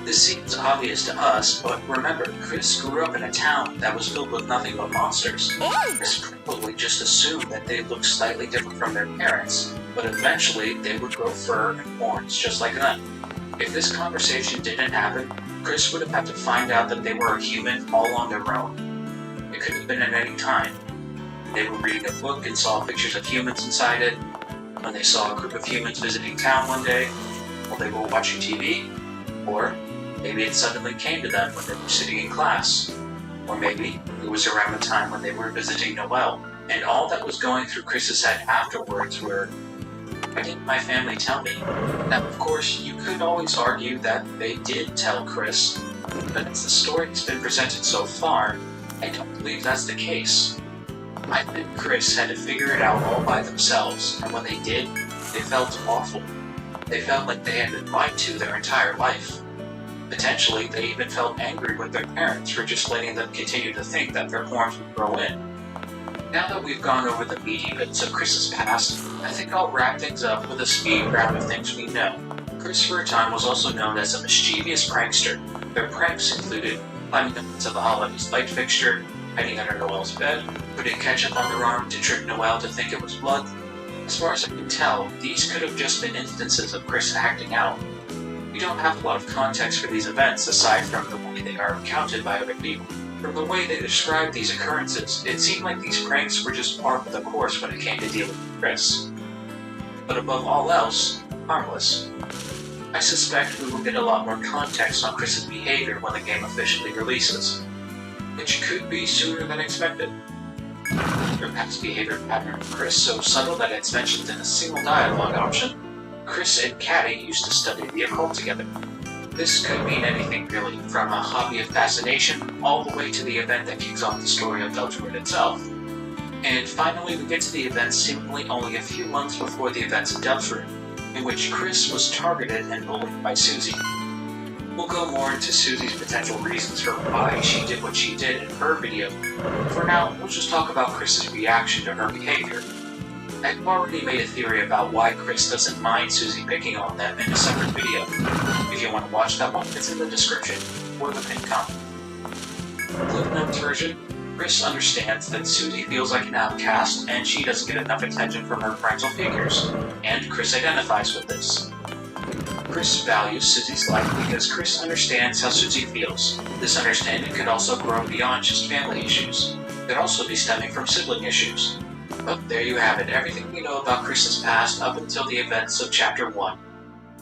This seems obvious to us, but remember, Chris grew up in a town that was filled with nothing but monsters. Chris probably just assumed that they looked slightly different from their parents, but eventually they would grow fur and horns just like them. If this conversation didn't happen, Chris would have had to find out that they were a human all on their own. It could have been at any time. They were reading a book and saw pictures of humans inside it, when they saw a group of humans visiting town one day, while they were watching TV, or maybe it suddenly came to them when they were sitting in class, or maybe it was around the time when they were visiting Noelle, and all that was going through Chris's head afterwards were, why didn't my family tell me? Now, of course, you could always argue that they did tell Chris, but as the story has been presented so far, I don't believe that's the case. I think Chris had to figure it out all by themselves, and when they did, they felt awful. They felt like they had been lied to their entire life. Potentially, they even felt angry with their parents for just letting them continue to think that their horns would grow in. Now that we've gone over the meaty bits of Chris's past, I think I'll wrap things up with a speed round of things we know. Chris for a time was also known as a mischievous prankster. Their pranks included climbing up into the holiday light fixture, hiding under Noelle's bed, putting ketchup on their arm to trick Noelle to think it was blood. As far as I can tell, these could have just been instances of Chris acting out. We don't have a lot of context for these events aside from the way they are recounted by other people. From the way they describe these occurrences, it seemed like these pranks were just part of the course when it came to dealing with Chris. But above all else, harmless. I suspect we will get a lot more context on Chris's behavior when the game officially releases, which could be sooner than expected. Their past behavior pattern of Chris so subtle that it's mentioned in a single dialogue option. Chris and Caddy used to study the occult together. This could mean anything really, from a hobby of fascination all the way to the event that kicks off the story of Deltarune itself. And finally, we get to the event seemingly only a few months before the events of Deltarune, in which Chris was targeted and bullied by Susie. We'll go more into Susie's potential reasons for why she did what she did in her video. For now, we'll just talk about Chris's reaction to her behavior. I've already made a theory about why Chris doesn't mind Susie picking on them in a separate video. If you want to watch that one, it's in the description, or the pinned comment. Cliff Notes version, Chris understands that Susie feels like an outcast and she doesn't get enough attention from her parental figures, and Chris identifies with this. Chris values Susie's life because Chris understands how Susie feels. This understanding could also grow beyond just family issues. It could also be stemming from sibling issues. But there you have it, everything we know about Chris's past up until the events of Chapter 1.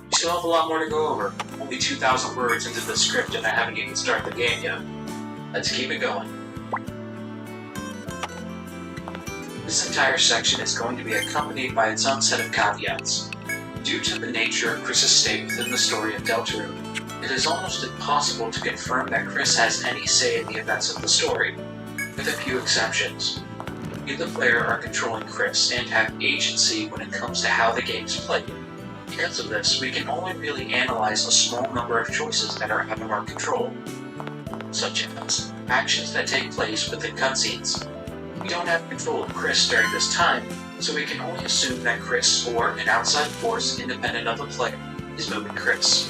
We still have a lot more to go over, only 2,000 words into the script and I haven't even started the game yet. Let's keep it going. This entire section is going to be accompanied by its own set of caveats. Due to the nature of Chris's state within the story of Deltarune, it is almost impossible to confirm that Chris has any say in the events of the story, with a few exceptions. We, the player, are controlling Chris and have agency when it comes to how the game is played. Because of this, we can only really analyze a small number of choices that are out of our control. such as actions that take place within cutscenes. We don't have control of Chris during this time, so we can only assume that Chris, or an outside force independent of the player, is moving Chris.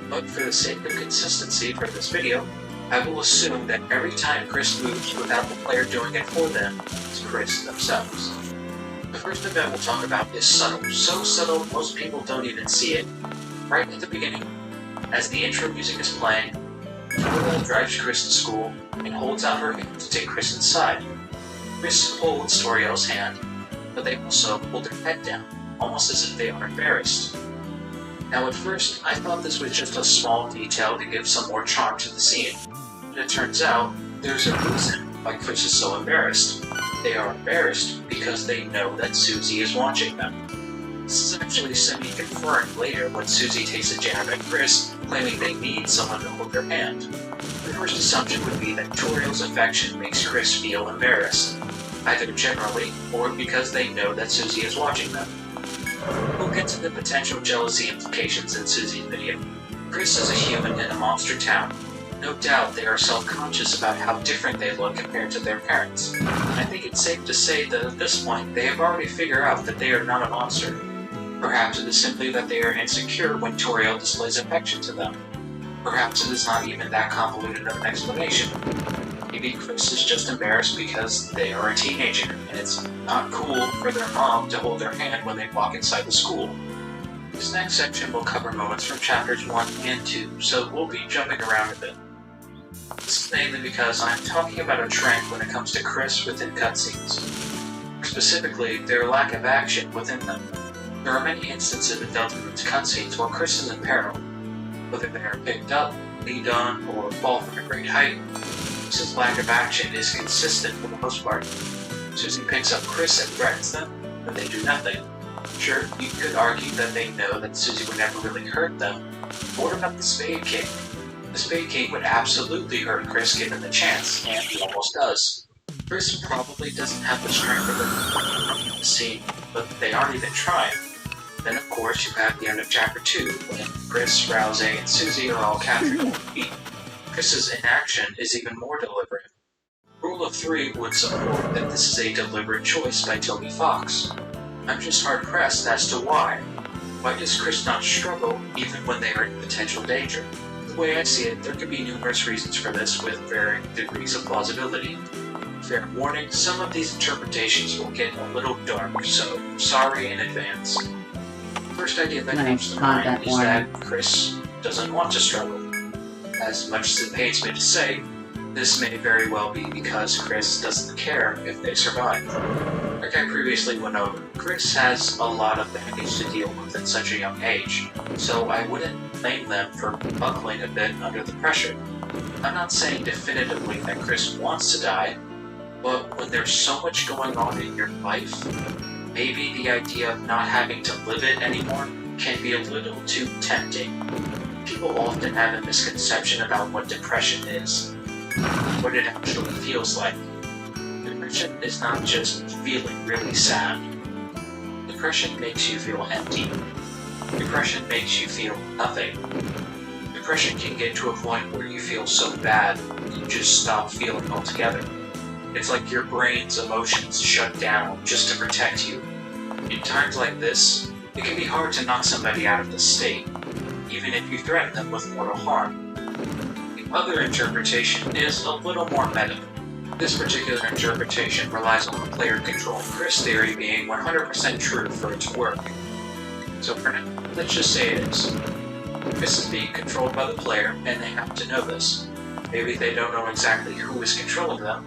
But for the sake of consistency for this video, I will assume that every time Chris moves without the player doing it for them, it's Chris themselves. The first event we'll talk about is subtle, so subtle most people don't even see it. Right at the beginning, as the intro music is playing, Toriel drives Chris to school and holds out her hand to take Chris inside. Chris holds Toriel's hand, but they also hold their head down, almost as if they are embarrassed. Now at first, I thought this was just a small detail to give some more charm to the scene, but it turns out there's a reason why Chris is so embarrassed. They are embarrassed because they know that Susie is watching them. This is actually semi-confirmed later when Susie takes a jab at Chris, claiming they need someone to hold their hand. The first assumption would be that Toriel's affection makes Chris feel embarrassed, either generally or because they know that Susie is watching them. We'll get to the potential jealousy implications in Susie's video. Chris is a human in a monster town. No doubt they are self-conscious about how different they look compared to their parents. I think it's safe to say that at this point they have already figured out that they are not a monster. Perhaps it is simply that they are insecure when Toriel displays affection to them. Perhaps it is not even that convoluted of an explanation. Maybe Chris is just embarrassed because they are a teenager, and it's not cool for their mom to hold their hand when they walk inside the school. This next section will cover moments from chapters 1 and 2, so we'll be jumping around a bit. This is mainly because I'm talking about a trend when it comes to Chris within cutscenes. Specifically, their lack of action within them. There are many instances in Delta Rune's cutscenes where Chris is in peril, whether they are picked up, leaned on, or fall from a great height. Chris's lack of action is consistent for the most part. Susie picks up Chris and threatens them, but they do nothing. Sure, you could argue that they know that Susie would never really hurt them. But what about the Spade King? The Spade King would absolutely hurt Chris given the chance, and he almost does. Chris probably doesn't have the strength of the scene, but they aren't even trying. Then of course you have the end of chapter 2, when Chris, Rouse, and Susie are all captured and beaten. Chris's inaction is even more deliberate. Rule of 3 would support that this is a deliberate choice by Toby Fox. I'm just hard-pressed as to why. Why does Chris not struggle even when they are in potential danger? The way I see it, there could be numerous reasons for this with varying degrees of plausibility. Fair warning, some of these interpretations will get a little dark, so sorry in advance. The first idea that comes to mind is that Chris doesn't want to struggle. As much as it pains me to say, this may very well be because Chris doesn't care if they survive. Like I previously went over, Chris has a lot of baggage to deal with at such a young age, so I wouldn't blame them for buckling a bit under the pressure. I'm not saying definitively that Chris wants to die, but when there's so much going on in your life, maybe the idea of not having to live it anymore can be a little too tempting. People often have a misconception about what depression is, what it actually feels like. Depression is not just feeling really sad. Depression makes you feel empty. Depression makes you feel nothing. Depression can get to a point where you feel so bad you just stop feeling altogether. It's like your brain's emotions shut down just to protect you. In times like this, it can be hard to knock somebody out of this state, even if you threaten them with mortal harm. The other interpretation is a little more meta. This particular interpretation relies on the player controlling Chris theory being 100% true for it to work. So for now, let's just say it is. Chris is being controlled by the player, and they have to know this. Maybe they don't know exactly who is controlling them,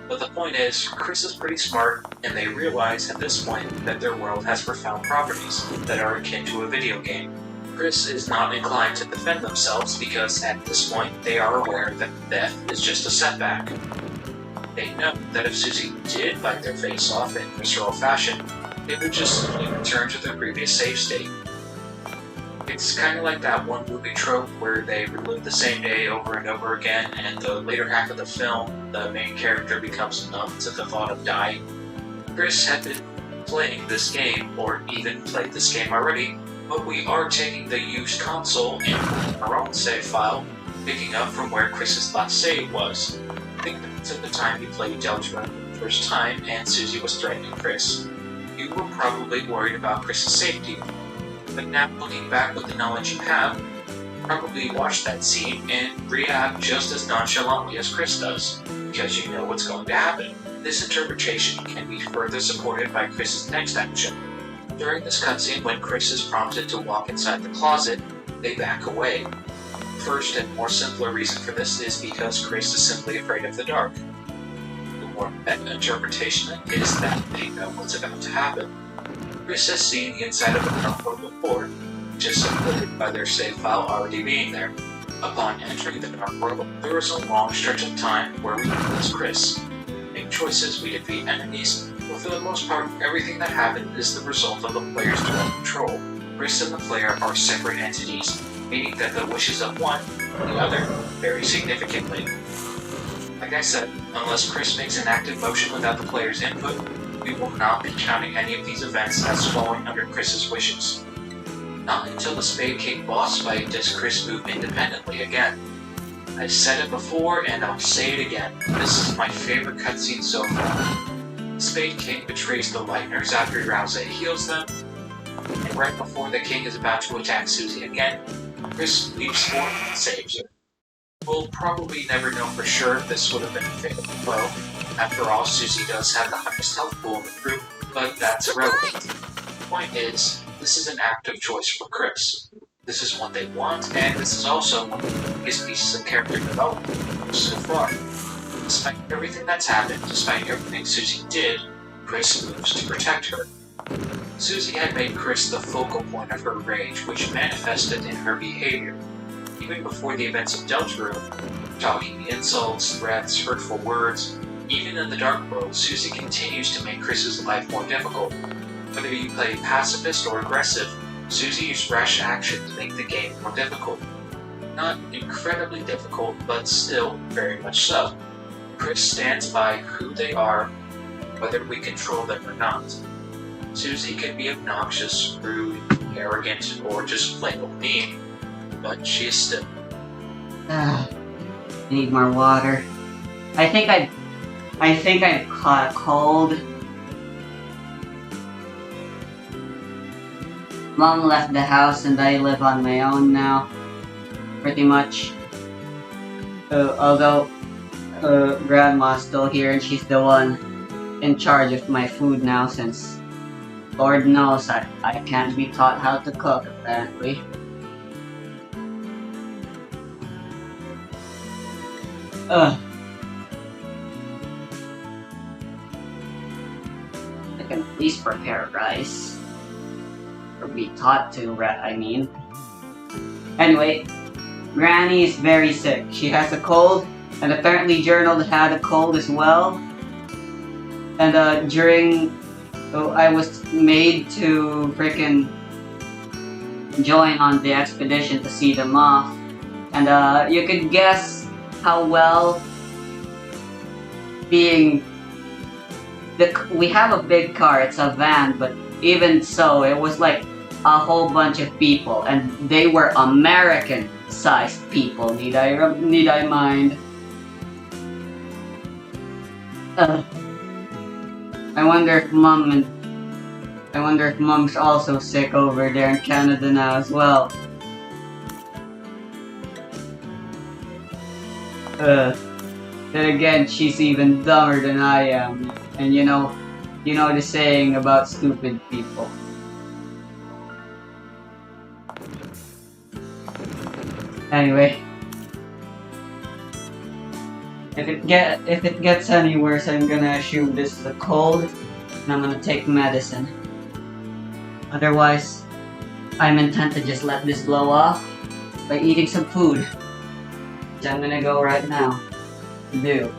but the point is, Chris is pretty smart, and they realize at this point that their world has profound properties that are akin to a video game. Chris is not inclined to defend themselves because at this point they are aware that death is just a setback. They know that if Susie did bite their face off in visceral fashion, they would just simply return to their previous save state. It's kind of like that one movie trope where they relive the same day over and over again, and the later half of the film, the main character becomes numb to the thought of dying. Chris had been playing this game, or even played this game already, but we are taking the used console and our own save file Picking up from where Chris's last save was, think back to the time you played Delta for the first time and Susie was threatening Chris. You were probably worried about Chris's safety, but now looking back with the knowledge you have, probably watch that scene and react just as nonchalantly as Chris does, because you know what's going to happen. This interpretation can be further supported by Chris's next action. During this cutscene, when Chris is prompted to walk inside the closet, they back away. First and more simpler reason for this is because Chris is simply afraid of the dark. The more meta interpretation is that they know what's about to happen. Chris has seen the inside of a dark world before, just supported by their save file already being there. Upon entering the dark world, there is a long stretch of time where we as Chris make choices, we defeat enemies, but for the most part, everything that happened is the result of the player's direct control. Chris and the player are separate entities, meaning that the wishes of one, the other, vary significantly. Like I said, unless Chris makes an active motion without the player's input, we will not be counting any of these events as falling under Chris's wishes. Not until the Spade Cake boss fight does Chris move independently again. I've said it before and I'll say it again, this is my favorite cutscene so far. The Spade King betrays the Lightners after Rouse heals them, and right before the King is about to attack Susie again, Chris leaps forward and saves her. We'll probably never know for sure if this would have been a fatal blow. After all, Susie does have the highest health pool in the group, but that's irrelevant. The point is, this is an active choice for Chris. This is what they want, and this is also one of the biggest pieces of character development so far. Despite everything that's happened, despite everything Susie did, Chris moves to protect her. Susie had made Chris the focal point of her rage, which manifested in her behavior. Even before the events of Deltarune, talking insults, threats, hurtful words, even in the Dark World, Susie continues to make Chris's life more difficult. Whether you play pacifist or aggressive, Susie used rash action to make the game more difficult. Not incredibly difficult, but still very much so. Chris stands by who they are, whether we control them or not. Susie can be obnoxious, rude, arrogant, or just plain old mean, but she is still. I need more water. I think I caught a cold. Mom left the house and I live on my own now, pretty much. Although Grandma's still here and she's the one in charge of my food now, since Lord knows I can't be taught how to cook, apparently. I can at least prepare rice. Or be taught to, I mean. Anyway, Granny is very sick. She has a cold, and apparently Journal had a cold as well. And I was made to frickin' join on the expedition to see them off. And you could guess how well we have a big car, it's a van, but even so, it was like a whole bunch of people, and they were American-sized people. Need I mind? I wonder if Mom's also sick over there in Canada now as well. Then again, she's even dumber than I am, and you know the saying about stupid people. Anyway, if it gets any worse, I'm gonna assume this is a cold, and I'm gonna take medicine. Otherwise, I'm intent to just let this blow off by eating some food, which I'm gonna go right now to do.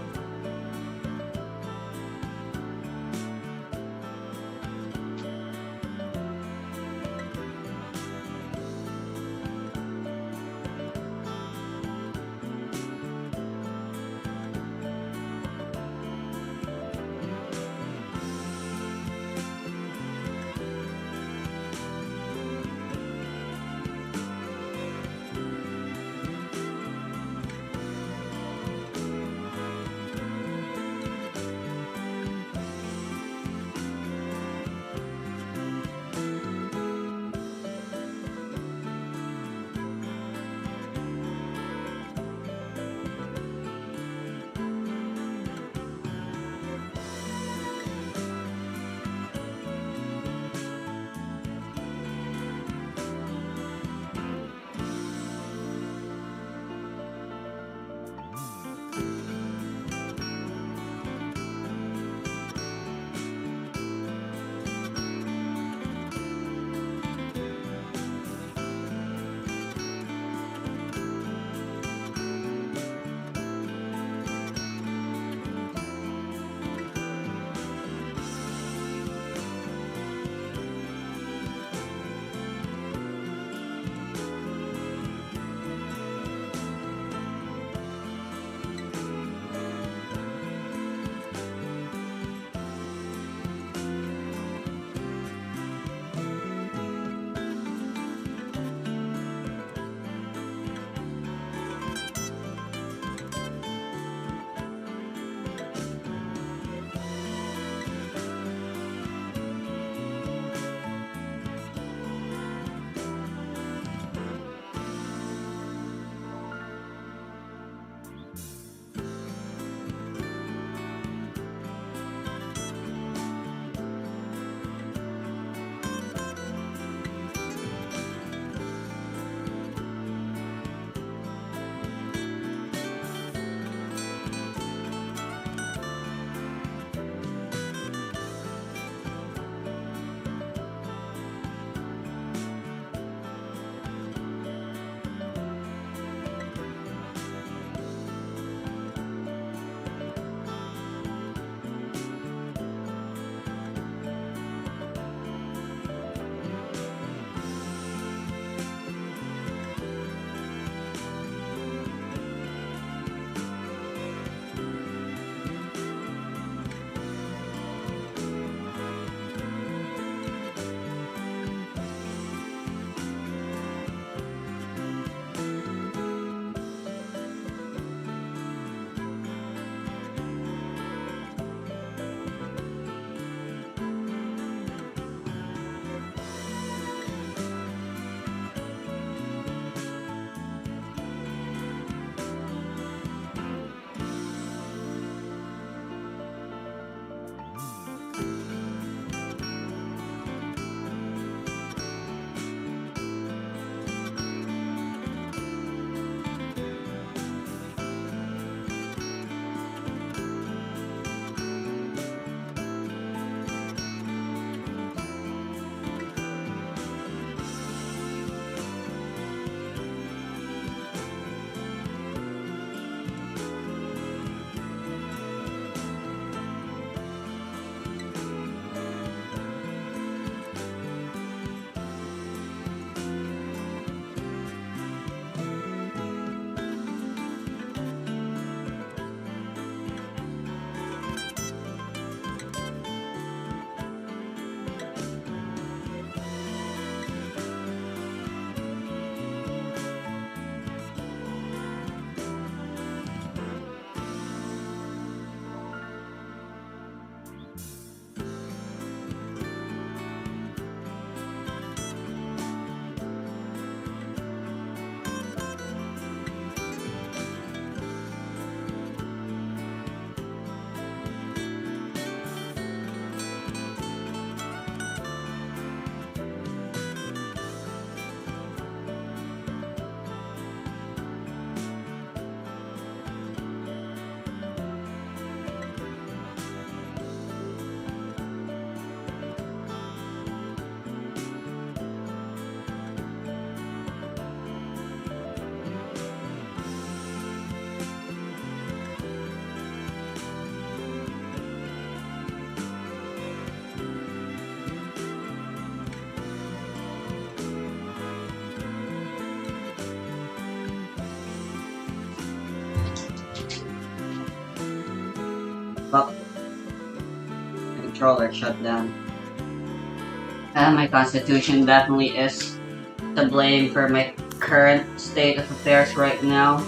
controller shut down. And my constitution definitely is to blame for my current state of affairs right now.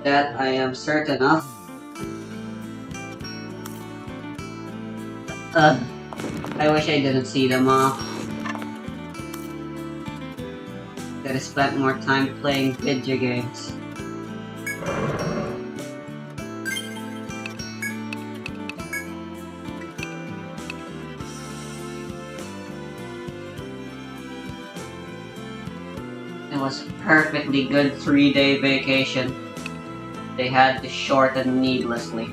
That I am certain of. I wish I didn't see them off. Could have spent more time playing video games. It was a perfectly good 3-day vacation. They had to shorten needlessly.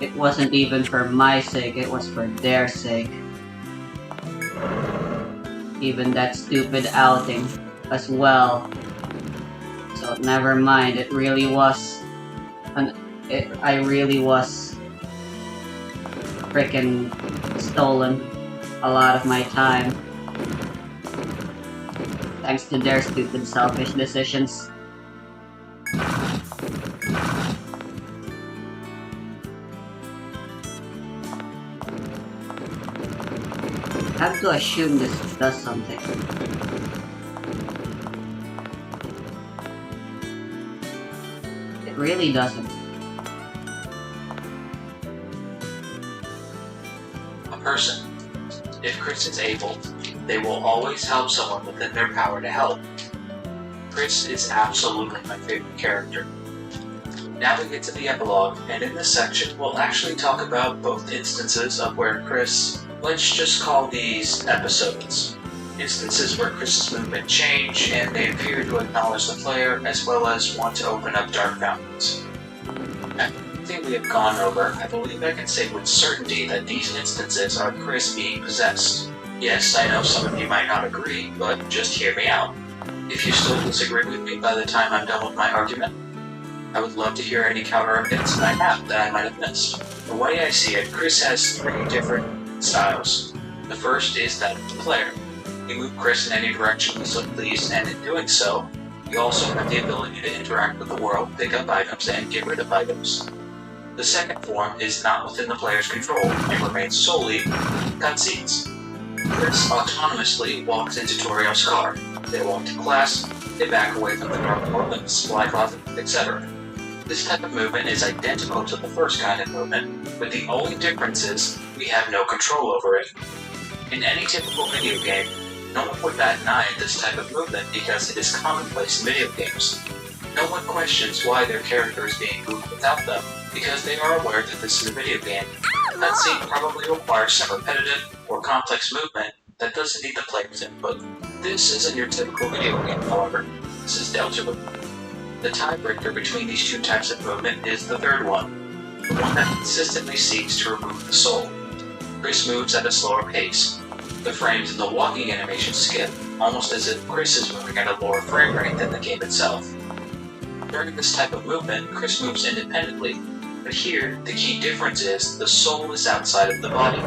It wasn't even for my sake, it was for their sake. Even that stupid outing as well. So never mind, it really was I really was freaking stolen a lot of my time. Thanks to their stupid selfish decisions. I have to assume this does something. It really doesn't. A person, if Chris is able, they will always help someone within their power to help. Chris is absolutely my favorite character. Now we get to the epilogue, and in this section we'll actually talk about both instances of where Chris, let's just call these episodes, instances where Chris's movement change and they appear to acknowledge the player as well as want to open up dark fountains. After everything we have gone over, I believe I can say with certainty that these instances are Chris being possessed. Yes, I know some of you might not agree, but just hear me out. If you still disagree with me by the time I'm done with my argument, I would love to hear any counter-arguments I have that I might have missed. The way I see it, Chris has 3 different styles. The first is that of the player. You move Chris in any direction you so please, and in doing so, you also have the ability to interact with the world, pick up items, and get rid of items. The second form is not within the player's control and remains solely cutscenes. Chris autonomously walks into Toriel's car. They walk to class, they back away from the dark portland, supply closet, etc. This type of movement is identical to the first kind of movement, but the only difference is we have no control over it. In any typical video game, no one would bat an eye at this type of movement because it is commonplace in video games. No one questions why their character is being moved without them, because they are aware that this is a video game. That scene probably requires some repetitive or complex movement that doesn't need the player's input. This isn't your typical video game, however. This is Delta Movement. The tiebreaker between these 2 types of movement is the third one, the one that consistently seeks to remove the soul. Chris moves at a slower pace. The frames in the walking animation skip, almost as if Chris is moving at a lower frame rate than the game itself. During this type of movement, Chris moves independently, but here, the key difference is the soul is outside of the body.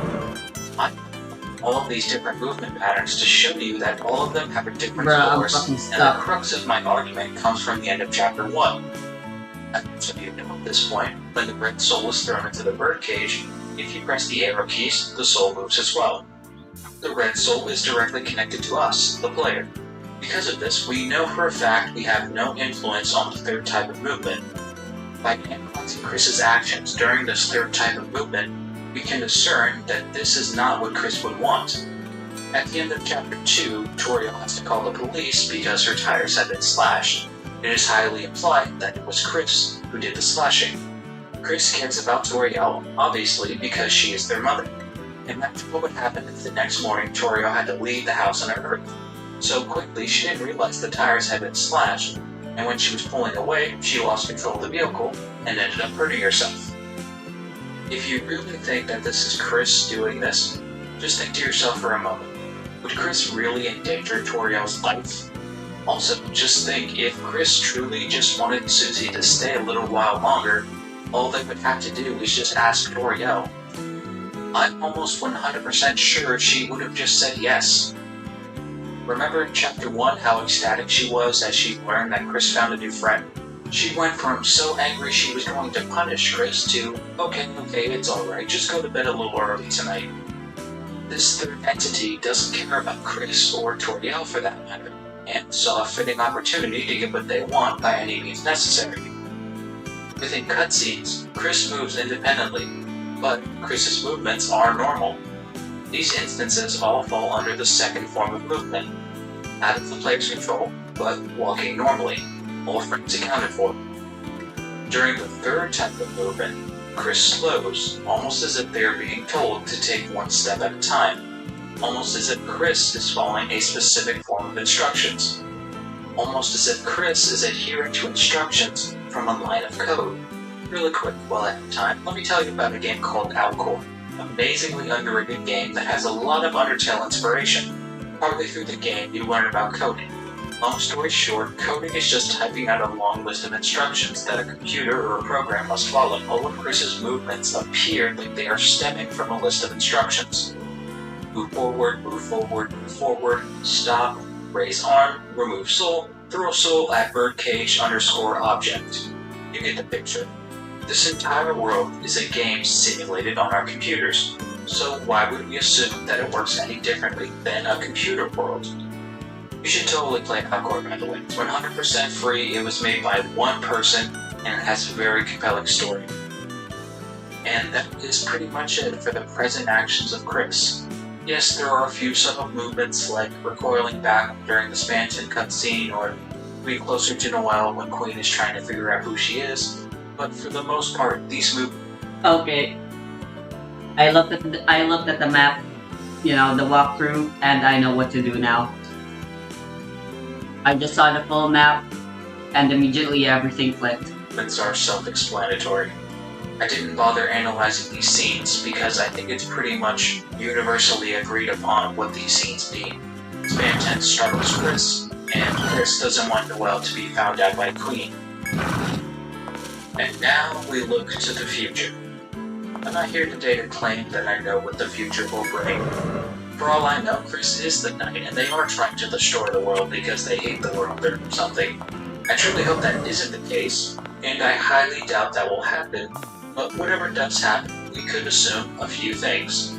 All of these different movement patterns to show you that all of them have a different source, and the crux of my argument comes from the end of Chapter 1. As most of you know at this point, when the red soul is thrown into the birdcage, if you press the arrow keys, the soul moves as well. The red soul is directly connected to us, the player. Because of this, we know for a fact we have no influence on the third type of movement. By analyzing Chris's actions during this third type of movement, we can discern that this is not what Chris would want. At the end of Chapter 2, Toriel has to call the police because her tires have been slashed. It is highly implied that it was Chris who did the slashing. Chris cares about Toriel, obviously, because she is their mother. Imagine what would happen if the next morning Toriel had to leave the house in a hurry. So quickly, she didn't realize the tires had been slashed, and when she was pulling away, she lost control of the vehicle and ended up hurting herself. If you really think that this is Chris doing this, just think to yourself for a moment. Would Chris really endanger Toriel's life? Also, just think, if Chris truly just wanted Susie to stay a little while longer, all they would have to do is just ask Toriel. I'm almost 100% sure she would have just said yes. Remember in Chapter 1 how ecstatic she was as she learned that Chris found a new friend? She went from so angry she was going to punish Chris to, okay, it's alright, just go to bed a little early tonight. This third entity doesn't care about Chris or Toriel for that matter, and saw a fitting opportunity to get what they want by any means necessary. Within cutscenes, Chris moves independently, but Chris's movements are normal. These instances all fall under the second form of movement, out of the player's control, but walking normally, all frames accounted for. During the third type of movement, Chris slows, almost as if they are being told to take one step at a time, almost as if Chris is following a specific form of instructions, almost as if Chris is adhering to instructions from a line of code. Really quick, while I have time, let me tell you about a game called Alcor, an amazingly underrated game that has a lot of Undertale inspiration. Partly through the game, you learn about coding. Long story short, coding is just typing out a long list of instructions that a computer or a program must follow. All of Chris's movements appear like they are stemming from a list of instructions. Move forward, move forward, move forward, stop, raise arm, remove soul, throw soul at birdcage_object. You get the picture. This entire world is a game simulated on our computers, so why would we assume that it works any differently than a computer world? You should totally play Alcor, by the way. It's 100% free, it was made by one person, and it has a very compelling story. And that is pretty much it for the present actions of Chris. Yes, there are a few subtle movements like recoiling back during the Spanton cutscene or be closer to Noelle when Queen is trying to figure out who she is, but for the most part, these movements... Okay. I looked at the map, the walkthrough, and I know what to do now. I just saw the full map, and immediately everything clicked. are self-explanatory. I didn't bother analyzing these scenes because I think it's pretty much universally agreed upon what these scenes mean. Spanten startles Chris, and Chris doesn't want Noelle to be found out by Queen. And now we look to the future. I'm not here today to claim that I know what the future will bring. For all I know, Chris is the Knight, and they are trying to destroy the world because they hate the world or something. I truly hope that isn't the case, and I highly doubt that will happen, but whatever does happen, we could assume a few things.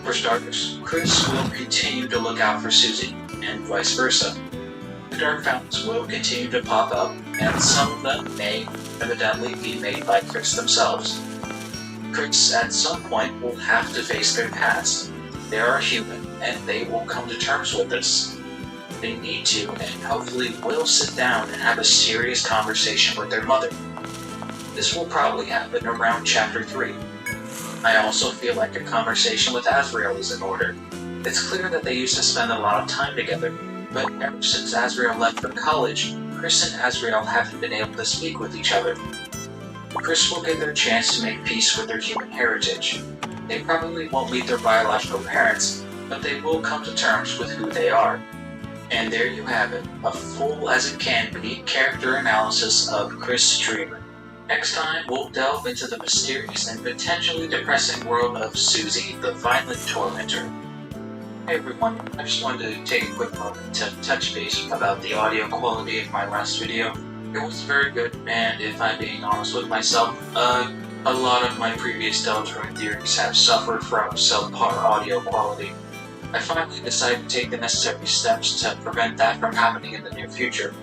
For starters, Chris will continue to look out for Susie, and vice versa. The Dark Fountains will continue to pop up, and some of them may evidently be made by Chris themselves. Chris, at some point, will have to face their past. They are human, and they will come to terms with this. They need to, and hopefully will sit down and have a serious conversation with their mother. This will probably happen around Chapter 3. I also feel like a conversation with Asriel is in order. It's clear that they used to spend a lot of time together, but ever since Asriel left for college, Chris and Asriel haven't been able to speak with each other. Chris will get their chance to make peace with their human heritage. They probably won't meet their biological parents, but they will come to terms with who they are. And there you have it, a full as it can be character analysis of Chris Dreamer. Next time, we'll delve into the mysterious and potentially depressing world of Susie, the Violent Tormentor. Hey everyone, I just wanted to take a quick moment to touch base about the audio quality of my last video. It was very good, and if I'm being honest with myself, a lot of my previous Deltarune theories have suffered from subpar audio quality. I finally decided to take the necessary steps to prevent that from happening in the near future.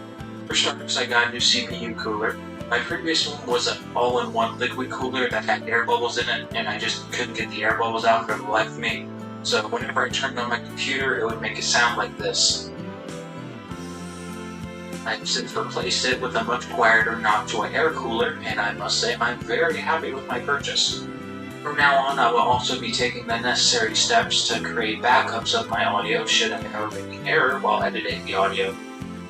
For starters, I got a new CPU cooler. My previous one was an all-in-one liquid cooler that had air bubbles in it, and I just couldn't get the air bubbles out for the life of me. So whenever I turned on my computer, it would make a sound like this. I've since replaced it with a much quieter Noctua air cooler, and I must say I'm very happy with my purchase. From now on, I will also be taking the necessary steps to create backups of my audio should I ever make an error while editing the audio.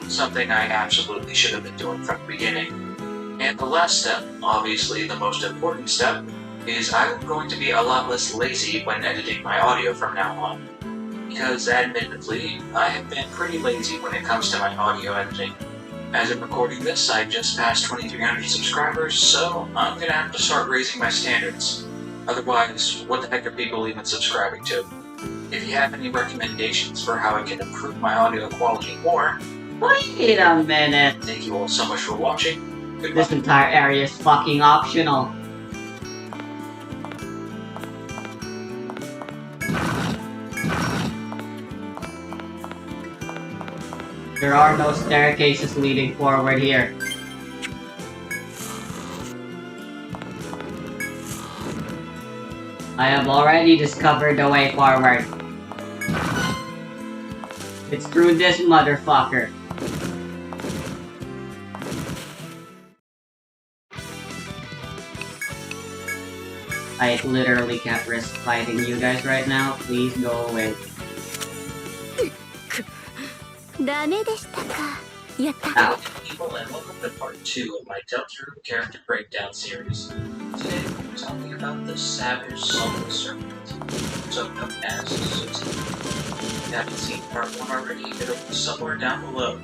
Something I absolutely should have been doing from the beginning. And the last step, obviously the most important step, is I'm going to be a lot less lazy when editing my audio from now on. Because admittedly, I have been pretty lazy when it comes to my audio editing. As of recording this, I just passed 2,300 subscribers, so I'm gonna have to start raising my standards. Otherwise, what the heck are people even subscribing to? If you have any recommendations for how I can improve my audio quality more, Wait a minute. thank you all so much for watching. Goodbye. This entire area is fucking optional. There are no staircases leading forward here. I have already discovered the way forward. It's through this motherfucker. I literally can't risk fighting you guys right now. Please go away. ダメでしたか。やった。 Ow. People, and welcome to part 2 of my Delta character breakdown series. Today, we're talking about the Savage Soul Serpent, so known as Susie. If you haven't seen part 1 already, it'll be somewhere down below.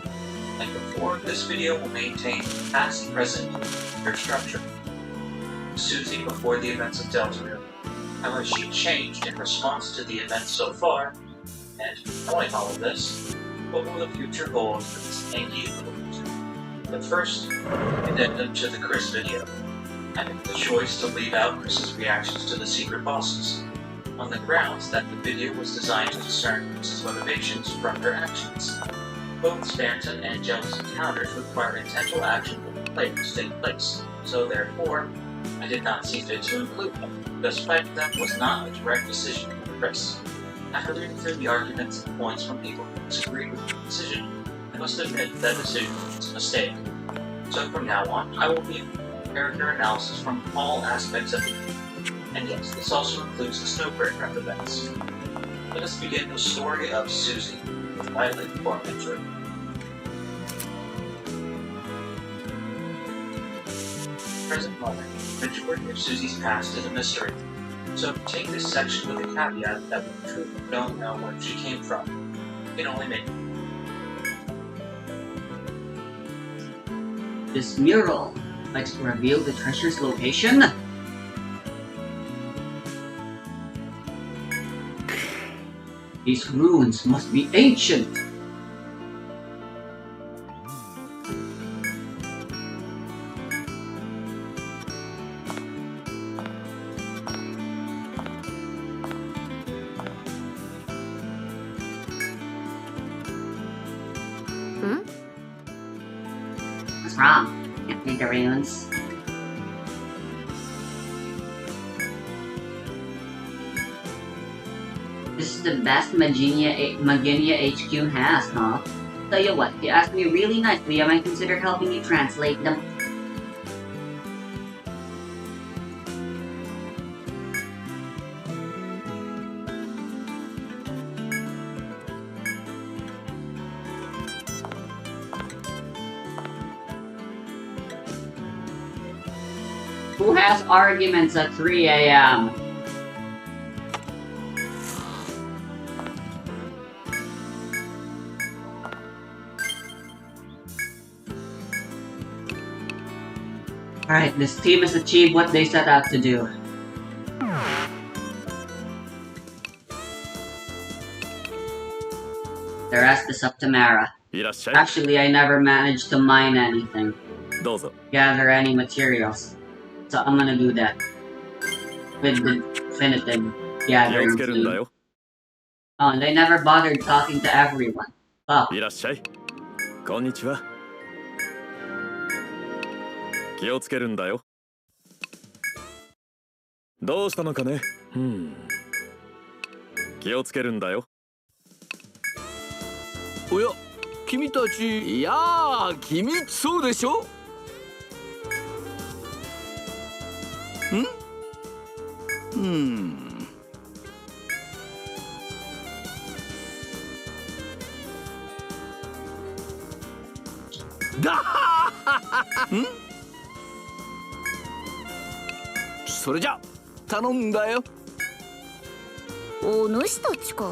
Like before, this video will maintain past, present, or structure. Susie before the events of Deltarune, how has she changed in response to the events so far, and knowing all of this, what will the future hold for this Angie movement? But first, addendum to the Chris video. I made the choice to leave out Chris's reactions to the secret bosses, on the grounds that the video was designed to discern Chris's motivations from her actions. Both Stanton and Jealous encounters require intentional action for the players to take place, so therefore, I did not see fit to include them, because fighting them was not a direct decision from Chris. After reading through the arguments and points from people who disagreed with the decision, I must admit that decision was a mistake. So from now on, I will be character analysis from all aspects of the game. And yes, this also includes the Snowbreak rep events. Let us begin the story of Susie with Violet Formentary. Present moment, the majority of Susie's past is a mystery. So take this section with a caveat that we truly don't know where she came from. You can only make it. This mural likes to reveal the treasure's location. These ruins must be ancient. What's wrong? Can't read the ruins. This is the best Maginia HQ has, huh? Tell you what, if you ask me really nicely, I might consider helping you translate them. Who has arguments at 3 a.m.? Alright, this team has achieved what they set out to do. The rest is up to Mara. いらっしゃい。 Actually, I never managed to mine anything, どうぞ。 gather any materials. So I'm gonna do that. With the definitive 気を gathering つけるんだ too. よ。 Oh, and they never bothered talking to everyone. Oh, いらっしゃい。こんにちは。気をつけるんだよ。どうしたのかね。気をつけるんだよ。おや、君たち、いやー、君そうでしょ？だそれじゃ頼んだよ。お主たちか。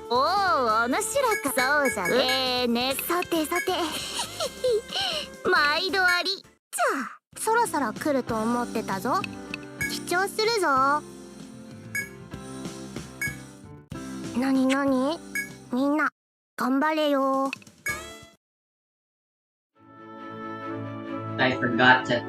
おお、お主らか。そうじゃね。ね、さてさて。毎度あり。じゃあ、そろそろ来ると思ってたぞ。記帳するぞ。なになにみんな頑張れよ。 I forgot to.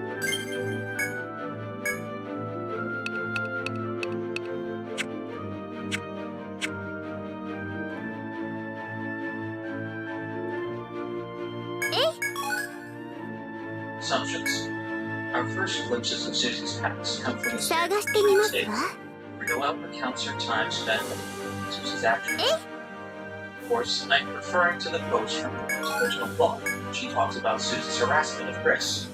Assumptions. Our first glimpses of Susie's past come from the 探してみます States, わ。 where Noelle recounts her time spent with Susie's actions. Of course, I'm referring to the post from the original blog. She talks about Susie's harassment of Chris.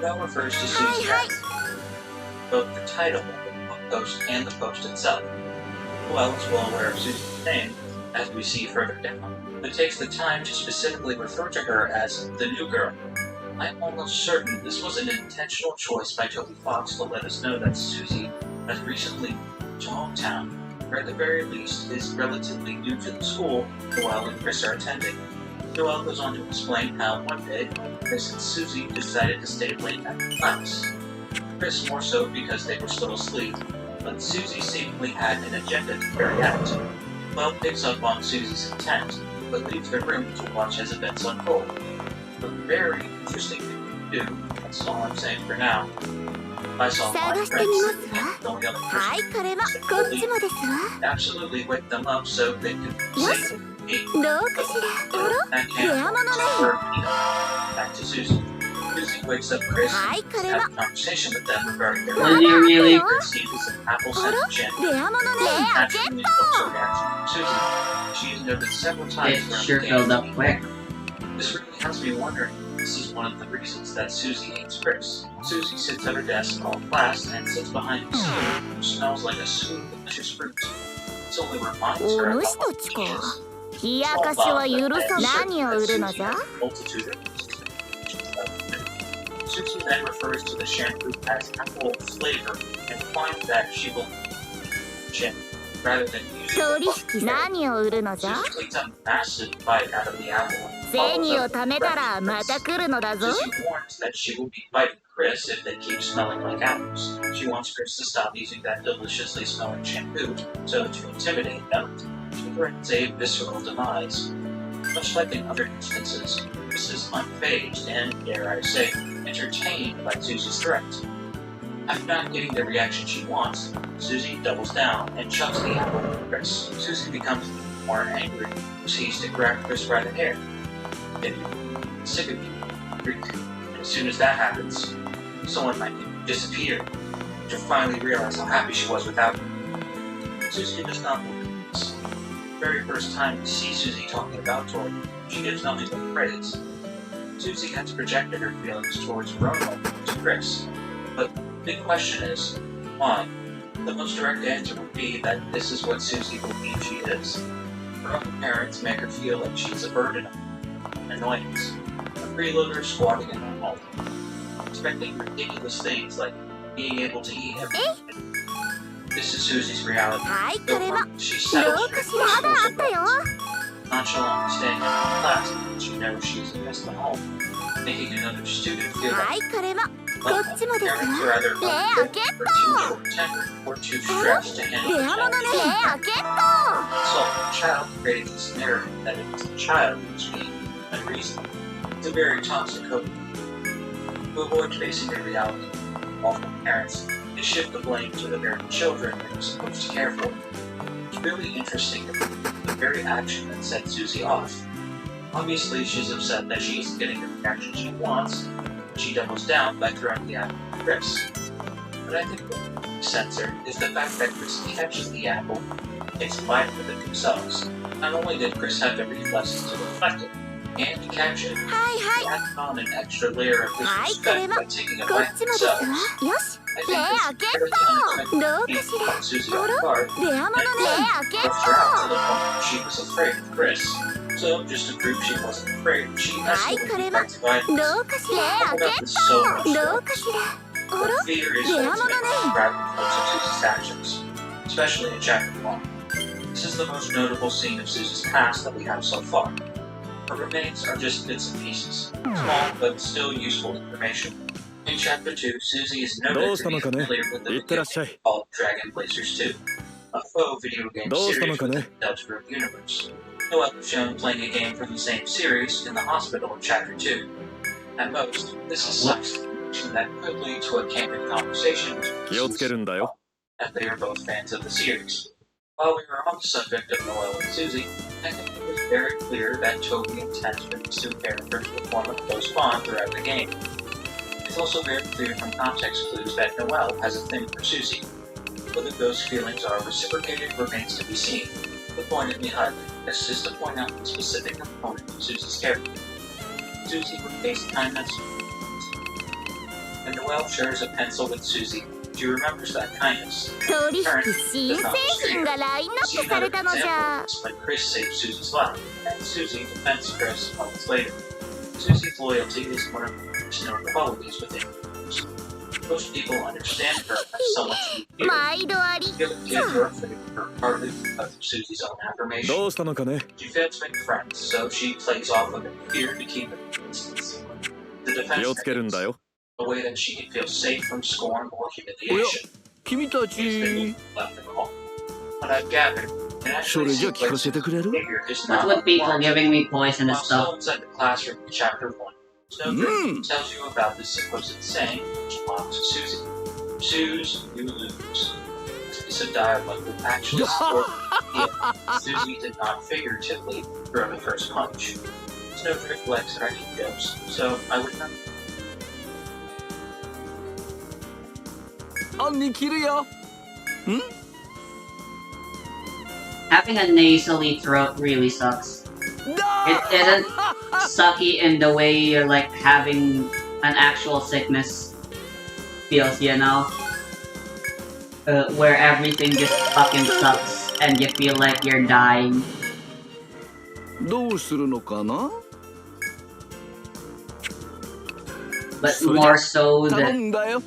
Noelle refers to Susie's Hi. past, both the title of the post and the post itself. Noelle is well aware of Susie's name, as we see further down, but takes the time to specifically refer to her as the new girl. I'm almost certain this was an intentional choice by Toby Fox to let us know that Susie has recently moved to hometown, or at the very least is relatively new to the school Noelle and Chris are attending. Noelle goes on to explain how one day Chris and Susie decided to stay late after class. Chris more so because they were still asleep, but Susie seemingly had an agenda to carry out. Noelle picks up on Susie's intent, but leaves the room to watch as events unfold. A very interesting thing to do, that's all I'm saying for now. I saw my 探して friends みますわ。 and the only other はい、 person これはこっちもですわ。 absolutely wake them up so they can Yes. safely eat. どうかしら。あら、 That レア can't ものね。 Back to Susie. Susie wakes up Chris はい、こ and れ has は a conversation with them regarding their Was you really? Chris eats an apple scented gin. レアものね。レアゲッ Naturally, also reaction from Susie. She has noted several times It throughout sure the filled up game. quick. This really has me wondering if this is one of the reasons that Susie hates Chris. Susie sits at her desk all class and sits behind a computer, which smells like a sweet, delicious fruit. This only reminds her お of 主 how たちか。 she is. 冷やかしは許さ何を売るのじゃ。 Multitude of Susie then refers to the shampoo as apple flavor, implying that she will gin rather than use 取 it. 引何を売るのじゃ。 Susie takes a massive bite out of the apple. and 銭 follows を up 貯 with めたら Chris. また来るのだぞ。 Susie warns that she will be biting Chris if they keep smelling like apples. She wants Chris to stop using that deliciously smelling shampoo, so to intimidate them, she threatens a visceral demise. Much like in other instances, Chris is unfazed and, dare I say, entertained by Susie's threat. After not getting the reaction she wants, Susie doubles down and chucks the apple at Chris. Susie becomes more angry, proceeds to grab Chris by the hair. Get sick of you, freak. And as soon as that happens, someone might disappear. She'll finally realize how happy she was without him. Susie does not believe this. The very first time we see Susie talking about Tori, she gives nothing but praise. Susie has projected her feelings towards her own love to Chris. But the big question is, why? The most direct answer would be that this is what Susie believes she is. Her own parents make her feel like she's a burden, an annoyance, a freeloader squatting in her home, expecting ridiculous things like being able to eat everything. This is Susie's reality. はい、これは She ど settles うかしら。まだあったよ。 nonchalantly staying in class because she knows she's a guest at home, making another student feel はい、 like これはこっちもですわ。 parents are either レア unfit ゲッ or too short-tempered or too stressed to handle レ the アものね。 challenge. レアゲット。 So, the child creates this narrative that it's the child who's being unreasonable. It's a very toxic code. To avoid facing the reality, often parents, they shift the blame to the very children they're supposed to care for. It's really interesting to the very action that set Susie off. Obviously, she's upset that she isn't getting the reaction she wants, but she doubles down by throwing the apple at Chris. But I think what makes sense here is the fact that Chris catches the apple and takes a bite of it themselves. Not only did Chris have the reflexes to reflect it and to catch it, はいは he added on an extra layer of disrespect by taking a い。こ bite っちもですわ。 themselves. よし。 I レ think ア this ゲ fairly ット。ど unexpected うか beat しら。 caught Susie off guard レアものね。レアゲッ pushed her out to ト。 the point she was afraid of Chris. So, just to prove she wasn't afraid, she escalated back to violence. どうかしら。レア I ゲ got ッ this so much ト。ど more. うかしら。あ But ら。 fear is Yeah, what's I'm making gonna- driving close to Susie's actions, especially in chapter 1. This is the most notable scene of Susie's past that we have so far. Her remains are just bits and pieces, small but still useful information. In chapter 2, Susie is noted to be familiar with the いってらっしゃい。 called Dragon Blazers 2. a faux video game どうしたの series か within ね the Delta Group universe. Noelle was shown playing a game from the same series in the hospital in Chapter 2. At most, this is some situation that could lead to a candid conversation 気をつけるんだよ as they are both fans of the series. While we were on the subject of Noelle and Susie, I think it was very clear that Toby intends for these two characters to form a close bond throughout the game. It's also very clear from context clues that Noelle has a thing for Susie. Whether those feelings are reciprocated remains to be seen. The point of me highlighting this is to point out a specific component of Susie's character. Susie repays kindness, and Noelle shares a pencil with Susie. She remembers that kindness. 取引新製品がラインナッ See プされ another たのじ example ゃ is when Chris saved Susie's life, and Susie defends Chris moments later. Susie's loyalty is one of the most known qualities within her. Most people understand her as someone to be feared. 毎度あり The other kids are afraid of her partly because of Susie's own affirmation. どうしたのかね She failed to make friends, so she plays off of it fear to keep it distance. The 気を defense つけるんだよ a way that she can feel safe from scorn or humiliation. 君た They ち left the call. What I've gathered, it そ actually れじゃ seems 聞か like せてくれる behavior is What's not with people warranted. giving me poisonous While still stuff? inside the classroom in Chapter 1, Snowdrift Mm. tells you about this supposed saying which belongs to Susie. Suze, you lose. This piece of dialogue would actually support the idea that Susie did not figuratively throw the first punch. Snowdrift likes writing jokes, so I would not 案に切るよ Having a nasally throat really sucks. It isn't sucky in the way you're like having an actual sickness feels, you know? Where everything just fucking sucks and you feel like you're dying. どうするのかな But それじゃ more so 頼 that んだよ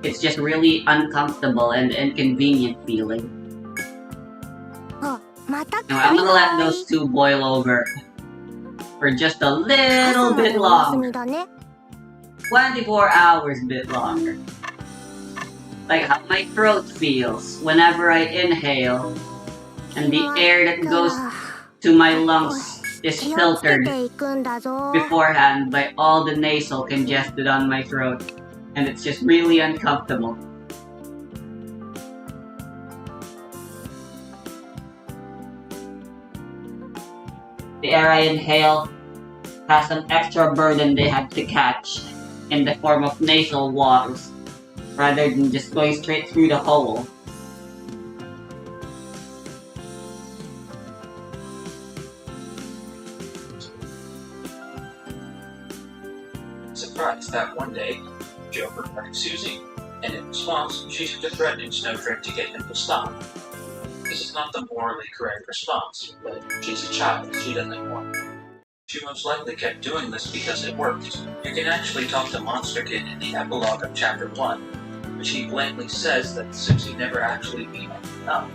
it's just really uncomfortable and inconvenient feeling. あまた来 Now た I'm み gonna た let い those two boil over for just a 朝 little まで bit お休 long. みだね 24 hours bit longer. Like how my throat feels whenever I inhale and the air that goes to my lungs is 気をつけ filtered ていくんだぞ beforehand by all the nasal congested on my throat, and it's just really uncomfortable. The air I inhale has an extra burden they have to catch in the form of nasal waters, rather than just going straight through the hole. surprised that one day, Joe befriended Susie, and in response, she took a threatening Snowdrift to get him to stop. This is not the morally correct response, but she's a child, she doesn't want. She most likely kept doing this because it worked. You can actually talk to Monster Kid in the epilogue of Chapter 1, which he blatantly says that Susie never actually beat him up.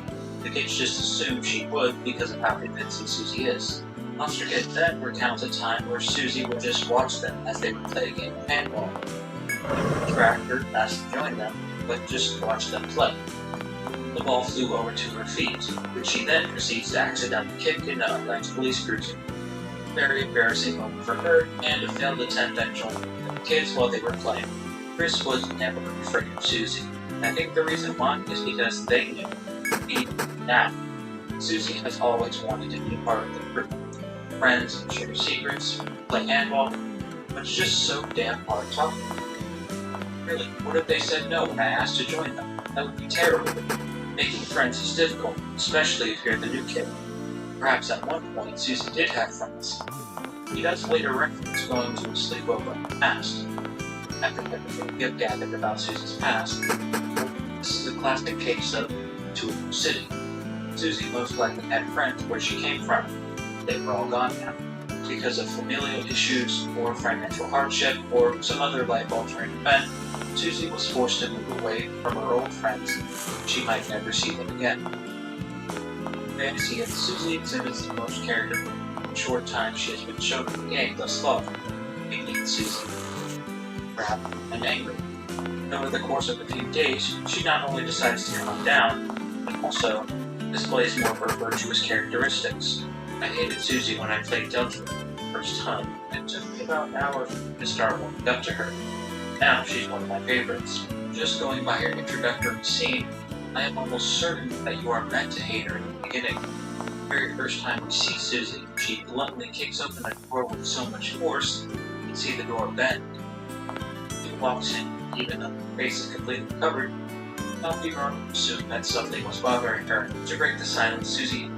The kids just assume she would because of how convincing Susie is. Monster Kid then recounts a time where Susie would just watch them as they would play a game of handball. The tractor asked to join them, but just watch them play. The ball flew over to her feet, which she then proceeds to accidentally kick in an unranked police cruiser. Very embarrassing moment for her, and a failed attempt at joining the kids while they were playing. Chris was never afraid of Susie. I think the reason why is because they knew, even now, Susie has always wanted to be part of the group. Friends, share secrets, play handball, but it's just so damn hard talking. Really, what if they said no when I asked to join them? That would be terrible. Making friends is difficult, especially if you're the new kid. Perhaps at one point Susie did have friends. He does later reference going to a sleepover in the past. After everything we have gathered about Susie's past, this is a classic case of to a new city. Susie most likely had friends where she came from. They were all gone now. Because of familial issues, or financial hardship, or some other life-altering event, Susie was forced to move away from her old friends. She might never see them again. fantasy, and Susie exhibits the most character in the short time she has been shown in the game thus far, making Susie proud and angry. And over the course of a few days, she not only decides to calm down, but also displays more of her virtuous characteristics. I hated Susie when I played Delta for the first time, and it took me about an hour to start warming up to her. Now she's one of my favorites. Just going by her introductory scene, I am almost certain that you are meant to hate her in the beginning. The very first time we see Susie, she bluntly kicks open a door with so much force, you can see the door bend. She walks in, even though her face is completely covered. I'll be wrong to assume that something was bothering her to break the silence Susie.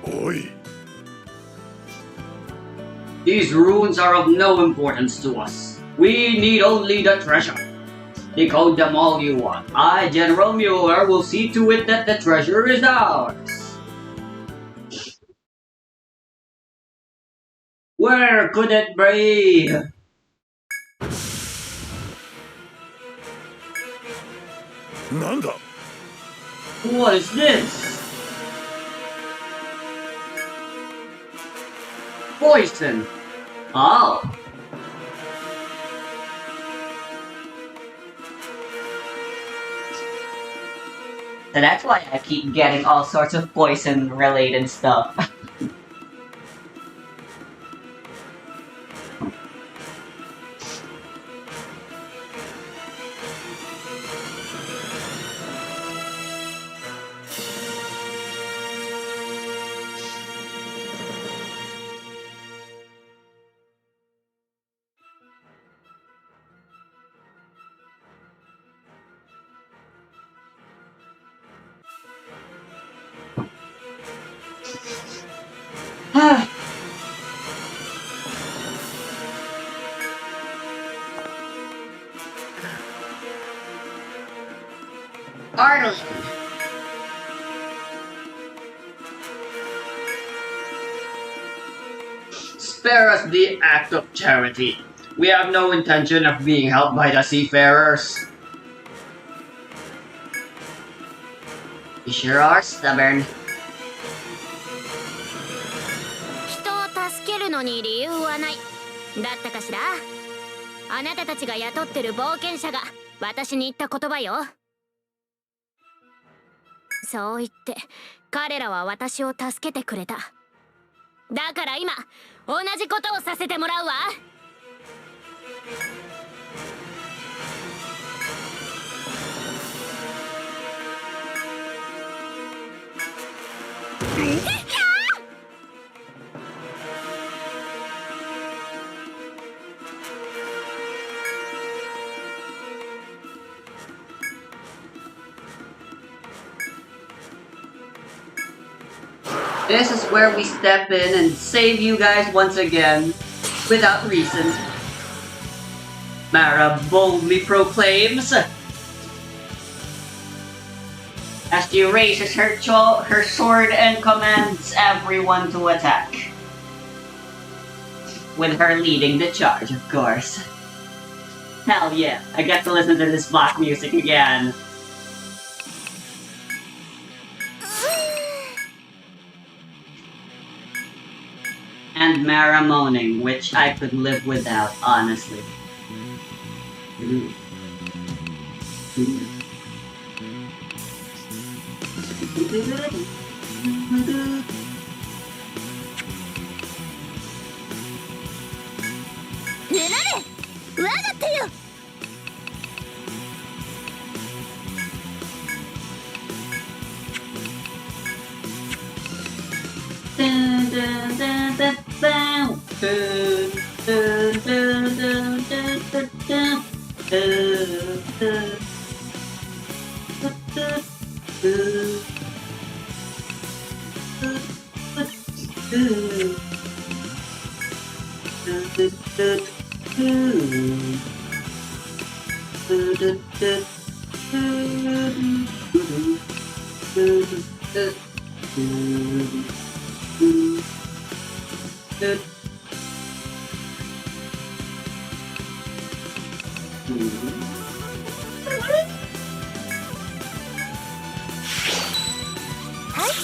Oi. These runes are of no importance to us. We need only the treasure. Decode them all you want. I, General Mueller, will see to it that the treasure is ours. Where could it be? Nanda. What is this? Poison. Oh. So that's why I keep getting all sorts of poison related stuff. Arnold. Spare us the act of charity. We have no intention of being helped by the seafarers. You sure are stubborn. 人を助けるのに理由はない。だったかしら。あなたたちが雇ってる冒険者が私に言った言葉よ。そう言って彼らは私を助けてくれた。だから今同じことをさせてもらうわ。This is where we step in and save you guys once again, without reason. Mara boldly proclaims, as she raises her sword and commands everyone to attack. With her leading the charge, of course. Hell yeah, I get to listen to this black music again. And Mara moaning, which I could live without, honestly. Dun, dun, dun, dun, dun, dun, dun, dun, dun, dun, dun, dun,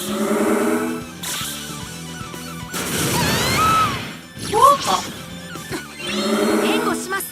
援護します。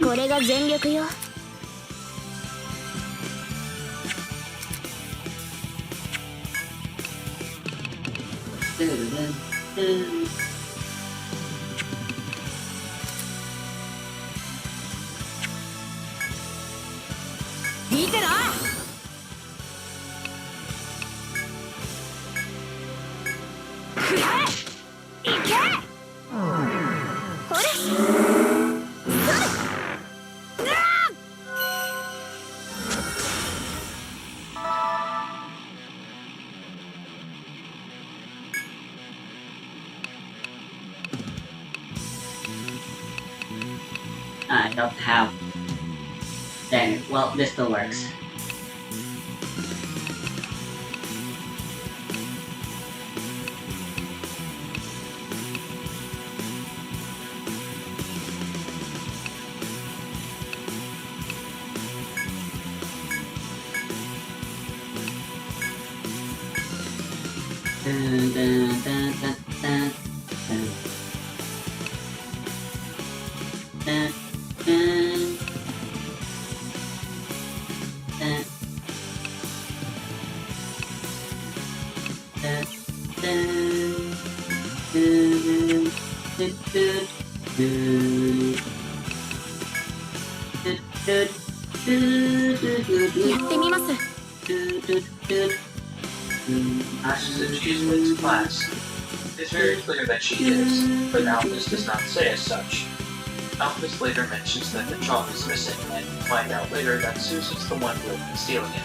これが全力よ。見てな。くらえ、いけ。ほれ。I don't have. Dang it. Well, this still works. Dun, dun, dun, dun, dun, dun. Dun, dun. Dun. Dun, dun. Dun, dun, dun, dun. Dun, dun, dun, dun, dun. やってみます。 Dun, dun, dun. Ashes if she is with class. It's very clear that she is, but Alphys does not say as such. Alphys later mentions that the chalk is missing, and we find out later that Susie's the one who has been stealing it.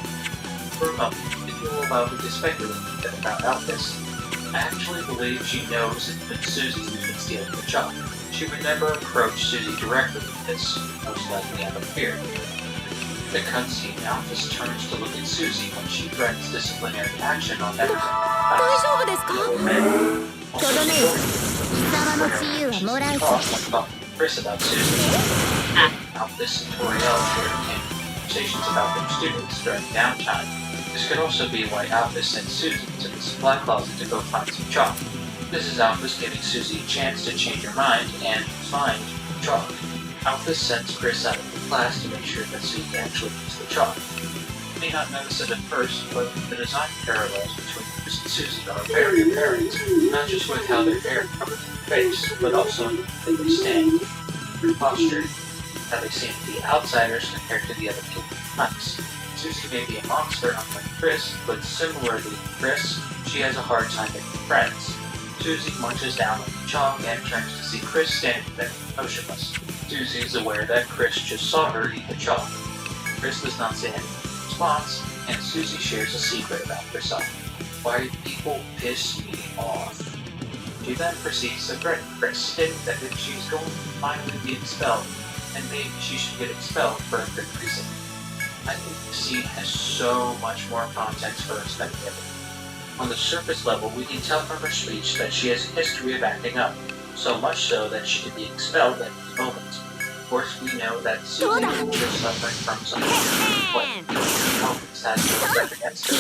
For a moment, if you will allow me to speculate a bit about Alphys, I actually believe she knows it's been Susie who's been stealing the chalk. She would never approach Susie directly with this, most likely out of fear. The cutscene, Alphys turns to look at Susie when she threatens disciplinary action on everyone. 大丈夫ですか。とどめよ。貴様の自由はもらうぞ。 Chris about Susie. Alphys and Toriel share conversations about their students during downtime. This could also be why Alphys sent Susie to the supply closet to go find some chalk. This is Alphys giving Susie a chance to change her mind and find chalk. Alphys sends Chris out of the class to make sure that Susie actually gets the chalk. You may not notice it at first, but the design parallels between Chris and Susie are very apparent, not just with how their hair covers their face, but also in the way they stand, their posture, how they seem to be outsiders compared to the other two monks. Susie may be a monster unlike Chris, but similarly to Chris, she has a hard time making friends. Susie munches down on the chalk and turns to see Chris standing there, motionless. Susie is aware that Chris just saw her eat the chalk. Chris does not say anything in response, and Susie shares a secret about herself. Why do people piss me off? She then proceeds to threaten Chris, stating that if she's going to finally be expelled, then maybe she should get expelled for a good reason. I think the scene has so much more context for us than the other. On the surface level, we can tell from her speech that she has a history of acting up, so much so that she could be expelled at any moment. Of course, we know that Susie is just suffering from some what Alphys has to regret against her.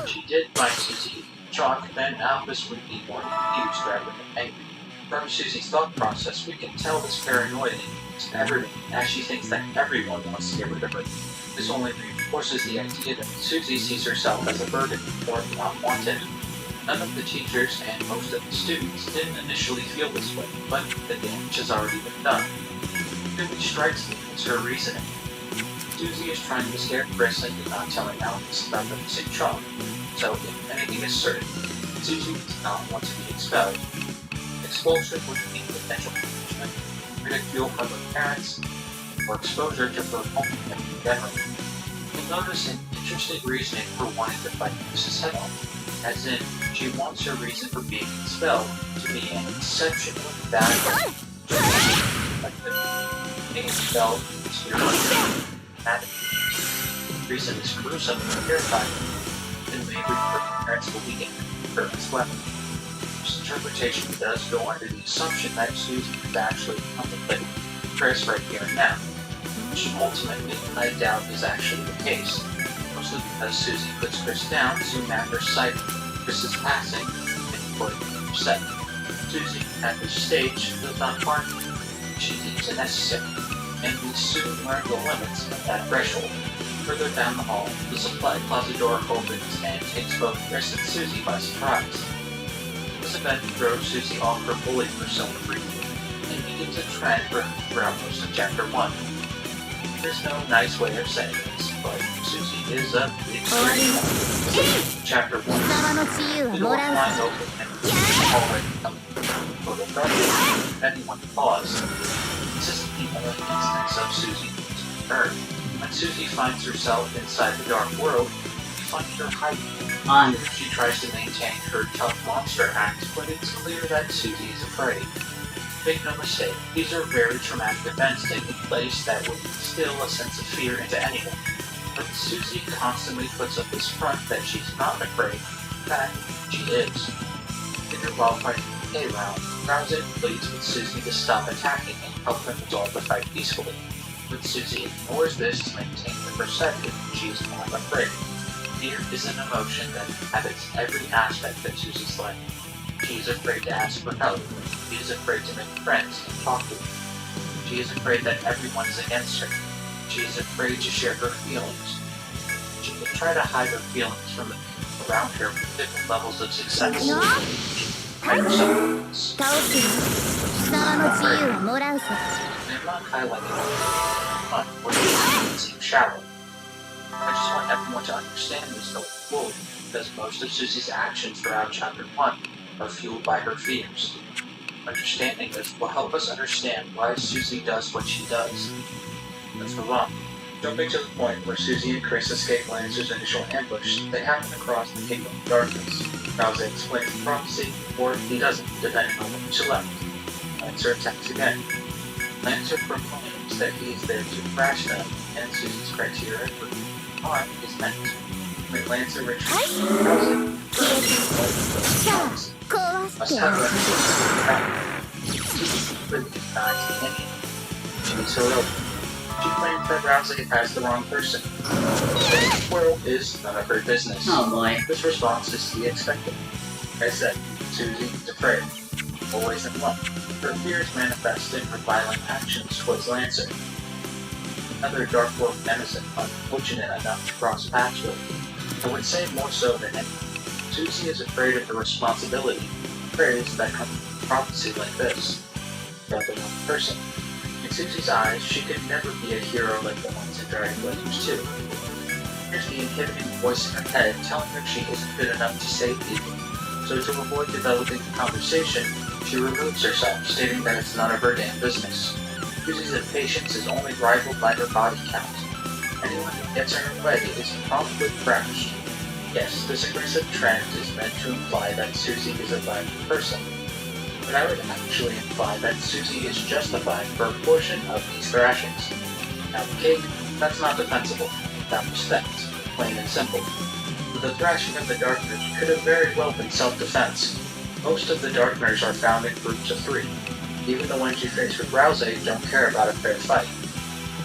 If she did find Susie chalk, then Alphys would be more confused rather than angry. From Susie's thought process, we can tell this paranoia is everyone, as she thinks that everyone wants to get rid of her. This only reinforces the idea that Susie sees herself as a burden or not wanted. None of the teachers and most of the students didn't initially feel this way, but the damage has already been done. It really strikes me as her reasoning. Susie is trying to scare Chris into not telling Alex about the missing chalk, so if anything is certain, Susie does not want to be expelled. Expulsion would mean potential punishment, ridicule from her parents, or exposure to her home in general. You'll notice an interesting reasoning for wanting to fight Mrs. Heddle, as in, she wants her reason for being expelled to be an exceptionally bad one. Being expelled is your that reason is gruesome and terrifying, and may refer to parents believing her as well. This interpretation does go under the assumption that Susie is actually contemplating Chris right here and now, which ultimately I doubt is actually the case, mostly because Susie puts Chris down soon after sighting Chris's passing and putting her set. Susie, at this stage, does not harm him. She deems it necessary, and we soon learn the limits of that threshold. Further down the hall, the supply closet door opens and takes both Chris and Susie by surprise. This event throws Susie off her bully persona briefly, and begins a trend throughout most of Chapter 1. There's no nice way of saying this, but Susie is a big serious. Chapter 1. 貴様の自由は The も door らう flies ぞ open and already coming. Total darkness. Anyone pause. This isn't the only instance of Susie being hurt. When Susie finds herself inside the dark world, we find her hiding. She tries to maintain her tough monster act, but it's clear that Susie is afraid. Make no mistake, these are very traumatic events taking place that would instill a sense of fear into anyone. But Susie constantly puts up this front that she's not afraid. In fact, she is. Later, while fighting the K-Round, Krause pleads with Susie to stop attacking and help them resolve the fight peacefully. But Susie ignores this to maintain the perception she is not afraid. Fear is an emotion that inhabits every aspect of Susie's life. She is afraid to ask for help. She is afraid to make friends and talk to them. She is afraid that everyone is against her. She is afraid to share her feelings. She can try to hide her feelings from the people around her with different levels of success. She can hide herself. 倒す貴様の自由はもらうぞ I'm not highlighting fun or it seem shallow. I just want everyone to understand this going forward, because most of Susie's actions throughout Chapter 1 are fueled by her fears. Understanding this will help us understand why Susie does what she does. Let's move on. Jumping to the point where Susie and Chris escape Lancer's initial ambush, they happen to cross the Kingdom of Darkness. Krause explains the prophecy, or he doesn't, depending on what you select. Lancer attacks again. Lancer proclaims that he is there to crash them, and Susie's criteria for harm is met. When Lancer retrieves Krause, Krause, must have Lancer Susie secretly denies the enemy. She is heroic. She claims that Rousey has the wrong person. The world is none of her business. Oh boy. This response is to be expected. Like I said, Susie is afraid, always in love. Her fears manifest in her violent actions towards Lancer. Another Dark World denizen unfortunate enough to cross paths with. I would say more so than anyone. Susie is afraid of the responsibility and praise that comes from prophecy like this. About the wrong person. In Susie's eyes, she could never be a hero like the ones in Dragon Blazers 2. Here's the inhibiting voice in her head telling her she isn't good enough to save people. So to avoid developing the conversation, she removes herself, stating that it's none of her damn business. Susie's impatience is only rivaled by her body count. Anyone who gets in her way is promptly crushed. Yes, this aggressive trend is meant to imply that Susie is a violent person. But I would actually imply that Susie is justified for a portion of these thrashings. Now, Kate, that's not defensible. Without respect, plain and simple. The thrashing of the Darkners could have very well been self-defense. Most of the Darkners are found in groups of 3. Even the ones you face with Rousey don't care about a fair fight.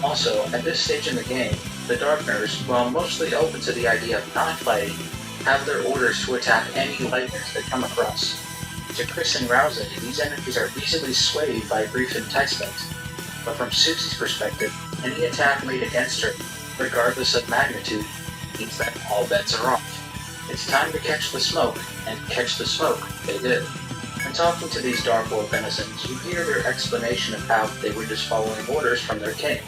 Also, at this stage in the game, the Darkners, while mostly open to the idea of not fighting, have their orders to attack any Lightners they come across. To Chris and Rouse, these energies are easily swayed by brief enticement. But from Susie's perspective, any attack made against her, regardless of magnitude, means that all bets are off. It's time to catch the smoke, and catch the smoke they did. When talking to these Dark World denizens, you hear their explanation of how they were just following orders from their king.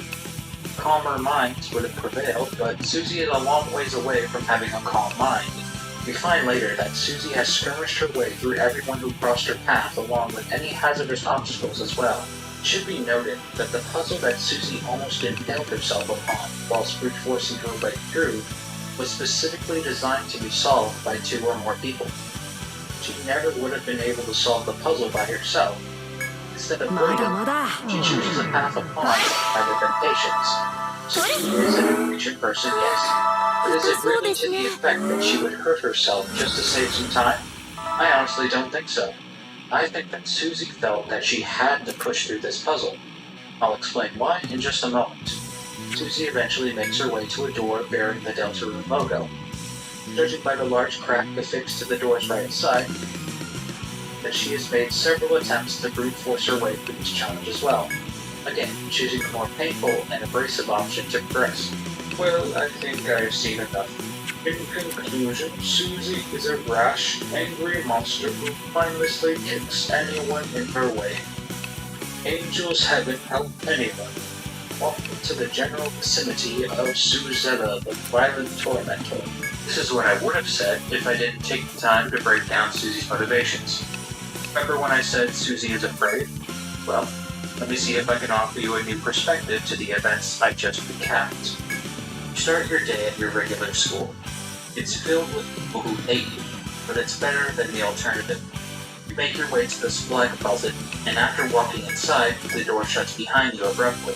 Calmer minds would have prevailed, but Susie is a long ways away from having a calm mind. We find later that Susie has skirmished her way through everyone who crossed her path, along with any hazardous obstacles as well. It should be noted that the puzzle that Susie almost impaled herself upon whilst brute forcing her way through was specifically designed to be solved by 2 or more people. She never would have been able to solve the puzzle by herself. Instead of waiting, she chooses a path of pawns rather than patience. Susie is an impatient person, yes. But is it really to the effect that she would hurt herself just to save some time? I honestly don't think so. I think that Susie felt that she had to push through this puzzle. I'll explain why in just a moment. Susie eventually makes her way to a door bearing the Deltarune logo. Judging by the large crack affixed to the door's right side, that she has made several attempts to brute force her way through this challenge as well. Again, choosing the more painful and abrasive option to progress. Well, I think I have seen enough. In conclusion, Susie is a rash, angry monster who mindlessly kicks anyone in her way. Angels haven't helped anyone. Welcome to the general vicinity of Suzetta, the violent tormentor. This is what I would have said if I didn't take the time to break down Susie's motivations. Remember when I said Susie is afraid? Well, let me see if I can offer you a new perspective to the events I just recapped. You start your day at your regular school. It's filled with people who hate you, but it's better than the alternative. You make your way to the supply closet, and after walking inside, the door shuts behind you abruptly.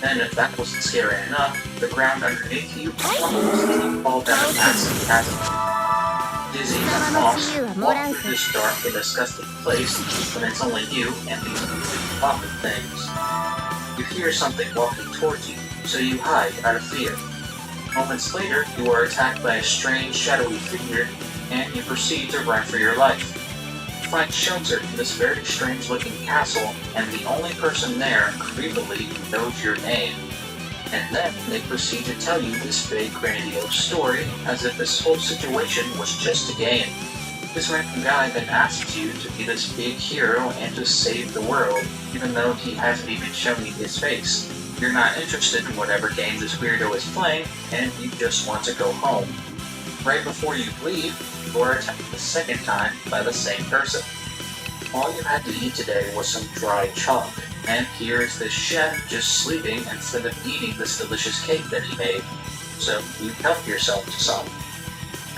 Then, if that wasn't scary enough, the ground underneath you crumbles as you fall down a massive chasm. Dizzy and lost, walk through this dark and disgusting place when it's only you and these completely awful things. You hear something walking towards you, so you hide out of fear. Moments later, you are attacked by a strange, shadowy figure, and you proceed to run for your life. You find shelter in this very strange-looking castle, and the only person there, creepily, knows your name. And then they proceed to tell you this big, grandiose story, as if this whole situation was just a game. This random guy then asks you to be this big hero and to save the world, even though he hasn't even shown you his face. You're not interested in whatever game this weirdo is playing, and you just want to go home. Right before you leave, you are attacked the second time by the same person. All you had to eat today was some dry chalk, and here is this chef just sleeping instead of eating this delicious cake that he made. So you help yourself to some.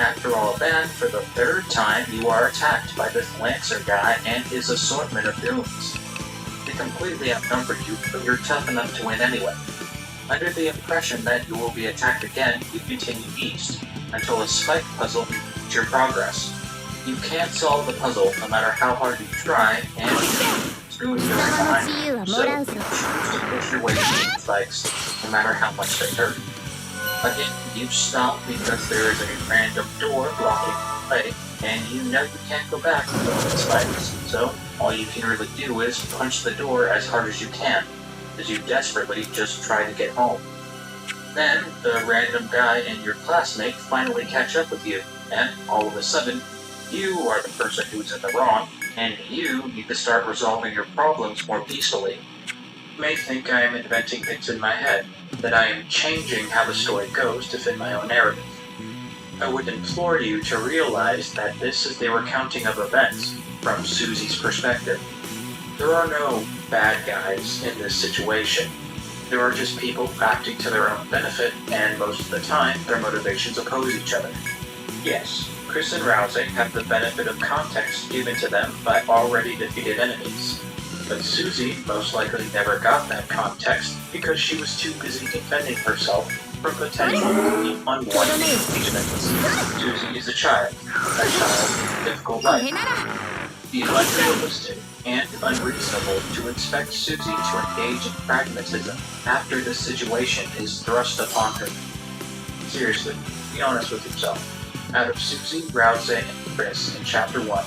After all that, for the 3rd time, you are attacked by this Lancer guy and his assortment of goons. They completely outnumber you, but you're tough enough to win anyway. Under the impression that you will be attacked again, you continue east, until a spike puzzle impedes your progress. You can't solve the puzzle no matter how hard you try, and goons are behind you, so you choose to push your way through the spikes, no matter how much they hurt. Again, you stop because there is a random door blocking the way, and you know you can't go back to the spikes, so all you can really do is punch the door as hard as you can, as you desperately just try to get home. Then, the random guy and your classmate finally catch up with you, and all of a sudden, you are the person who's in the wrong, and you need to start resolving your problems more peacefully. You may think I am inventing things in my head, that I am changing how the story goes to fit my own narrative. I would implore you to realize that this is the recounting of events from Susie's perspective. There are no bad guys in this situation. There are just people acting to their own benefit, and most of the time, their motivations oppose each other. Yes, Chris and Rouse have the benefit of context given to them by already defeated enemies. But Susie most likely never got that context because she was too busy defending herself from potentially unwanted engagements. Susie is a child with a difficult life. It is unrealistic and unreasonable to expect Susie to engage in pragmatism after this situation is thrust upon her. Seriously, be honest with yourself. Out of Susie, Rouse, and Chris in Chapter 1,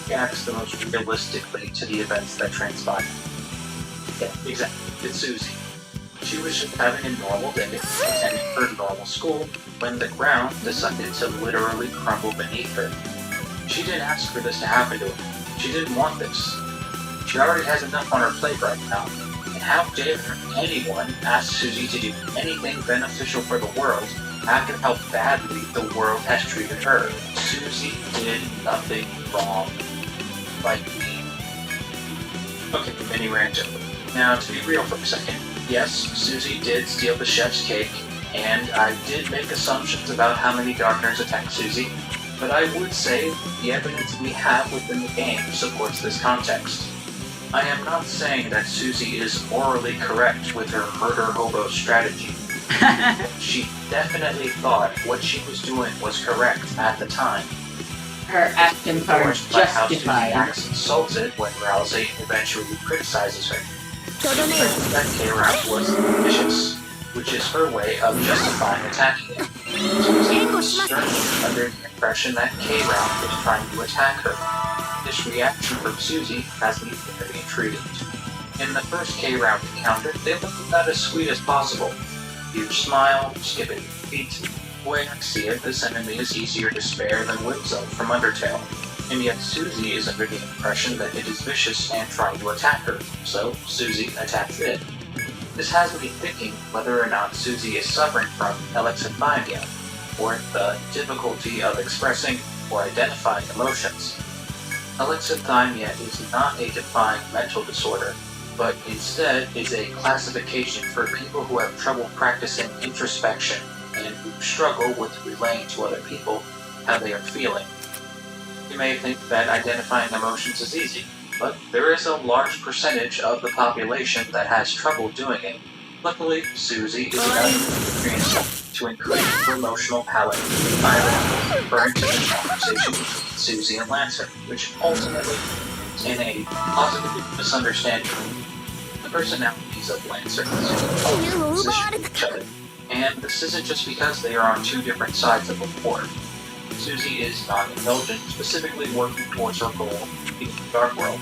reacts the most realistically to the events that transpire. Yeah, exactly. It's Susie. She was just having a normal day, attending her normal school, when the ground decided to literally crumble beneath her. She didn't ask for this to happen to her. She didn't want this. She already has enough on her plate right now. And how dare anyone ask Susie to do anything beneficial for the world after how badly the world has treated her? Susie did nothing wrong. Like me. Okay, mini rant over. Now, to be real for a second, yes, Susie did steal the chef's cake, and I did make assumptions about how many Darkners attacked Susie, but I would say the evidence we have within the game supports this context. I am not saying that Susie is morally correct with her murder hobo strategy. She definitely thought what she was doing was correct at the time. Her actions are Forced by how Susie justified. acts insulted when Rousey eventually criticizes her. とどめよ That K-Round was vicious, which is her way of justifying attacking him. Susie was certainly under the impression that K-Round was trying to attack her. This reaction from Susie has me very intrigued. In the first K-Round encounter, they looked about as sweet as possible. Huge smile, skipping feet. The way I see it, this enemy is easier to spare than Wigzo from Undertale. And yet Susie is under the impression that it is vicious and trying to attack her, so Susie attacks it. This has me thinking whether or not Susie is suffering from alexithymia, or the difficulty of expressing or identifying emotions. Alexithymia is not a defined mental disorder, but instead is a classification for people who have trouble practicing introspection and who struggle with relaying to other people how they are feeling. You may think that identifying emotions is easy, but there is a large percentage of the population that has trouble doing it. Luckily, Susie is enough experienced to increase her emotional palette by referring to the conversation between Susie and Lancer, which ultimately is in a positive misunderstanding. The personalities of Lancer and Susie are opposite each other, and this isn't just because they are on two different sides of a war. Susie is non-indulgent, specifically working towards her goal of being the Dark World.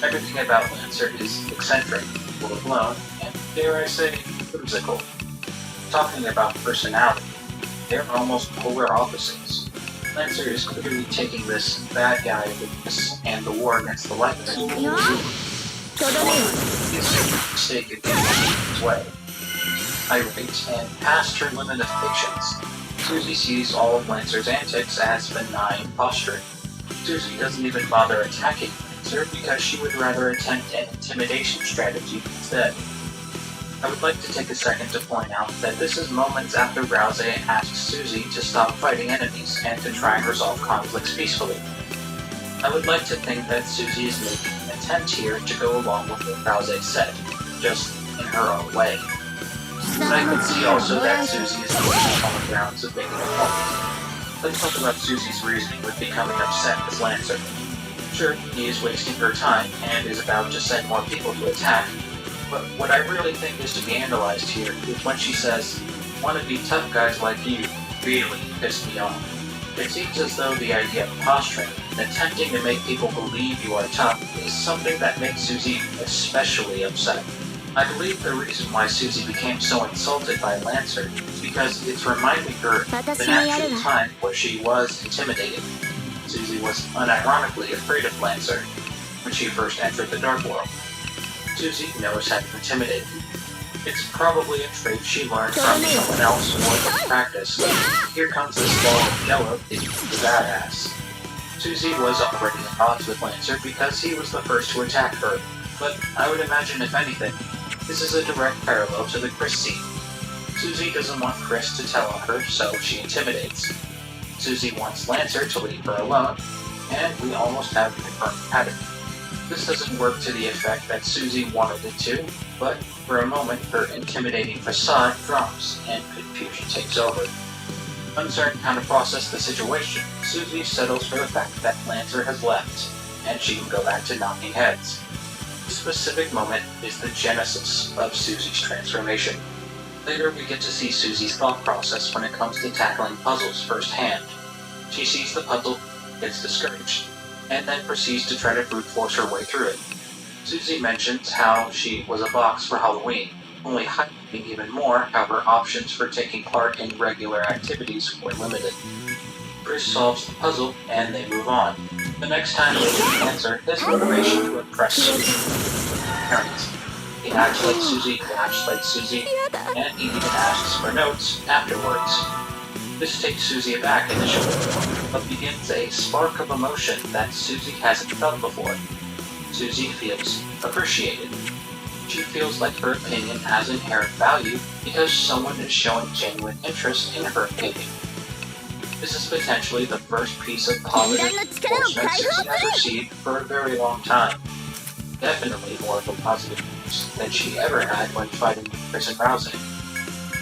Everything about Lancer is eccentric, full-blown, and dare I say, whimsical. Talking about personality, they're almost polar opposites. Lancer is clearly taking this bad guy weakness and the war against the lightいくよとどめよ is mistaken in his way. Irate and past her limit of patience, Susie sees all of Lancer's antics as benign posturing. Susie doesn't even bother attacking Lancer because she would rather attempt an intimidation strategy instead. I would like to take a second to point out that this is moments after Rousey asks Susie to stop fighting enemies and to try and resolve conflicts peacefully. I would like to think that Susie is making an attempt here to go along with what Rousey said, just in her own way. But I could see also that Susie is working on the grounds of making a point. Let's talk about Susie's reasoning with becoming upset with Lancer. Sure, he is wasting her time and is about to send more people to attack, but what I really think is to be analyzed here is when she says, "Wannabe tough guys like you really piss me off." It seems as though the idea of posturing and attempting to make people believe you are tough is something that makes Susie especially upset. I believe the reason why Susie became so insulted by Lancer is because it's reminding her of an actual time where she was intimidated. Susie was unironically afraid of Lancer when she first entered the Dark World. Susie knows how to intimidate. It's probably a trait she learned from someone else or from practice. Here comes this ball of yellow thinking the badass. Susie was already at odds with Lancer because he was the first to attack her, but I would imagine if anything, this is a direct parallel to the Chris scene. Susie doesn't want Chris to tell on her, so she intimidates. Susie wants Lancer to leave her alone, and we almost have a confirmed pattern. This doesn't work to the effect that Susie wanted it to, but for a moment her intimidating facade drops and confusion takes over. Uncertain how to process the situation, Susie settles for the fact that Lancer has left, and she can go back to knocking heads. This specific moment is the genesis of Susie's transformation. Later we get to see Susie's thought process when it comes to tackling puzzles firsthand. She sees the puzzle, gets discouraged. and then proceeds to try to brute force her way through it. Susie mentions how she was a box for Halloween, only highlighting even more how her options for taking part in regular activities were limited. Chris solves the puzzle, and they move on. The next time they answer his motivation to impress Susie. Parents. He acts like Susie, acts like Susie, and he even asks for notes afterwards. This takes Susie aback initially, but begins a spark of emotion that Susie hasn't felt before. Susie feels appreciated. She feels like her opinion has inherent value because someone is showing genuine interest in her opinion. This is potentially the first piece of positive reinforcement Susie has received for a very long time. Definitely more of a positive news than she ever had when fighting Chris and Rousey.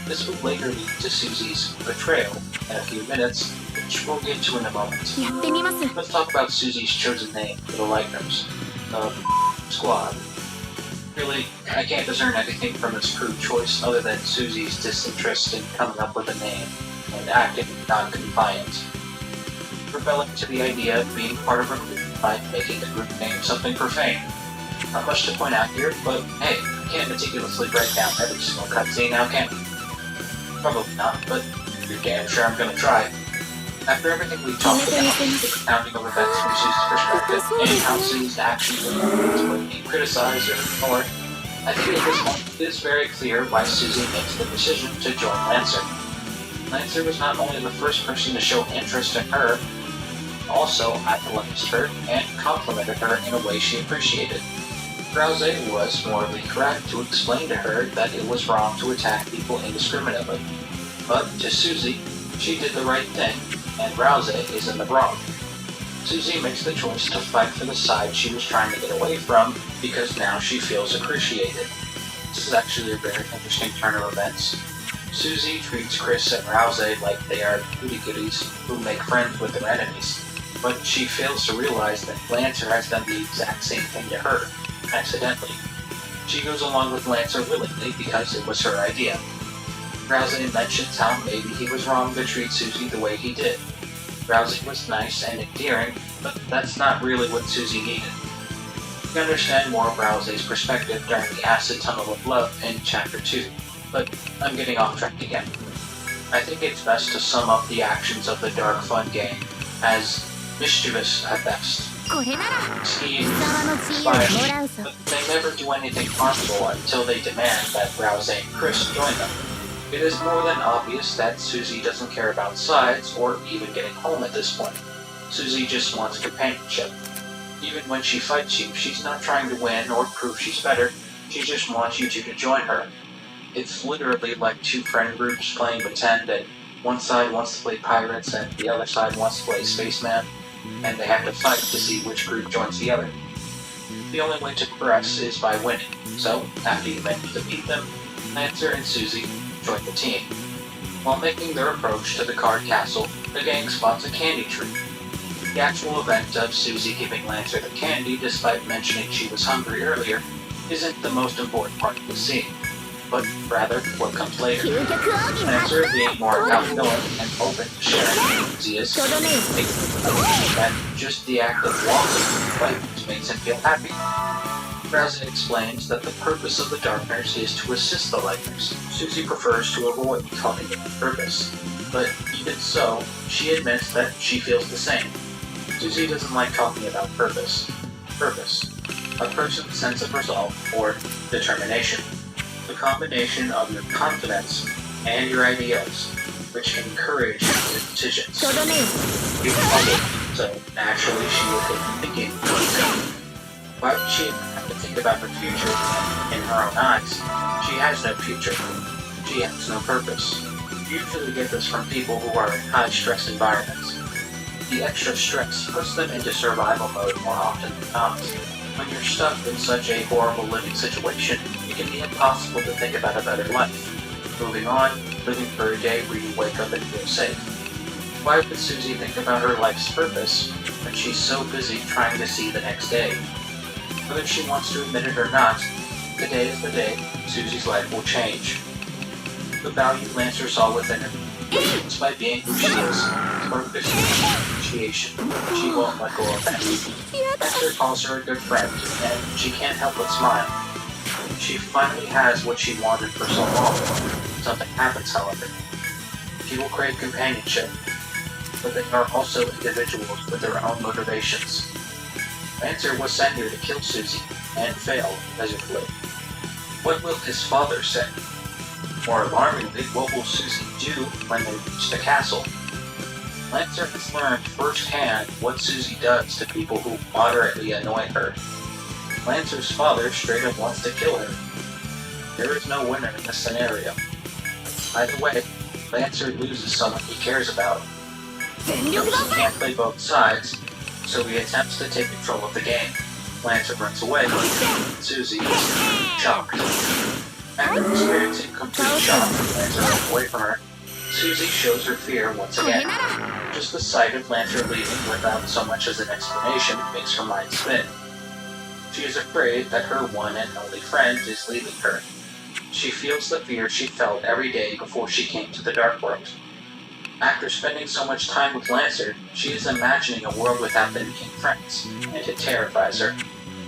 This would later lead to Susie's betrayal in a few minutes, which we'll get to in a moment. やってみます。 Let's talk about Susie's chosen name for the Lightners, the Squad. Really, I can't discern anything from this crude choice other than Susie's disinterest in coming up with a name and acting non-compliant. Rebelling to the idea of being part of a group by making the group name something profane. Not much to point out here, but hey, we can't meticulously break down every single cutscene now, can we? Probably not, but you're damn sure I'm gonna try. After everything we talked about, the recounting of events from Susie's perspective, and how Susie's actions and movements would be criticized or ignored, I think at this point it is very clear why Susie makes the decision to join Lancer. Lancer was not only the first person to show interest in her, also idolized her and complimented her in a way she appreciated. Rousey was morally correct to explain to her that it was wrong to attack people indiscriminately. But to Susie, she did the right thing, and Rousey is in the wrong. Susie makes the choice to fight for the side she was trying to get away from because now she feels appreciated. This is actually a very interesting turn of events. Susie treats Chris and Rousey like they are goody-goodies who make friends with their enemies, but she fails to realize that Lancer has done the exact same thing to her, accidentally. She goes along with Lancer willingly because it was her idea. Rousey mentions how maybe he was wrong to treat Susie the way he did. Rousey was nice and endearing, but that's not really what Susie needed. We understand more of Rousey's perspective during the Acid Tunnel of Love in Chapter 2, but I'm getting off track again. I think it's best to sum up the actions of the Dark Fun game as mischievous at best. これなら Scheme, 貴様の自由をもらうぞ。 but they never do anything harmful until they demand that Rousey and Chris join them. It is more than obvious that Susie doesn't care about sides or even getting home at this point. Susie just wants companionship. Even when she fights you, she's not trying to win or prove she's better, she just wants you two to join her. It's literally like two friend groups playing pretend and one side wants to play pirates and the other side wants to play spaceman, and they have to fight to see which group joins the other. The only way to progress is by winning, so after you manage to beat them, Lancer and Susie join the team. While making their approach to the card castle, the gang spots a candy tree. The actual event of Susie giving Lancer the candy despite mentioning she was hungry earlier isn't the most important part of the scene, but rather what comes later. 究極奥義の Lancer being more outgoing and open to sharing enthusiasts とどめよ that just the act of walking like makes him feel happy. Rousey explains that the purpose of the Darkners is to assist the Lightners. Susie prefers to avoid talking about purpose, but even so, she admits that she feels the same. Susie doesn't like talking about purpose. Purpose. A person's sense of resolve or determination. The combination of your confidence and your ideals, which can encourage your decisions. とどめよ Being humble, so naturally she will get thinking. Why would she have to think about her future? In her own eyes, she has no future. She has no purpose. You usually get this from people who are in high-stress environments. The extra stress puts them into survival mode more often than not. When you're stuck in such a horrible living situation, it can be impossible to think about a better life. Moving on, living for a day where you wake up and feel safe. Why would Susie think about her life's purpose when she's so busy trying to see the next day? Whether she wants to admit it or not, today is the day Susie's life will change. The value Lancer saw within her It's by being who she is. Her appreciation. She won't let go of that. Esther calls her a good friend, and she can't help but smile. She finally has what she wanted for so long. Something happens, however. People crave companionship, but they are also individuals with their own motivations. Lancer was sent here to kill Susie, and failed miserably. What will his father say? More alarmingly, what will Susie do when they reach the castle? Lancer has learned firsthand what Susie does to people who moderately annoy her. Lancer's father straight up wants to kill her. There is no winner in this scenario. Either way, Lancer loses someone he cares about. He can't play both sides, so he attempts to take control of the game. Lancer runs away, Susie is shocked. After experiencing complete shock when Lancer runs away from her, Susie shows her fear once again. Just the sight of Lancer leaving without so much as an explanation makes her mind spin. She is afraid that her one and only friend is leaving her. She feels the fear she felt every day before she came to the Dark World. After spending so much time with Lancer, she is imagining a world without them being friends, and it terrifies her.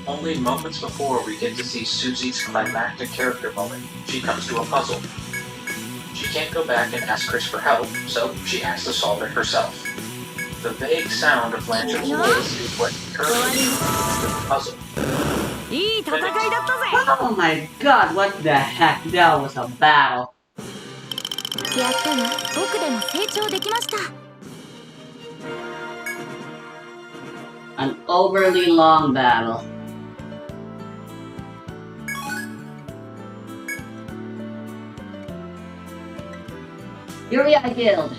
Only moments before we get to see Susie's climactic character moment, she comes to a puzzle. She can't go back and ask Chris for help, so she has to solve it herself. The vague sound of Lancer's voice is what encourages her to the puzzle. Oh my god, what the heck? That was a battle. やったな。僕でも成長できました。 An overly long battle. Yuria Guild.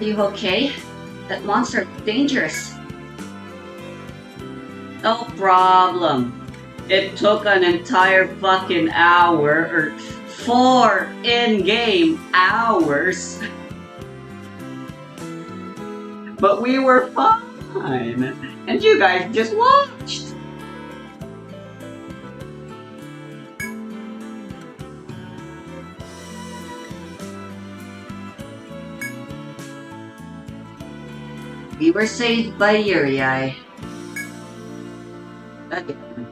Are you okay? That monster is dangerous. No problem. It took an entire fucking hour, or 4 in-game hours. But we were fine. And you guys just watched. We were saved by Uriai. Again.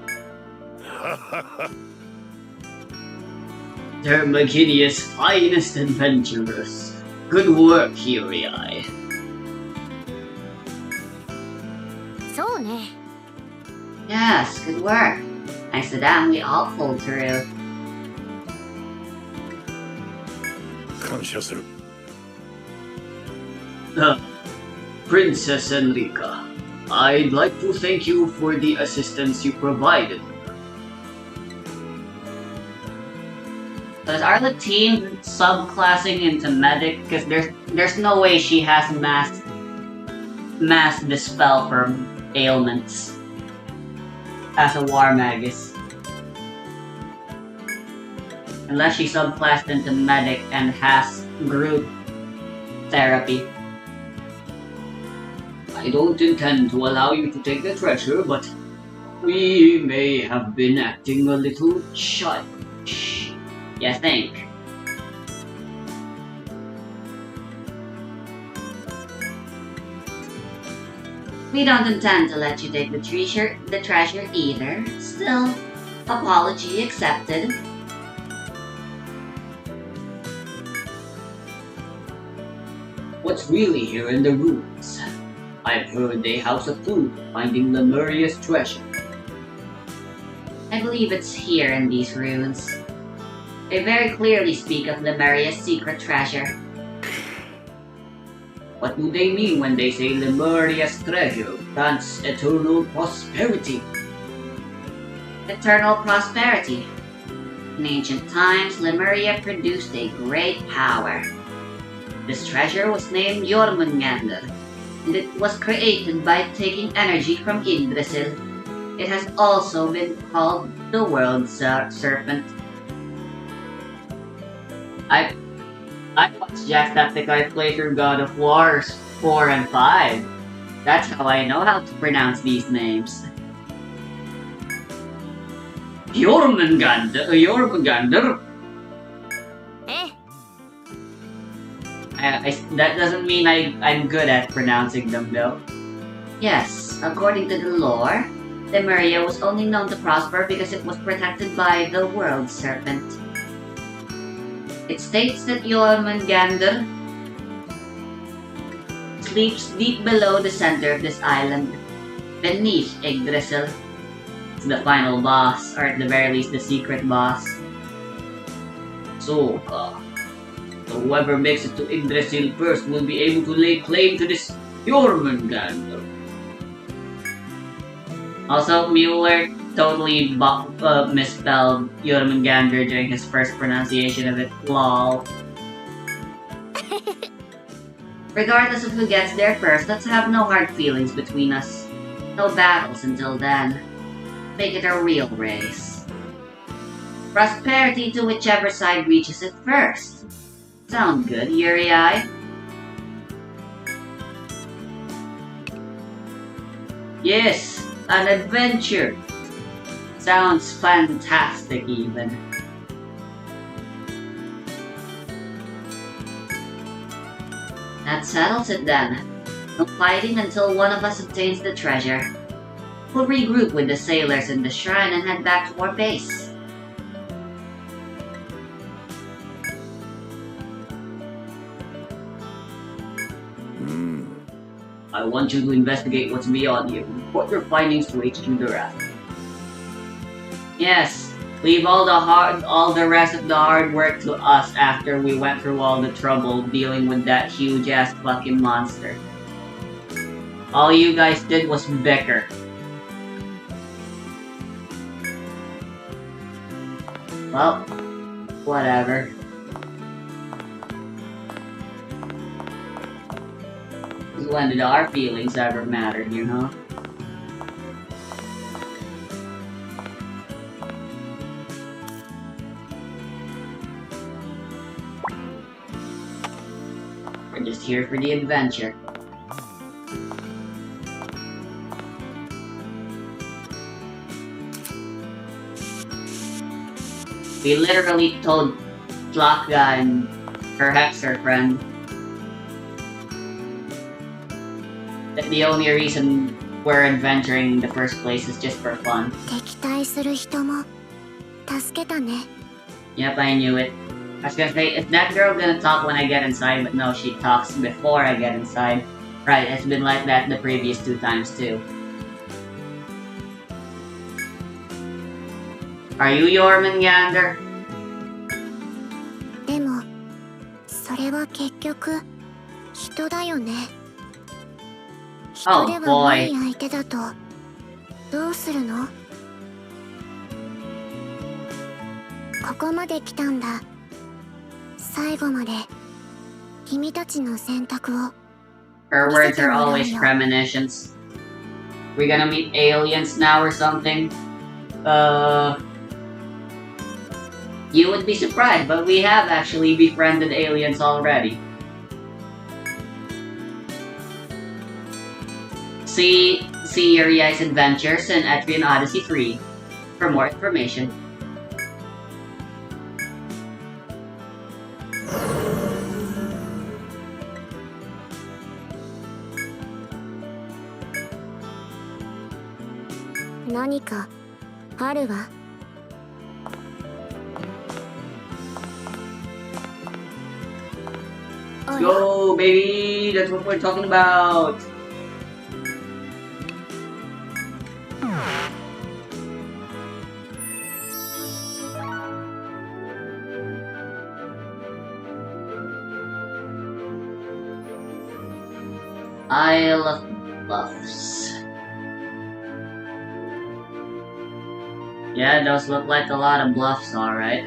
Thermaginia's finest adventurers. Good work, Uriai. そうね。 Yes, good work. Thanks to them, we all pulled through. 感謝する。 Princess Enrica, I'd like to thank you for the assistance you provided. Does Arletine subclassing into medic? Because there's no way she has mass dispel for ailments as a war magus. Unless she subclassed into medic and has group therapy. I don't intend to allow you to take the treasure, but we may have been acting a little childish. You think? We don't intend to let you take the treasure either. Still, apology accepted. What's really here in the ruins? I've heard they house a food finding Lemuria's treasure. I believe it's here in these ruins. They very clearly speak of Lemuria's secret treasure. What do they mean when they say Lemuria's treasure grants eternal prosperity? Eternal prosperity. In ancient times, Lemuria produced a great power. This treasure was named Jormungandr, and it was created by taking energy from Yggdrasil. It has also been called the World Serpent. I watched Jacksepticeye play through God of War 4 and 5. That's how I know how to pronounce these names. Jormungandr. Eh, That doesn't mean I'm good at pronouncing them though. Yes, according to the lore, Lemuria was only known to prosper because it was protected by the World Serpent. It states that Jormungandr sleeps deep below the center of this island, beneath Yggdrasil. It's the final boss, or at the very least the secret boss. So, whoever makes it to Yggdrasil first will be able to lay claim to this Jormungandr. Also, Mueller totally misspelled Jormungandr during his first pronunciation of it. Lol. Regardless of who gets there first, let's have no hard feelings between us. No battles until then. Make it a real race. Prosperity to whichever side reaches it first. Sound good, Uriai? Yes, an adventure. Sounds fantastic even. That settles it then. No fighting until one of us obtains the treasure. We'll regroup with the sailors in the shrine and head back to our base. I want you to investigate what's beyond here. Report your findings to HQ Durat. Yes, leave all the rest of the hard work to us after we went through all the trouble dealing with that huge ass fucking monster. All you guys did was bicker. Well, whatever. When did our feelings ever matter, you know? We're just here for the adventure. We literally told Tlaka and perhaps her friend that the only reason we're adventuring in the first place is just for fun. 敵対する人も助けたね。 Yep, I knew it. I was gonna say, is that girl gonna talk when I get inside? But no, she talks before I get inside. Right, it's been like that the previous 2 times too. Are you Jormungandr? でも、それは結局人だよね。人ではない相手だとどうするの？ここまで来たんだ。最後まで君たちの選択を。 Her words are always premonitions. We gonna meet aliens now or something? You would be surprised, but we have actually befriended aliens already. See Uriai's adventures in Etrian Odyssey 3 for more information. Nanika, あるわ。 Go, baby! That's what we're talking about! Isle of Bluffs. Yeah, those look like a lot of bluffs, alright.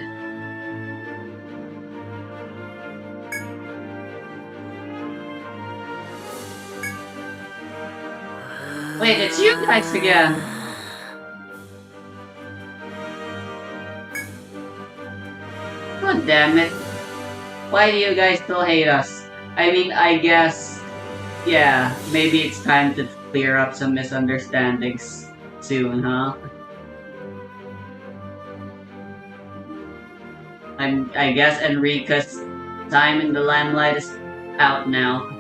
Wait, it's you guys again! God damn it. Why do you guys still hate us? I mean, I guess Yeah, maybe it's time to clear up some misunderstandings soon, huh? I guess Enrica's time in the limelight is out now.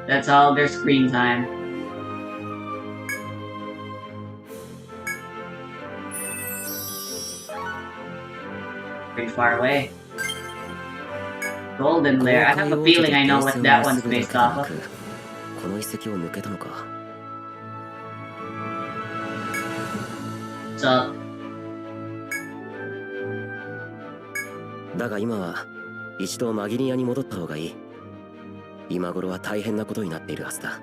That's all their screen time. Pretty far away. Golden Lair. I have a feeling I know what that one's based off of. この遺跡を抜けたのか。 So, だが今は一度マギリアに戻った方がいい。今頃は大変なことになっているはずだ。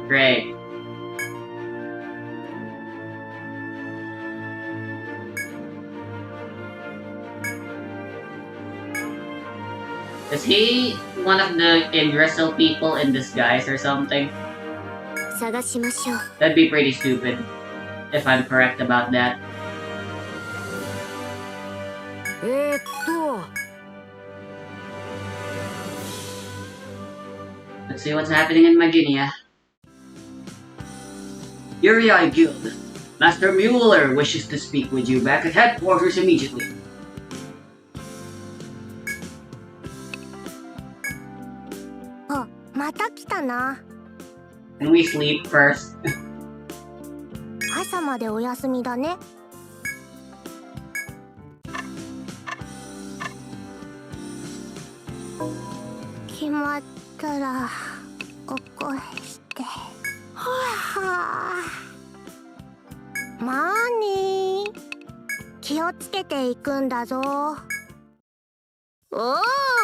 great. Is he one of the Yggdrasil people in disguise or something? 探しましょう。 That'd be pretty stupid, if I'm correct about that. と Let's see what's happening in Maginia. Uriai Guild. Master Mueller wishes to speak with you back at headquarters immediately. あ、また来たな。 Can we sleep first? 朝までお休みだね。決まったら起こして。はあ。まあね。気をつけていくんだぞ。おお、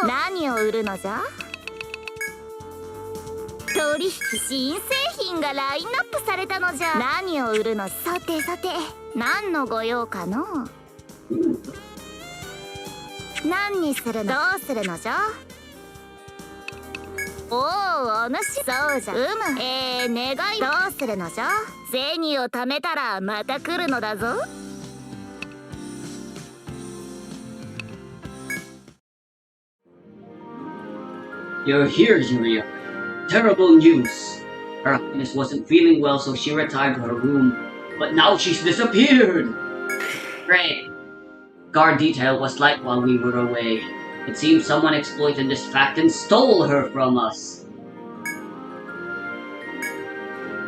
何を売るのじゃ？取引新製品がラインナップされたのじゃ。何を売るの？さてさて、何のご用かの？何にするの？どうするのじゃ？おお、お主。そうじゃ。願い。どうするのじゃ？銭を貯めたらまた来るのだぞ。You're here, Yuria. Terrible news. Her Highness wasn't feeling well, so she retired to her room. But now she's disappeared! Great. Guard detail was light while we were away. It seems someone exploited this fact and stole her from us.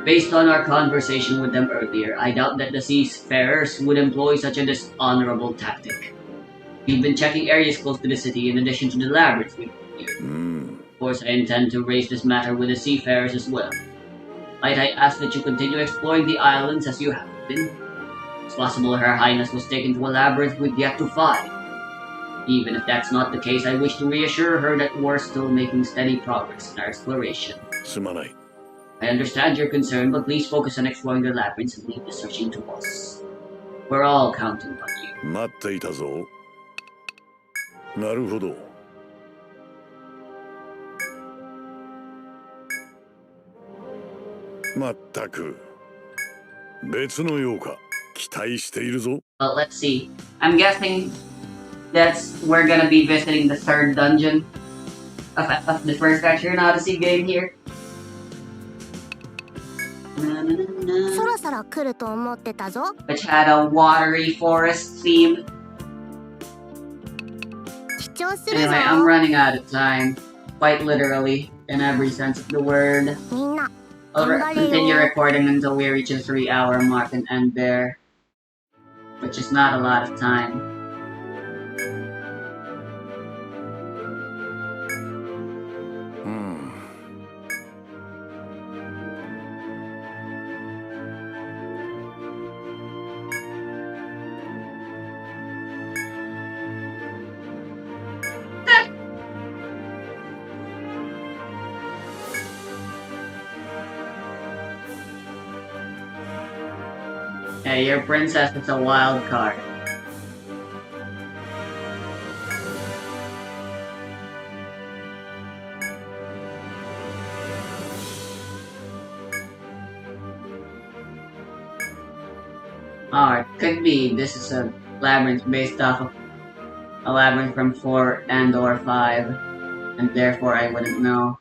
Based on our conversation with them earlier, I doubt that the seafarers would employ such a dishonorable tactic. We've been checking areas close to the city in addition to the labyrinth we've cleared. Of course, I intend to raise this matter with the seafarers as well. Might I ask that you continue exploring the islands as you have been? It's possible Her Highness was taken to a labyrinth we've yet to find. Even if that's not the case, I wish to reassure her that we're still making steady progress in our exploration. すまない。 I understand your concern, but please focus on exploring the labyrinths and leave the searching to us. We're all counting on you. 待っていたぞ。なるほど。まったく。別のようか。期待しているぞ。 Well, let's see. I'm guessing we're gonna be visiting the third dungeon of the first Adventure in Odyssey game here. そろそろ来ると思ってたぞ。 Which had a watery forest theme. 貴重するぞ。 Anyway, I'm running out of time. Quite literally, in every sense of the word. みんな。 I'll continue recording until we reach the 3-hour mark and end there. Which is not a lot of time. Hey, your princess is a wild card. Or it could be this is a labyrinth based off of a labyrinth from 4 and or 5, and therefore I wouldn't know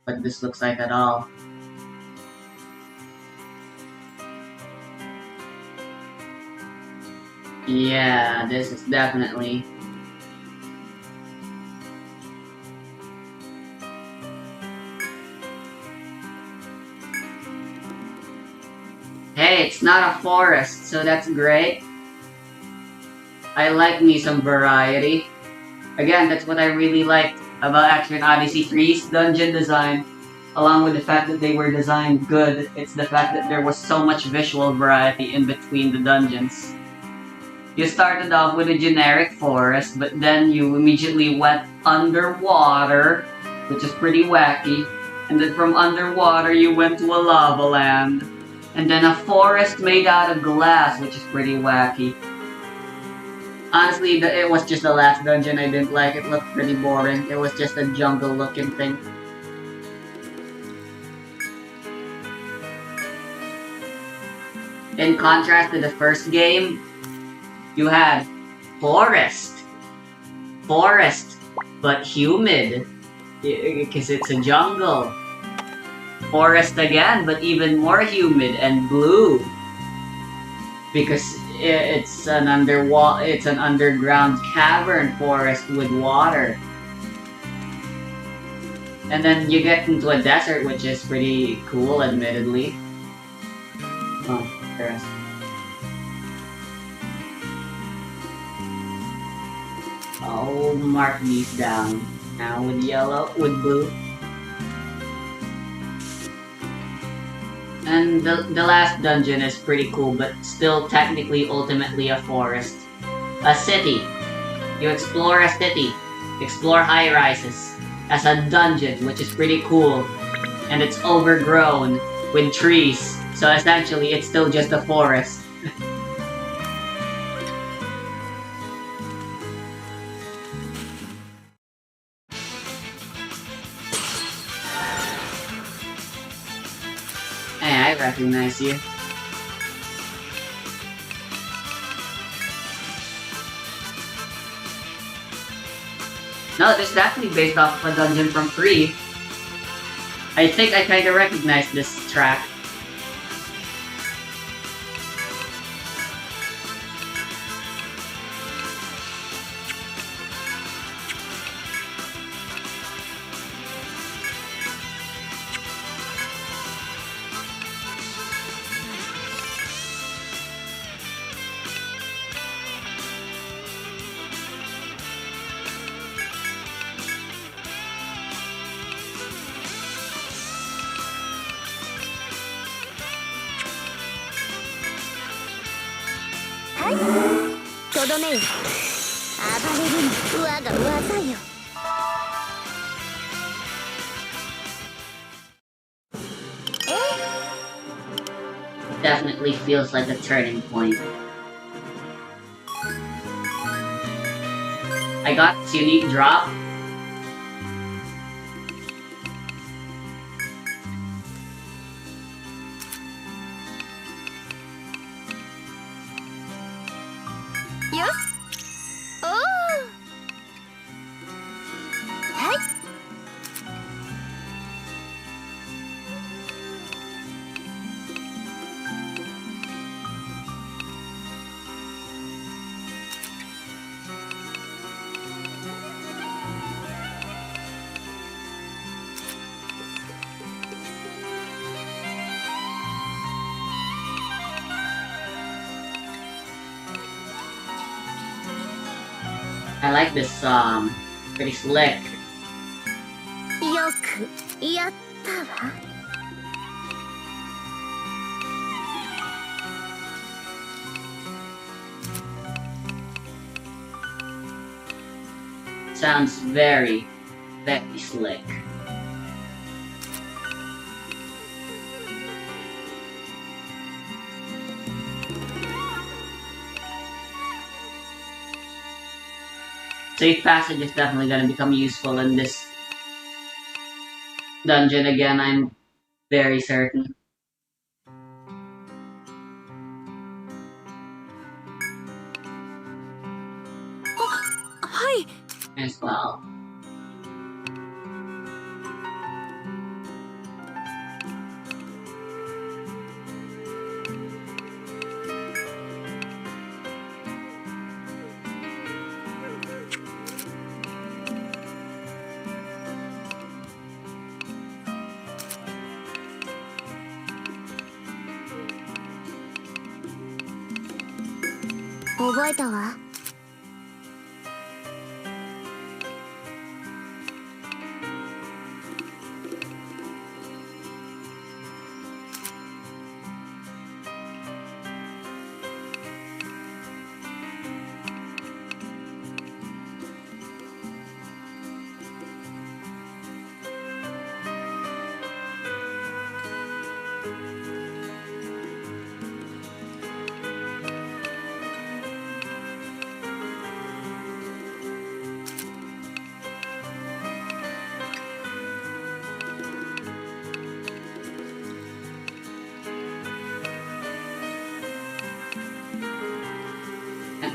what this looks like at all. Yeah, this is definitely... Hey, it's not a forest, so that's great. I like me some variety. Again, that's what I really liked about X-Men Odyssey 3's dungeon design. Along with the fact that they were designed good, it's the fact that there was so much visual variety in between the dungeons. You started off with a generic forest, but then you immediately went underwater, which is pretty wacky. And then from underwater, you went to a lava land. And then a forest made out of glass, which is pretty wacky. Honestly, it was just the last dungeon I didn't like. It looked pretty boring. It was just a jungle-looking thing. In contrast to the first game, you had forest. Forest, but humid. Because it's a jungle. Forest again, but even more humid and blue. Because it's an underground cavern forest with water. And then you get into a desert, which is pretty cool, admittedly. Oh, interesting. I'll mark these down. Now with yellow, with blue. And the last dungeon is pretty cool, but still technically ultimately a forest. A city. You explore a city. Explore high-rises. As a dungeon, which is pretty cool. And it's overgrown with trees. So essentially, it's still just a forest. Hey, I recognize you. No, this is definitely based off of a dungeon from 3. I think I kinda recognize this track. Definitely feels like a turning point. I got this unique drop. I like this song. Pretty slick. Sounds very, very slick. Safe passage is definitely gonna become useful in this dungeon again, I'm very certain. as well. "覚えたわ。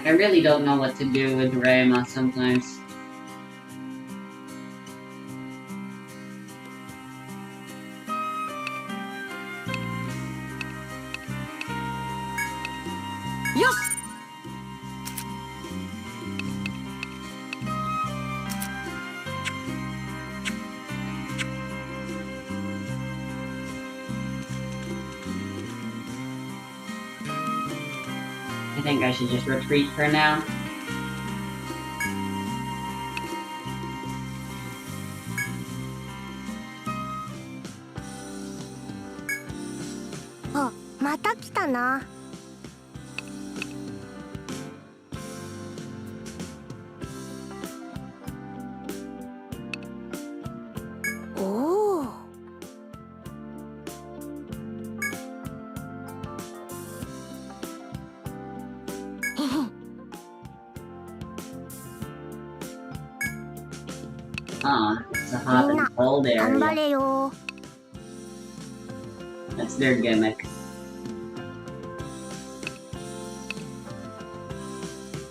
I really don't know what to do with Doraemon sometimes. I think I should just retreat for now. "あ、また来たな。おお。Ah, it's a hot and cold 頑張 area. れよ。That's their gimmick.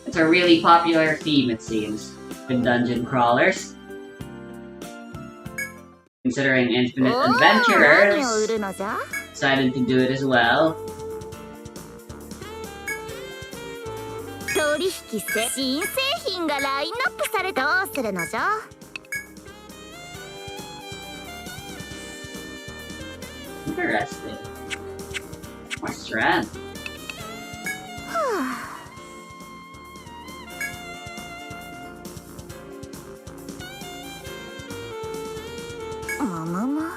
It's a really popular theme, it seems, with dungeon crawlers. Considering Infinite おお、何を売 Adventurers るのじゃ？ decided to do it as well. 取引せ新製品がラインナップされた。どうするのじゃ？ Interesting. More strength. むむむ。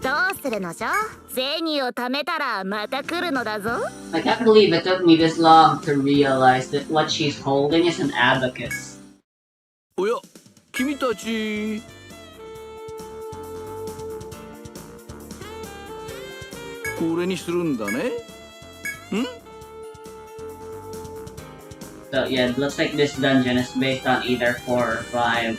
どうするのじゃ？銭を貯めたらまた来るのだぞ。 I can't believe it took me this long to realize that what she's holding is an abacus. おや君たちこれにするんだね。ん So yeah, it looks like this dungeon is based on either 4 or 5.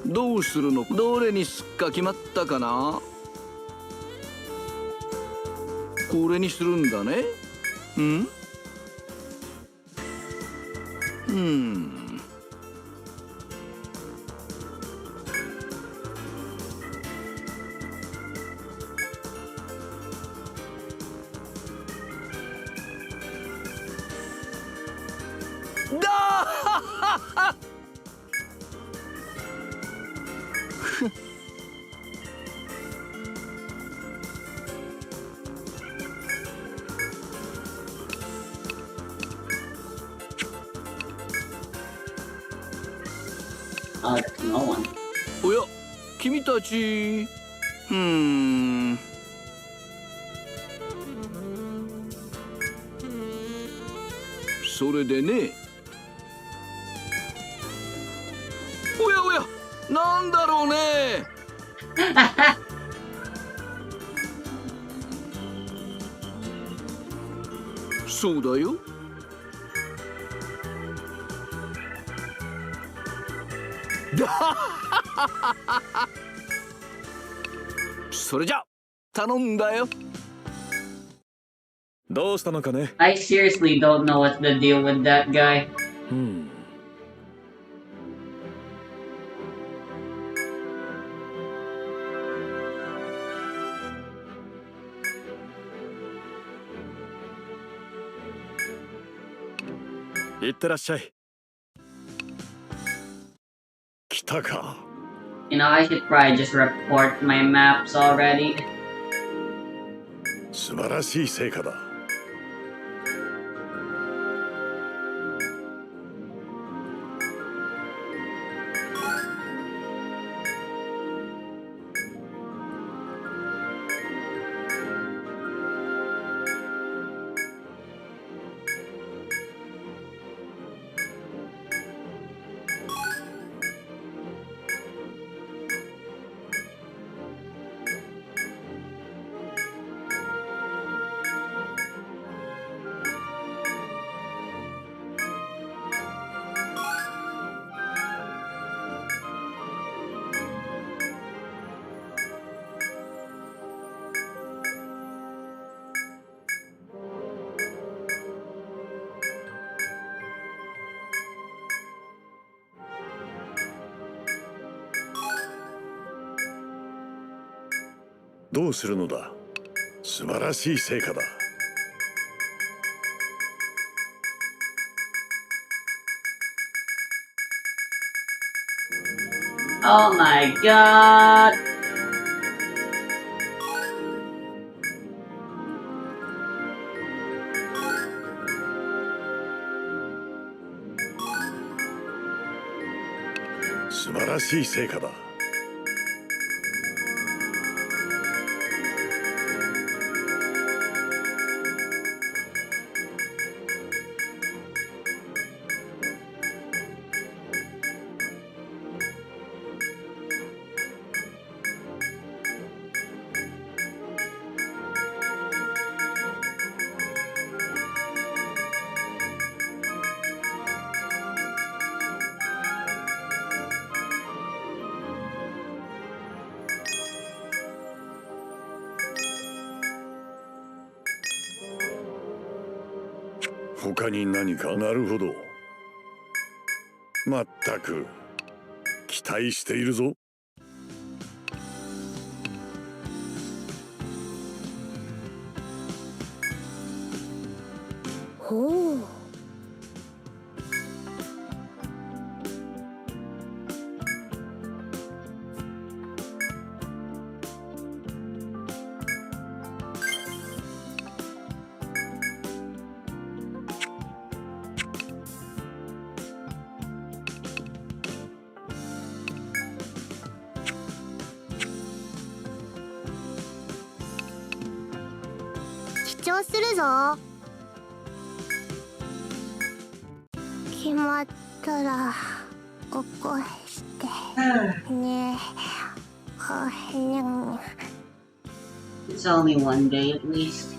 どうするの？どれにすっか決まったかな？これにするんだね。ん？Oh, there's no one. おや君たちそれでね。おやおやなんだろうね。そうだよ。それじゃ頼んだよ。どうしたのかね。 I seriously don't know what's the deal with that guy. いってらっしゃい。来たか。 You know, I should probably just report my maps already. 素晴らしい成果だ。どうするのだ。素晴らしい成果だ。 Oh my god! 素晴らしい成果だ。 他に何か。なるほど。まったく期待しているぞ。ほう。主張するぞ。決まったら起こしてね。It's only one day at least.